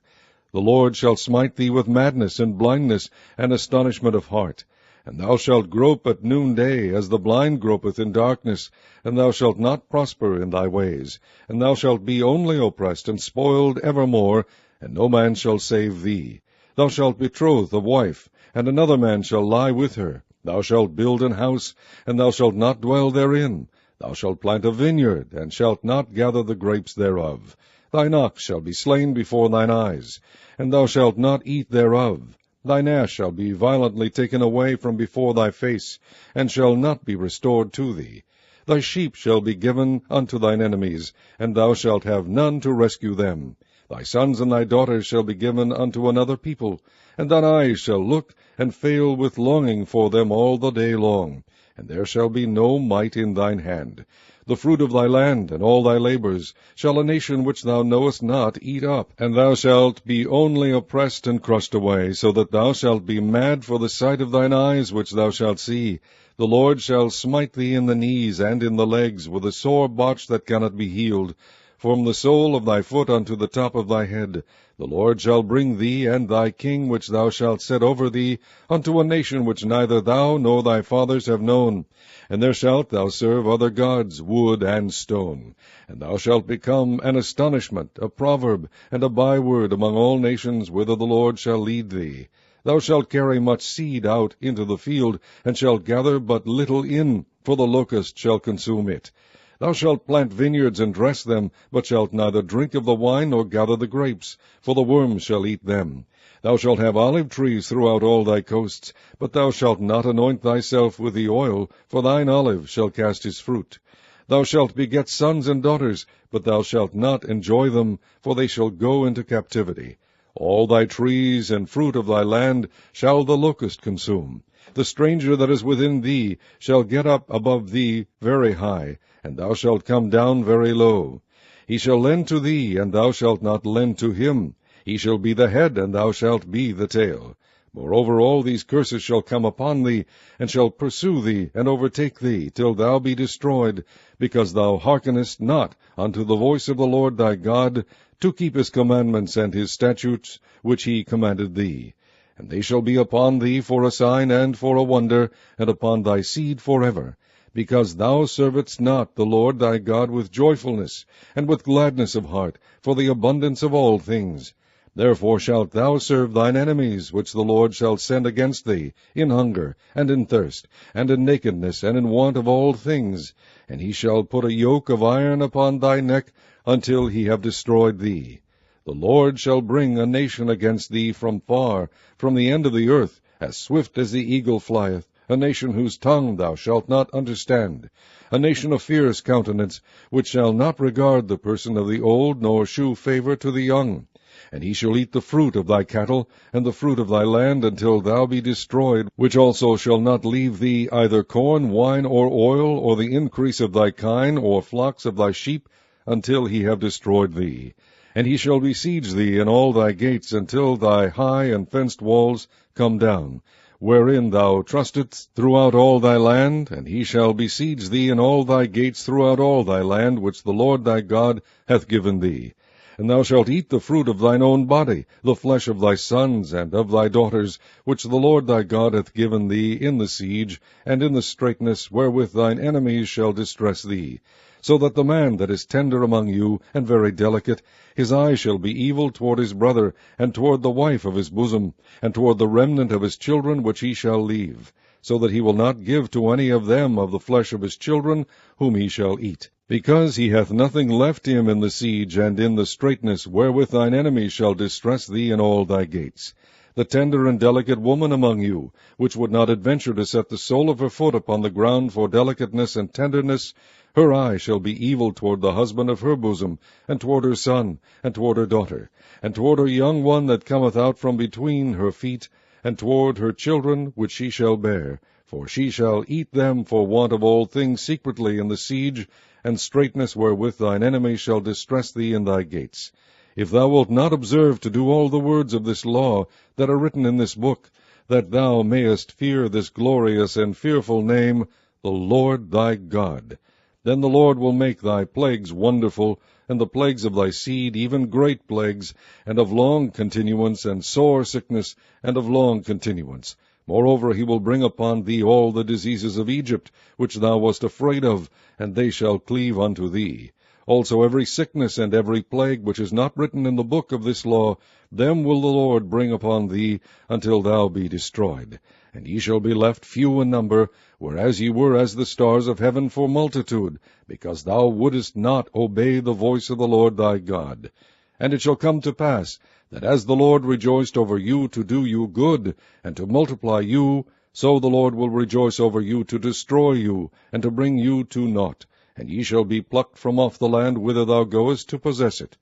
The Lord shall smite thee with madness, and blindness, and astonishment of heart. And thou shalt grope at noonday, as the blind gropeth in darkness, and thou shalt not prosper in thy ways. And thou shalt be only oppressed and spoiled evermore, and no man shall save thee. Thou shalt betroth a wife, and another man shall lie with her. Thou shalt build an house, and thou shalt not dwell therein. Thou shalt plant a vineyard, and shalt not gather the grapes thereof. Thine ox shall be slain before thine eyes, and thou shalt not eat thereof. Thine ass shall be violently taken away from before thy face, and shall not be restored to thee. Thy sheep shall be given unto thine enemies, and thou shalt have none to rescue them. Thy sons and thy daughters shall be given unto another people, and thine eyes shall look and fail with longing for them all the day long. And there shall be no might in thine hand. The fruit of thy land, and all thy labors, shall a nation which thou knowest not eat up, and thou shalt be only oppressed and crushed away, so that thou shalt be mad for the sight of thine eyes which thou shalt see. The Lord shall smite thee in the knees and in the legs, with a sore botch that cannot be healed, from the sole of thy foot unto the top of thy head. The Lord shall bring thee and thy king which thou shalt set over thee unto a nation which neither thou nor thy fathers have known. And there shalt thou serve other gods, wood and stone. And thou shalt become an astonishment, a proverb, and a byword among all nations whither the Lord shall lead thee. Thou shalt carry much seed out into the field, and shalt gather but little in, for the locust shall consume it. Thou shalt plant vineyards and dress them, but shalt neither drink of the wine nor gather the grapes, for the worms shall eat them. Thou shalt have olive trees throughout all thy coasts, but thou shalt not anoint thyself with the oil, for thine olive shall cast his fruit. Thou shalt beget sons and daughters, but thou shalt not enjoy them, for they shall go into captivity. All thy trees and fruit of thy land shall the locust consume. The stranger that is within thee shall get up above thee very high, and thou shalt come down very low. He shall lend to thee, and thou shalt not lend to him. He shall be the head, and thou shalt be the tail. Moreover, all these curses shall come upon thee, and shall pursue thee, and overtake thee, till thou be destroyed, because thou hearkenest not unto the voice of the Lord thy God, to keep his commandments and his statutes, which he commanded thee. And they shall be upon thee for a sign and for a wonder, and upon thy seed forever, because thou servedst not the Lord thy God with joyfulness, and with gladness of heart, for the abundance of all things. Therefore shalt thou serve thine enemies, which the Lord shall send against thee, in hunger, and in thirst, and in nakedness, and in want of all things. And he shall put a yoke of iron upon thy neck, until he have destroyed thee. The Lord shall bring a nation against thee from far, from the end of the earth, as swift as the eagle flieth, a nation whose tongue thou shalt not understand, a nation of fierce countenance, which shall not regard the person of the old, nor shew favour to the young. And he shall eat the fruit of thy cattle, and the fruit of thy land, until thou be destroyed, which also shall not leave thee either corn, wine, or oil, or the increase of thy kine, or flocks of thy sheep, until he have destroyed thee. And he shall besiege thee in all thy gates, until thy high and fenced walls come down, wherein thou trustedst throughout all thy land, and he shall besiege thee in all thy gates throughout all thy land, which the Lord thy God hath given thee. And thou shalt eat the fruit of thine own body, the flesh of thy sons and of thy daughters, which the Lord thy God hath given thee in the siege, and in the straitness wherewith thine enemies shall distress thee. So that the man that is tender among you, and very delicate, his eye shall be evil toward his brother, and toward the wife of his bosom, and toward the remnant of his children which he shall leave, so that he will not give to any of them of the flesh of his children, whom he shall eat. Because he hath nothing left him in the siege, and in the straitness wherewith thine enemies shall distress thee in all thy gates. The tender and delicate woman among you, which would not adventure to set the sole of her foot upon the ground for delicateness and tenderness, her eye shall be evil toward the husband of her bosom, and toward her son, and toward her daughter, and toward her young one that cometh out from between her feet, and toward her children which she shall bear, for she shall eat them for want of all things secretly in the siege, and straitness wherewith thine enemies shall distress thee in thy gates. If thou wilt not observe to do all the words of this law that are written in this book, that thou mayest fear this glorious and fearful name, the Lord thy God, then the Lord will make thy plagues wonderful, and the plagues of thy seed, even great plagues, and of long continuance, and sore sickness, and of long continuance. Moreover, he will bring upon thee all the diseases of Egypt, which thou wast afraid of, and they shall cleave unto thee. Also every sickness and every plague which is not written in the book of this law, them will the Lord bring upon thee, until thou be destroyed. And ye shall be left few in number, whereas ye were as the stars of heaven for multitude, because thou wouldest not obey the voice of the Lord thy God. And it shall come to pass, that as the Lord rejoiced over you to do you good, and to multiply you, so the Lord will rejoice over you to destroy you, and to bring you to naught. And ye shall be plucked from off the land whither thou goest to possess it.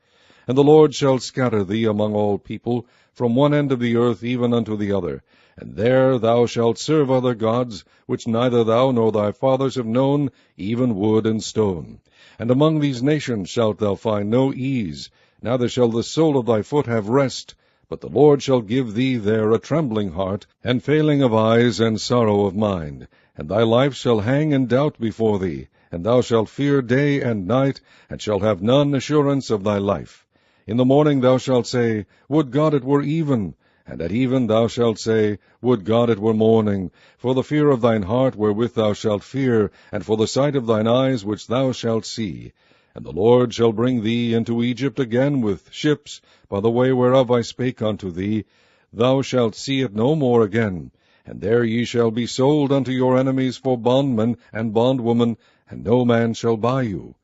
And the Lord shall scatter thee among all people, from one end of the earth even unto the other. And there thou shalt serve other gods, which neither thou nor thy fathers have known, even wood and stone. And among these nations shalt thou find no ease, neither shall the sole of thy foot have rest, but the Lord shall give thee there a trembling heart, and failing of eyes, and sorrow of mind. And thy life shall hang in doubt before thee, and thou shalt fear day and night, and shalt have none assurance of thy life. In the morning thou shalt say, Would God it were even! And at even thou shalt say, Would God it were morning! For the fear of thine heart wherewith thou shalt fear, and for the sight of thine eyes which thou shalt see. And the Lord shall bring thee into Egypt again with ships, by the way whereof I spake unto thee. Thou shalt see it no more again. And there ye shall be sold unto your enemies for bondmen and bondwomen, and no man shall buy you.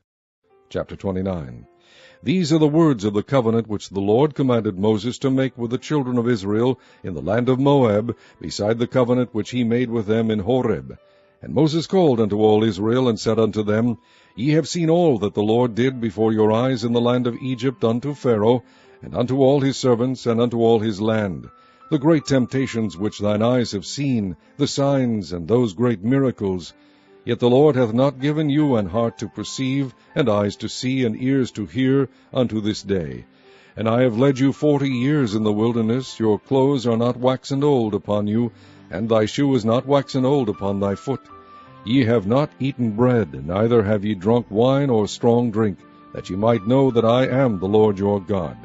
Chapter 29. These are the words of the covenant which the Lord commanded Moses to make with the children of Israel in the land of Moab, beside the covenant which he made with them in Horeb. And Moses called unto all Israel, and said unto them, Ye have seen all that the Lord did before your eyes in the land of Egypt unto Pharaoh, and unto all his servants, and unto all his land, the great temptations which thine eyes have seen, the signs, and those great miracles. Yet the Lord hath not given you an heart to perceive, and eyes to see, and ears to hear, unto this day. And I have led you 40 years in the wilderness. Your clothes are not waxen old upon you, and thy shoe is not waxen old upon thy foot. Ye have not eaten bread, neither have ye drunk wine or strong drink, that ye might know that I am the Lord your God.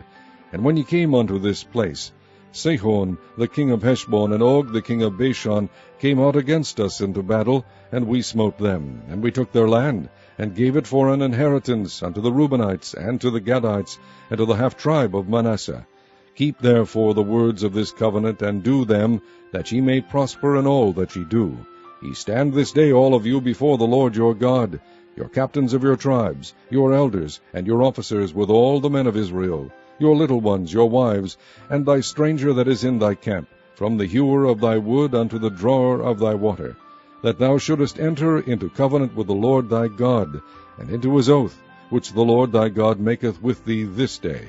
And when ye came unto this place, Sihon the king of Heshbon and Og the king of Bashan came out against us into battle, and we smote them. And we took their land, and gave it for an inheritance unto the Reubenites, and to the Gadites, and to the half-tribe of Manasseh. Keep therefore the words of this covenant, and do them, that ye may prosper in all that ye do. Ye stand this day all of you before the Lord your God, your captains of your tribes, your elders, and your officers with all the men of Israel, your little ones, your wives, and thy stranger that is in thy camp, from the hewer of thy wood unto the drawer of thy water, that thou shouldest enter into covenant with the Lord thy God, and into his oath, which the Lord thy God maketh with thee this day,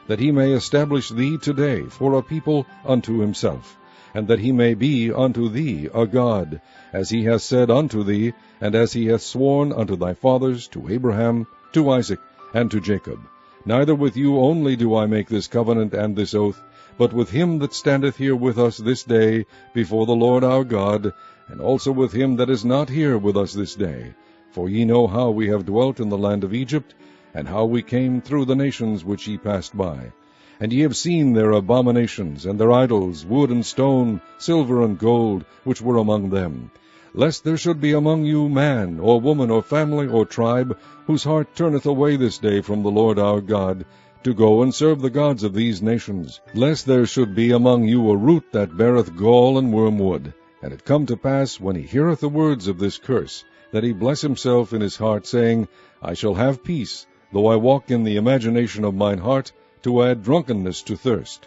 that he may establish thee today for a people unto himself, and that he may be unto thee a God, as he hath said unto thee, and as he hath sworn unto thy fathers, to Abraham, to Isaac, and to Jacob. Neither with you only do I make this covenant and this oath, but with him that standeth here with us this day before the Lord our God, and also with him that is not here with us this day. For ye know how we have dwelt in the land of Egypt, and how we came through the nations which ye passed by. And ye have seen their abominations, and their idols, wood and stone, silver and gold, which were among them. Lest there should be among you man, or woman, or family, or tribe, whose heart turneth away this day from the Lord our God, to go and serve the gods of these nations. Lest there should be among you a root that beareth gall and wormwood. And it come to pass, when he heareth the words of this curse, that he bless himself in his heart, saying, I shall have peace, though I walk in the imagination of mine heart, to add drunkenness to thirst.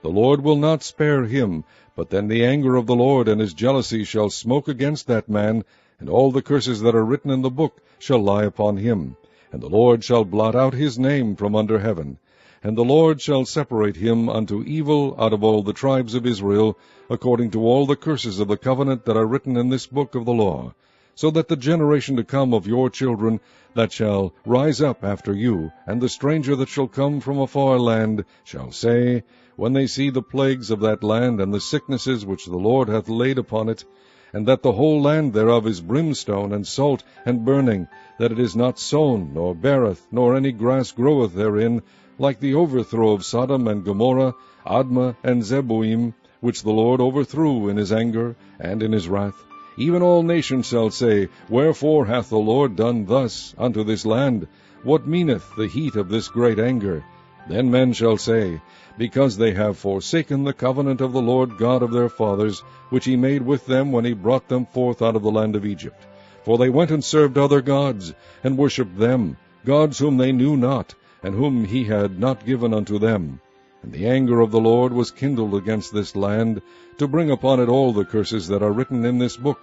The Lord will not spare him, but then the anger of the Lord and his jealousy shall smoke against that man, and all the curses that are written in the book shall lie upon him. And the Lord shall blot out his name from under heaven. And the Lord shall separate him unto evil out of all the tribes of Israel, according to all the curses of the covenant that are written in this book of the law, so that the generation to come of your children that shall rise up after you, and the stranger that shall come from a far land, shall say, when they see the plagues of that land, and the sicknesses which the Lord hath laid upon it, and that the whole land thereof is brimstone, and salt, and burning, that it is not sown, nor beareth, nor any grass groweth therein, like the overthrow of Sodom and Gomorrah, Admah and Zeboim, which the Lord overthrew in his anger and in his wrath. Even all nations shall say, Wherefore hath the Lord done thus unto this land? What meaneth the heat of this great anger? Then men shall say, Because they have forsaken the covenant of the Lord God of their fathers, which he made with them when he brought them forth out of the land of Egypt. For they went and served other gods, and worshipped them, gods whom they knew not, and whom he had not given unto them. And the anger of the Lord was kindled against this land, to bring upon it all the curses that are written in this book.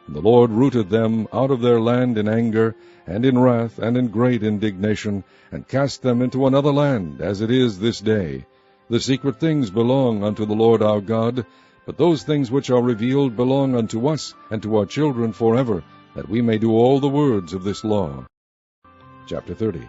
And the Lord rooted them out of their land in anger, and in wrath, and in great indignation, and cast them into another land, as it is this day. The secret things belong unto the Lord our God, but those things which are revealed belong unto us and to our children forever, that we may do all the words of this law. Chapter 30.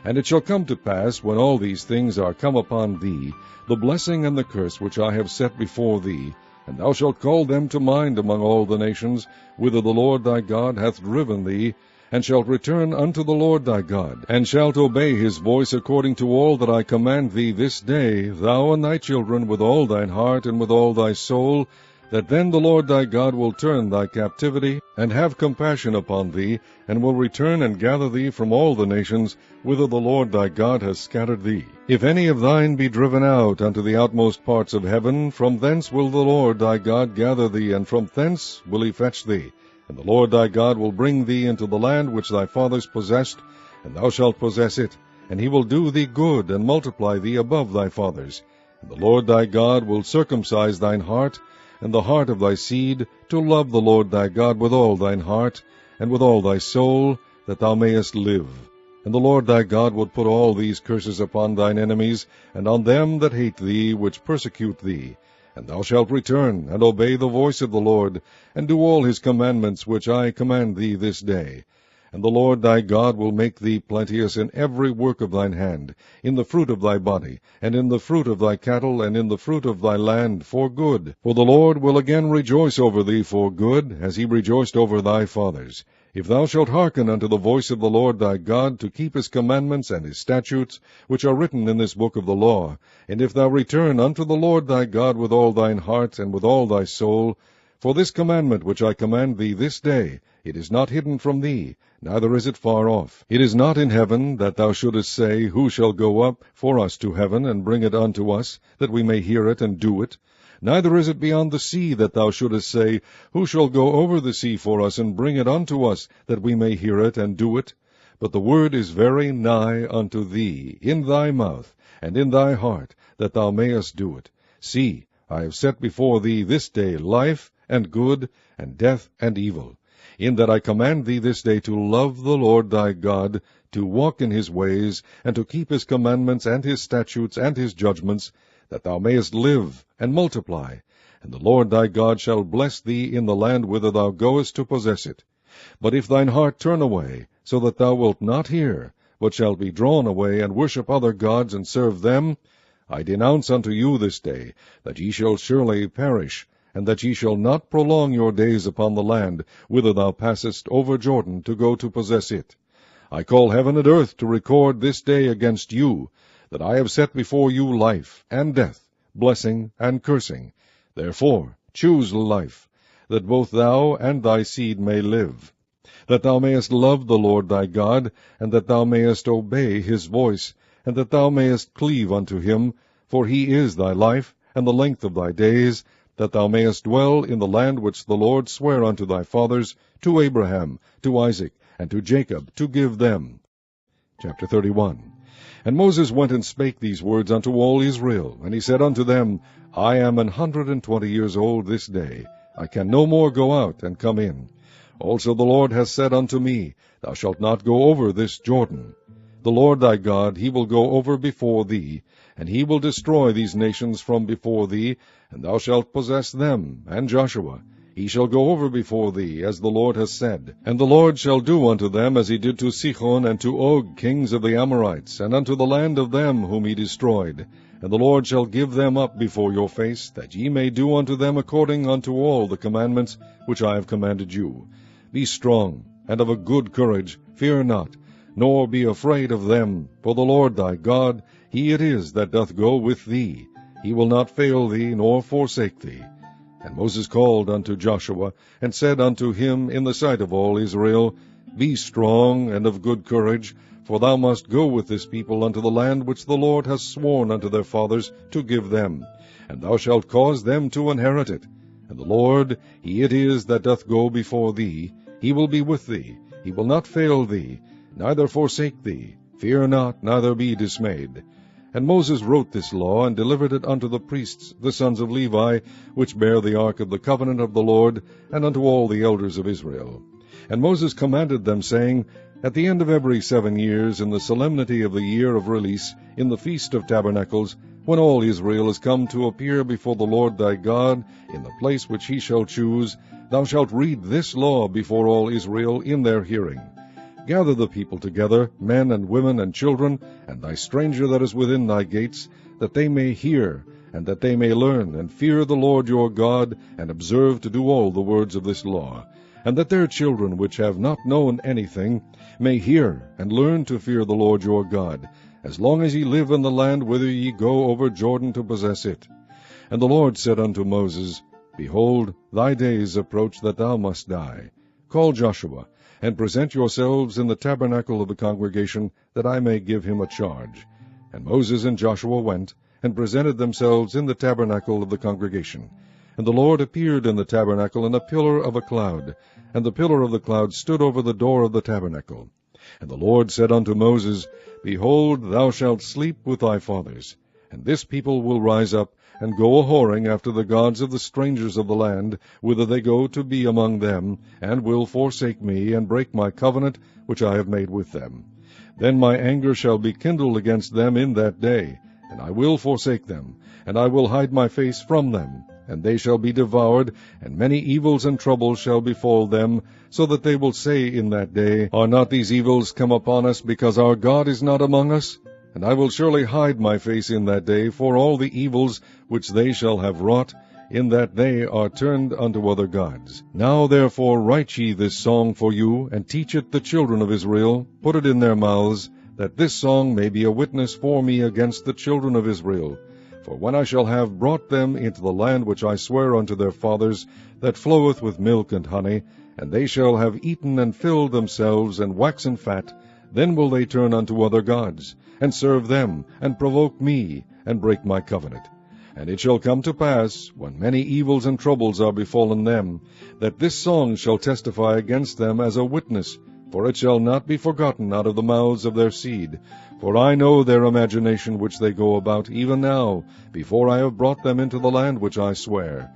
And it shall come to pass, when all these things are come upon thee, the blessing and the curse which I have set before thee, and thou shalt call them to mind among all the nations, whither the Lord thy God hath driven thee, and shalt return unto the Lord thy God, and shalt obey his voice according to all that I command thee this day, thou and thy children, with all thine heart and with all thy soul, that then the Lord thy God will turn thy captivity, and have compassion upon thee, and will return and gather thee from all the nations, whither the Lord thy God hath scattered thee. If any of thine be driven out unto the outmost parts of heaven, from thence will the Lord thy God gather thee, and from thence will he fetch thee. And the Lord thy God will bring thee into the land which thy fathers possessed, and thou shalt possess it, and he will do thee good, and multiply thee above thy fathers. And the Lord thy God will circumcise thine heart, and the heart of thy seed, to love the Lord thy God with all thine heart, and with all thy soul, that thou mayest live. And the Lord thy God will put all these curses upon thine enemies, and on them that hate thee, which persecute thee. And thou shalt return, and obey the voice of the Lord, and do all his commandments which I command thee this day. And the Lord thy God will make thee plenteous in every work of thine hand, in the fruit of thy body, and in the fruit of thy cattle, and in the fruit of thy land, for good. For the Lord will again rejoice over thee for good, as he rejoiced over thy fathers. If thou shalt hearken unto the voice of the Lord thy God, to keep his commandments and his statutes, which are written in this book of the law, and if thou return unto the Lord thy God with all thine heart and with all thy soul, for this commandment which I command thee this day, it is not hidden from thee, neither is it far off. It is not in heaven, that thou shouldest say, Who shall go up for us to heaven, and bring it unto us, that we may hear it and do it? Neither is it beyond the sea, that thou shouldest say, Who shall go over the sea for us, and bring it unto us, that we may hear it and do it? But the word is very nigh unto thee, in thy mouth, and in thy heart, that thou mayest do it. See, I have set before thee this day life and good, and death and evil, in that I command thee this day to love the Lord thy God, to walk in his ways, and to keep his commandments and his statutes and his judgments, that thou mayest live and multiply, and the Lord thy God shall bless thee in the land whither thou goest to possess it. But if thine heart turn away, so that thou wilt not hear, but shalt be drawn away, and worship other gods, and serve them, I denounce unto you this day, that ye shall surely perish, and that ye shall not prolong your days upon the land, whither thou passest over Jordan to go to possess it. I call heaven and earth to record this day against you, that I have set before you life and death, blessing and cursing. Therefore choose life, that both thou and thy seed may live, that thou mayest love the Lord thy God, and that thou mayest obey his voice, and that thou mayest cleave unto him, for he is thy life, and the length of thy days, that thou mayest dwell in the land which the Lord sware unto thy fathers, to Abraham, to Isaac, and to Jacob, to give them. Chapter 31. And Moses went and spake these words unto all Israel, and he said unto them, I am 120 years old this day. I can no more go out and come in. Also the Lord hath said unto me, Thou shalt not go over this Jordan. The Lord thy God, he will go over before thee, and he will destroy these nations from before thee, and thou shalt possess them, and Joshua. He shall go over before thee, as the Lord hath said. And the Lord shall do unto them as he did to Sihon and to Og, kings of the Amorites, and unto the land of them whom he destroyed. And the Lord shall give them up before your face, that ye may do unto them according unto all the commandments which I have commanded you. Be strong, and of a good courage, fear not, nor be afraid of them, for the Lord thy God, he it is that doth go with thee. He will not fail thee, nor forsake thee. And Moses called unto Joshua, and said unto him in the sight of all Israel, Be strong and of good courage, for thou must go with this people unto the land which the Lord hath sworn unto their fathers to give them, and thou shalt cause them to inherit it. And the Lord, he it is that doth go before thee. He will be with thee, he will not fail thee, neither forsake thee. Fear not, neither be dismayed. And Moses wrote this law, and delivered it unto the priests, the sons of Levi, which bear the ark of the covenant of the Lord, and unto all the elders of Israel. And Moses commanded them, saying, At the end of every 7 years, in the solemnity of the year of release, in the feast of tabernacles, when all Israel is come to appear before the Lord thy God, in the place which he shall choose, thou shalt read this law before all Israel in their hearing. Gather the people together, men and women and children, and thy stranger that is within thy gates, that they may hear, and that they may learn, and fear the Lord your God, and observe to do all the words of this law, and that their children which have not known anything may hear, and learn to fear the Lord your God, as long as ye live in the land whither ye go over Jordan to possess it. And the Lord said unto Moses, Behold, thy days approach that thou must die. Call Joshua, and present yourselves in the tabernacle of the congregation, that I may give him a charge. And Moses and Joshua went, and presented themselves in the tabernacle of the congregation. And the Lord appeared in the tabernacle in a pillar of a cloud, and the pillar of the cloud stood over the door of the tabernacle. And the Lord said unto Moses, Behold, thou shalt sleep with thy fathers, and this people will rise up, and go a-whoring after the gods of the strangers of the land, whither they go to be among them, and will forsake me, and break my covenant which I have made with them. Then my anger shall be kindled against them in that day, and I will forsake them, and I will hide my face from them, and they shall be devoured, and many evils and troubles shall befall them, so that they will say in that day, Are not these evils come upon us, because our God is not among us? And I will surely hide my face in that day for all the evils which they shall have wrought, in that they are turned unto other gods. Now therefore write ye this song for you, and teach it the children of Israel, put it in their mouths, that this song may be a witness for me against the children of Israel. For when I shall have brought them into the land which I swear unto their fathers, that floweth with milk and honey, and they shall have eaten and filled themselves, and waxen fat, then will they turn unto other gods, and serve them, and provoke me, and break my covenant. And it shall come to pass, when many evils and troubles are befallen them, that this song shall testify against them as a witness, For it shall not be forgotten out of the mouths of their seed. For I know their imagination which they go about, even now, before I have brought them into the land which I swear.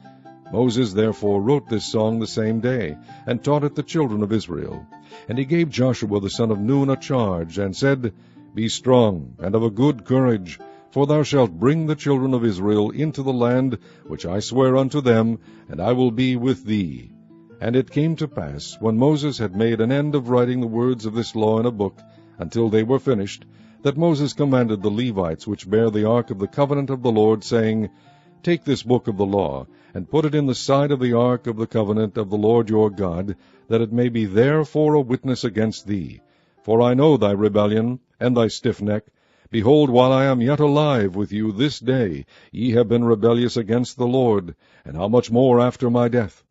Moses therefore wrote this song the same day, and taught it the children of Israel. And he gave Joshua the son of Nun a charge, and said, Be strong, and of a good courage, for thou shalt bring the children of Israel into the land which I swear unto them, and I will be with thee. And it came to pass, when Moses had made an end of writing the words of this law in a book, until they were finished, that Moses commanded the Levites which bear the ark of the covenant of the Lord, saying, Take this book of the law, and put it in the side of the ark of the covenant of the Lord your God, that it may be there for a witness against thee. For I know thy rebellion, and thy stiff neck. Behold, while I am yet alive with you this day, ye have been rebellious against the Lord, and how much more after my death?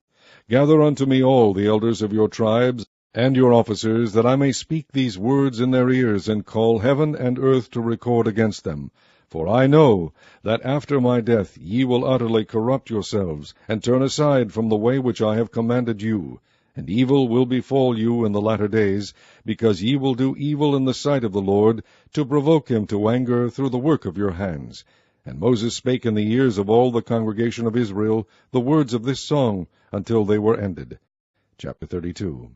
Gather unto me all the elders of your tribes, and your officers, that I may speak these words in their ears, and call heaven and earth to record against them. For I know that after my death ye will utterly corrupt yourselves, and turn aside from the way which I have commanded you. And evil will befall you in the latter days, because ye will do evil in the sight of the Lord, to provoke him to anger through the work of your hands. And Moses spake in the ears of all the congregation of Israel the words of this song, until they were ended. Chapter 32.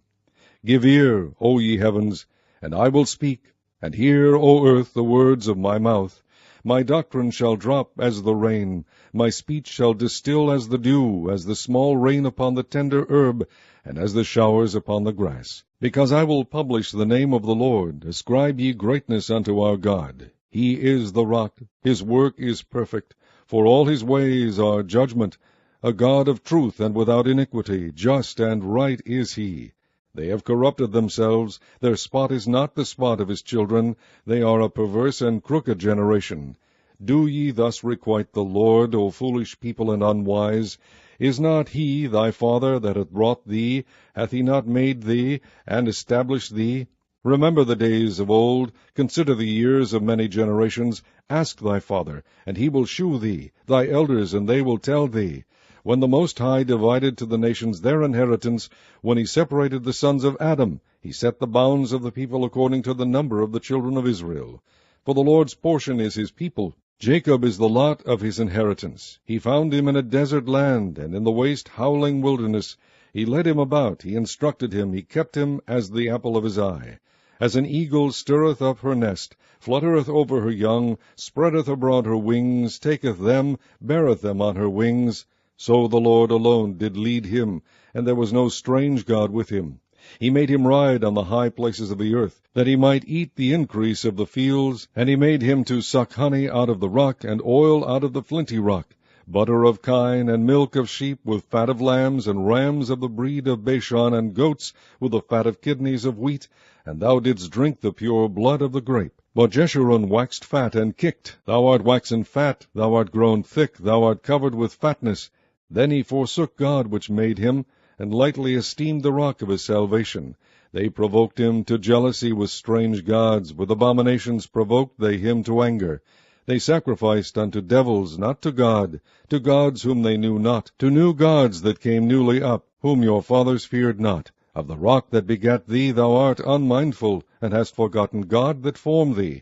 Give ear, O ye heavens, and I will speak, and hear, O earth, the words of my mouth. My doctrine shall drop as the rain, my speech shall distill as the dew, as the small rain upon the tender herb, and as the showers upon the grass. Because I will publish the name of the Lord, ascribe ye greatness unto our God. He is the rock, his work is perfect, for all his ways are judgment. A God of truth and without iniquity, just and right is he. They have corrupted themselves, their spot is not the spot of his children, they are a perverse and crooked generation. Do ye thus requite the Lord, O foolish people and unwise? Is not he thy father that hath brought thee? Hath he not made thee, and established thee? Remember the days of old, consider the years of many generations. Ask thy father, and he will shew thee, thy elders, and they will tell thee. When the Most High divided to the nations their inheritance, when he separated the sons of Adam, he set the bounds of the people according to the number of the children of Israel. For the Lord's portion is his people. Jacob is the lot of his inheritance. He found him in a desert land, and in the waste howling wilderness. He led him about, he instructed him, he kept him as the apple of his eye. As an eagle stirreth up her nest, fluttereth over her young, spreadeth abroad her wings, taketh them, beareth them on her wings, so the Lord alone did lead him, and there was no strange God with him. He made him ride on the high places of the earth, that he might eat the increase of the fields, and he made him to suck honey out of the rock, and oil out of the flinty rock, butter of kine, and milk of sheep, with fat of lambs, and rams of the breed of Bashan, and goats, with the fat of kidneys of wheat, and thou didst drink the pure blood of the grape. But Jeshurun waxed fat, and kicked. Thou art waxen fat, thou art grown thick, thou art covered with fatness. Then he forsook God which made him, and lightly esteemed the rock of his salvation. They provoked him to jealousy with strange gods, with abominations provoked they him to anger. They sacrificed unto devils, not to gods whom they knew not, to new gods that came newly up, whom your fathers feared not. Of the rock that begat thee thou art unmindful, and hast forgotten God that formed thee.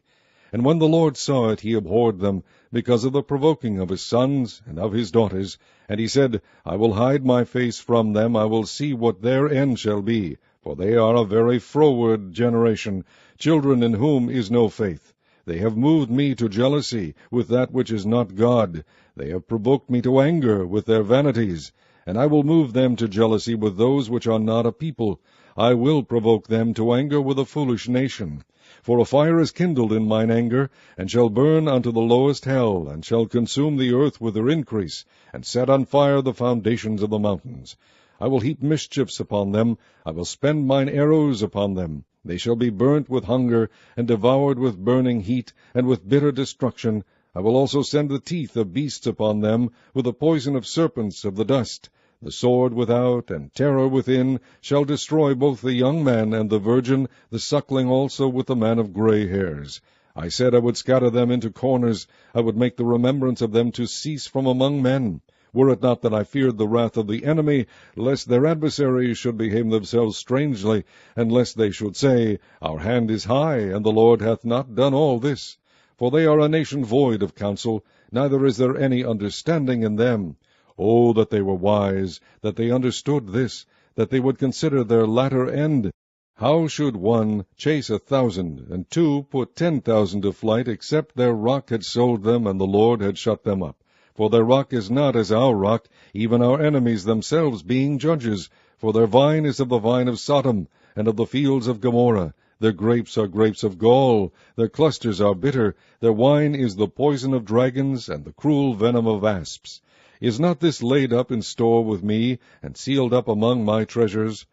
And when the Lord saw it, he abhorred them, because of the provoking of his sons and of his daughters. And he said, I will hide my face from them, I will see what their end shall be. For they are a very froward generation, children in whom is no faith. They have moved me to jealousy with that which is not God. They have provoked me to anger with their vanities. And I will move them to jealousy with those which are not a people. I will provoke them to anger with a foolish nation. For a fire is kindled in mine anger, and shall burn unto the lowest hell, and shall consume the earth with her increase, and set on fire the foundations of the mountains. I will heap mischiefs upon them, I will spend mine arrows upon them. They shall be burnt with hunger, and devoured with burning heat, and with bitter destruction. I will also send the teeth of beasts upon them, with the poison of serpents of the dust. The sword without, and terror within, shall destroy both the young man and the virgin, the suckling also with the man of gray hairs. I said I would scatter them into corners, I would make the remembrance of them to cease from among men. were it not that I feared the wrath of the enemy, lest their adversaries should behave themselves strangely, and lest they should say, Our hand is high, and the Lord hath not done all this. For they are a nation void of counsel, neither is there any understanding in them. Oh, that they were wise, that they understood this, that they would consider their latter end. How should one chase 1,000, and two put 10,000 to flight, except their rock had sold them, and the Lord had shut them up? For their rock is not as our rock, even our enemies themselves being judges. For their vine is of the vine of Sodom, and of the fields of Gomorrah. Their grapes are grapes of gall, their clusters are bitter, their wine is the poison of dragons, and the cruel venom of asps. Is not this laid up in store with me, and sealed up among my treasures?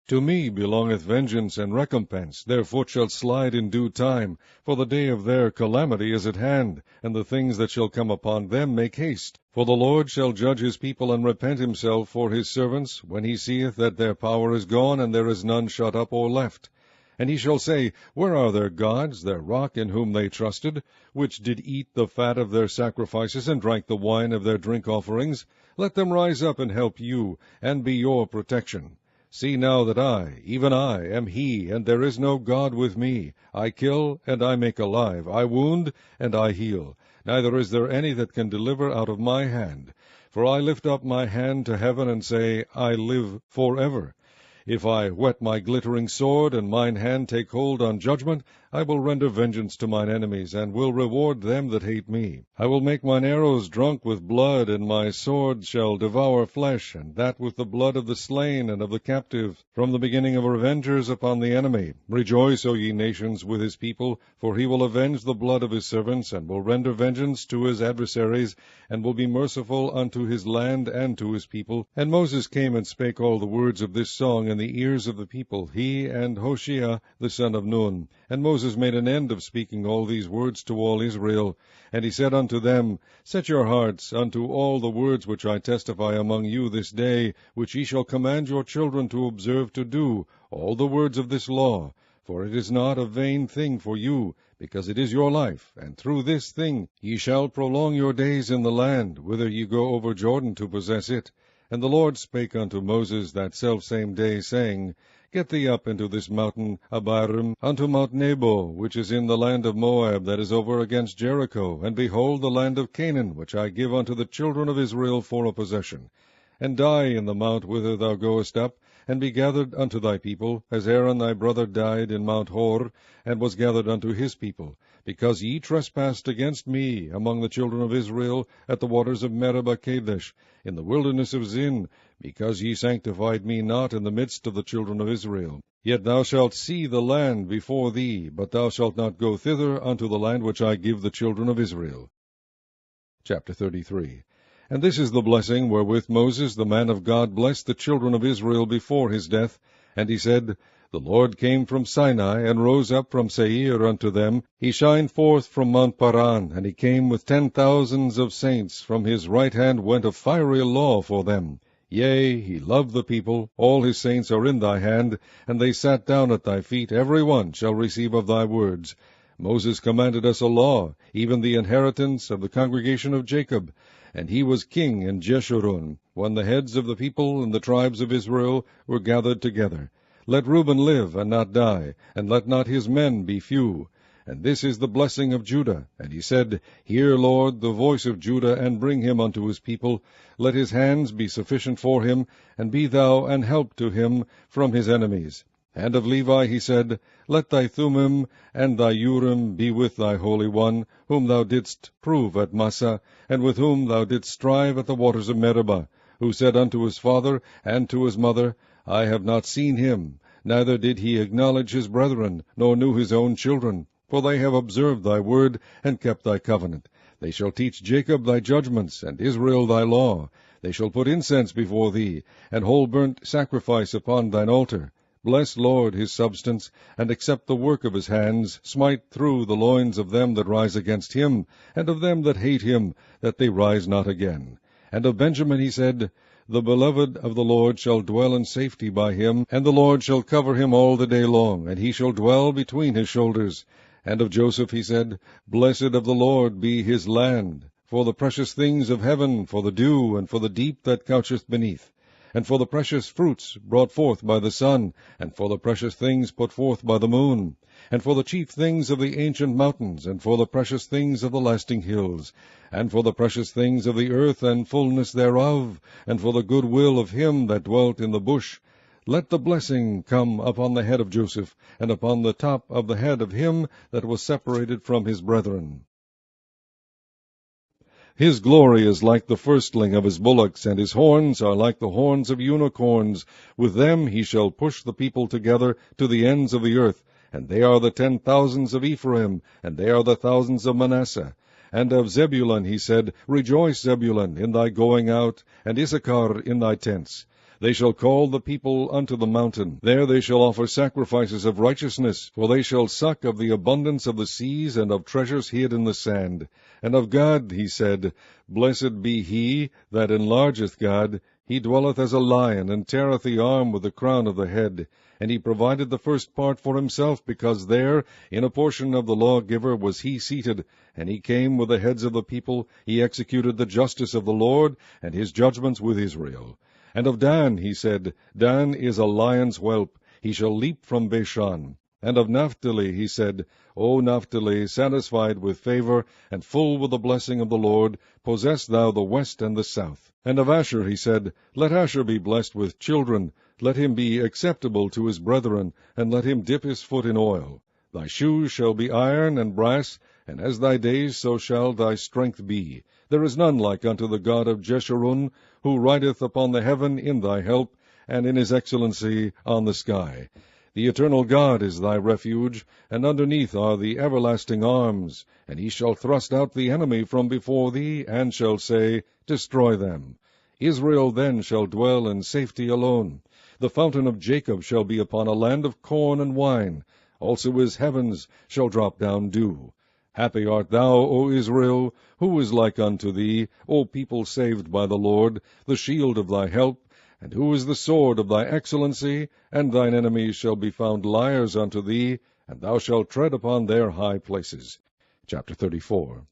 To me belongeth vengeance and recompense, their foot shall slide in due time, for the day of their calamity is at hand, and the things that shall come upon them make haste. For the Lord shall judge his people, and repent himself for his servants, when he seeth that their power is gone, and there is none shut up or left. And he shall say, Where are their gods, their rock in whom they trusted, which did eat the fat of their sacrifices, and drank the wine of their drink offerings? Let them rise up and help you, and be your protection. See now that I, even I, am he, and there is no God with me. I kill, and I make alive. I wound, and I heal. Neither is there any that can deliver out of my hand. For I lift up my hand to heaven, and say, I live forever. If I whet my glittering sword, and mine hand take hold on judgment, I will render vengeance to mine enemies, and will reward them that hate me. I will make mine arrows drunk with blood, and my sword shall devour flesh, and that with the blood of the slain and of the captive, from the beginning of revengers upon the enemy. Rejoice, O ye nations, with his people, for he will avenge the blood of his servants, and will render vengeance to his adversaries, and will be merciful unto his land and to his people. And Moses came and spake all the words of this song in the ears of the people, he and Hoshea the son of Nun. And Moses made an end of speaking all these words to all Israel. And he said unto them, Set your hearts unto all the words which I testify among you this day, which ye shall command your children to observe to do, all the words of this law. For it is not a vain thing for you, because it is your life, and through this thing ye shall prolong your days in the land, whither ye go over Jordan to possess it. And the Lord spake unto Moses that selfsame day, saying, Get thee up into this mountain Abarim, unto Mount Nebo, which is in the land of Moab, that is over against Jericho, and behold the land of Canaan, which I give unto the children of Israel for a possession. And die in the mount whither thou goest up, and be gathered unto thy people, as Aaron thy brother died in Mount Hor, and was gathered unto his people, because ye trespassed against me among the children of Israel at the waters of Meribah Kadesh, in the wilderness of Zin, because ye sanctified me not in the midst of the children of Israel. Yet thou shalt see the land before thee, but thou shalt not go thither unto the land which I give the children of Israel. Chapter 33. And this is the blessing wherewith Moses the man of God blessed the children of Israel before his death. And he said, The Lord came from Sinai, and rose up from Seir unto them. He shined forth from Mount Paran, and he came with 10,000s of saints. From his right hand went a fiery law for them. Yea, he loved the people. All his saints are in thy hand, and they sat down at thy feet. Every one shall receive of thy words. Moses commanded us a law, even the inheritance of the congregation of Jacob. And he was king in Jeshurun, when the heads of the people and the tribes of Israel were gathered together. Let Reuben live, and not die, and let not his men be few. And this is the blessing of Judah. And he said, Hear, Lord, the voice of Judah, and bring him unto his people. Let his hands be sufficient for him, and be thou an help to him from his enemies. And of Levi he said, Let thy Thummim and thy Urim be with thy Holy One, whom thou didst prove at Massah, and with whom thou didst strive at the waters of Meribah, who said unto his father and to his mother, I have not seen him, neither did he acknowledge his brethren, nor knew his own children. For they have observed thy word, and kept thy covenant. They shall teach Jacob thy judgments, and Israel thy law. They shall put incense before thee, and whole burnt sacrifice upon thine altar. Bless, Lord, his substance, and accept the work of his hands. Smite through the loins of them that rise against him, and of them that hate him, that they rise not again. And of Benjamin he said, The beloved of the Lord shall dwell in safety by him, and the Lord shall cover him all the day long, and he shall dwell between his shoulders. And of Joseph he said, Blessed of the Lord be his land, for the precious things of heaven, for the dew, and for the deep that coucheth beneath, and for the precious fruits brought forth by the sun, and for the precious things put forth by the moon, and for the chief things of the ancient mountains, and for the precious things of the lasting hills, and for the precious things of the earth and fullness thereof, and for the good will of him that dwelt in the bush. Let the blessing come upon the head of Joseph, and upon the top of the head of him that was separated from his brethren. His glory is like the firstling of his bullocks, and his horns are like the horns of unicorns. With them he shall push the people together to the ends of the earth. And they are the 10,000s of Ephraim, and they are the thousands of Manasseh. And of Zebulun he said, Rejoice, Zebulun, in thy going out, and Issachar in thy tents. They shall call the people unto the mountain. There they shall offer sacrifices of righteousness, for they shall suck of the abundance of the seas, and of treasures hid in the sand. And of God he said, Blessed be he that enlargeth God. He dwelleth as a lion, and teareth the arm with the crown of the head. And he provided the first part for himself, because there, in a portion of the lawgiver, was he seated. And he came with the heads of the people. He executed the justice of the Lord, and his judgments with Israel. And of Dan he said, Dan is a lion's whelp, he shall leap from Bashan. And of Naphtali he said, O Naphtali, satisfied with favor, and full with the blessing of the Lord, possess thou the west and the south. And of Asher he said, Let Asher be blessed with children, let him be acceptable to his brethren, and let him dip his foot in oil. Thy shoes shall be iron and brass, and as thy days so shall thy strength be. There is none like unto the God of Jeshurun, who rideth upon the heaven in thy help, and in his excellency on the sky. The eternal God is thy refuge, and underneath are the everlasting arms. And he shall thrust out the enemy from before thee, and shall say, Destroy them. Israel then shall dwell in safety alone. The fountain of Jacob shall be upon a land of corn and wine. Also his heavens shall drop down dew. Happy art thou, O Israel! Who is like unto thee, O people saved by the Lord, the shield of thy help? And who is the sword of thy excellency? And thine enemies shall be found liars unto thee, and thou shalt tread upon their high places. Chapter 34.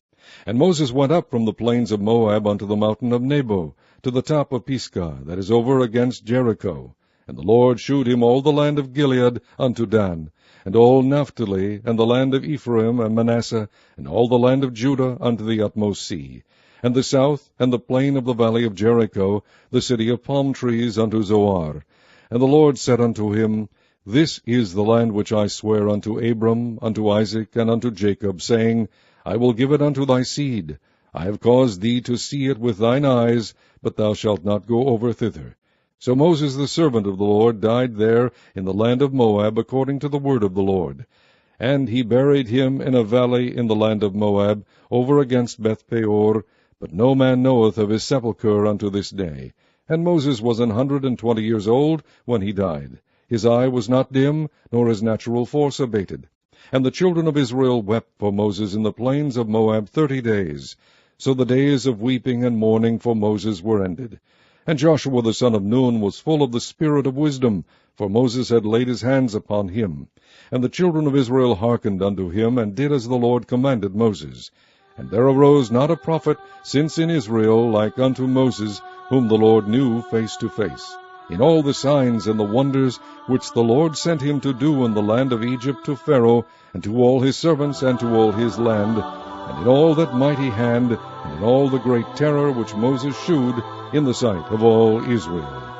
And Moses went up from the plains of Moab unto the mountain of Nebo, to the top of Pisgah, that is over against Jericho. And the Lord shewed him all the land of Gilead unto Dan, and all Naphtali, and the land of Ephraim and Manasseh, and all the land of Judah unto the utmost sea, and the south, and the plain of the valley of Jericho, the city of palm trees unto Zoar. And the Lord said unto him, This is the land which I swear unto Abram, unto Isaac, and unto Jacob, saying, I will give it unto thy seed. I have caused thee to see it with thine eyes, but thou shalt not go over thither. So Moses the servant of the Lord died there in the land of Moab, according to the word of the Lord. And he buried him in a valley in the land of Moab, over against Beth-peor, but no man knoweth of his sepulchre unto this day. And Moses was 120 years old when he died. His eye was not dim, nor his natural force abated. And the children of Israel wept for Moses in the plains of Moab 30 days. So the days of weeping and mourning for Moses were ended. And Joshua the son of Nun was full of the spirit of wisdom, for Moses had laid his hands upon him. And the children of Israel hearkened unto him, and did as the Lord commanded Moses. And there arose not a prophet since in Israel like unto Moses, whom the Lord knew face to face, in all the signs and the wonders which the Lord sent him to do in the land of Egypt to Pharaoh, and to all his servants, and to all his land, and in all that mighty hand, and in all the great terror which Moses shewed in the sight of all Israel.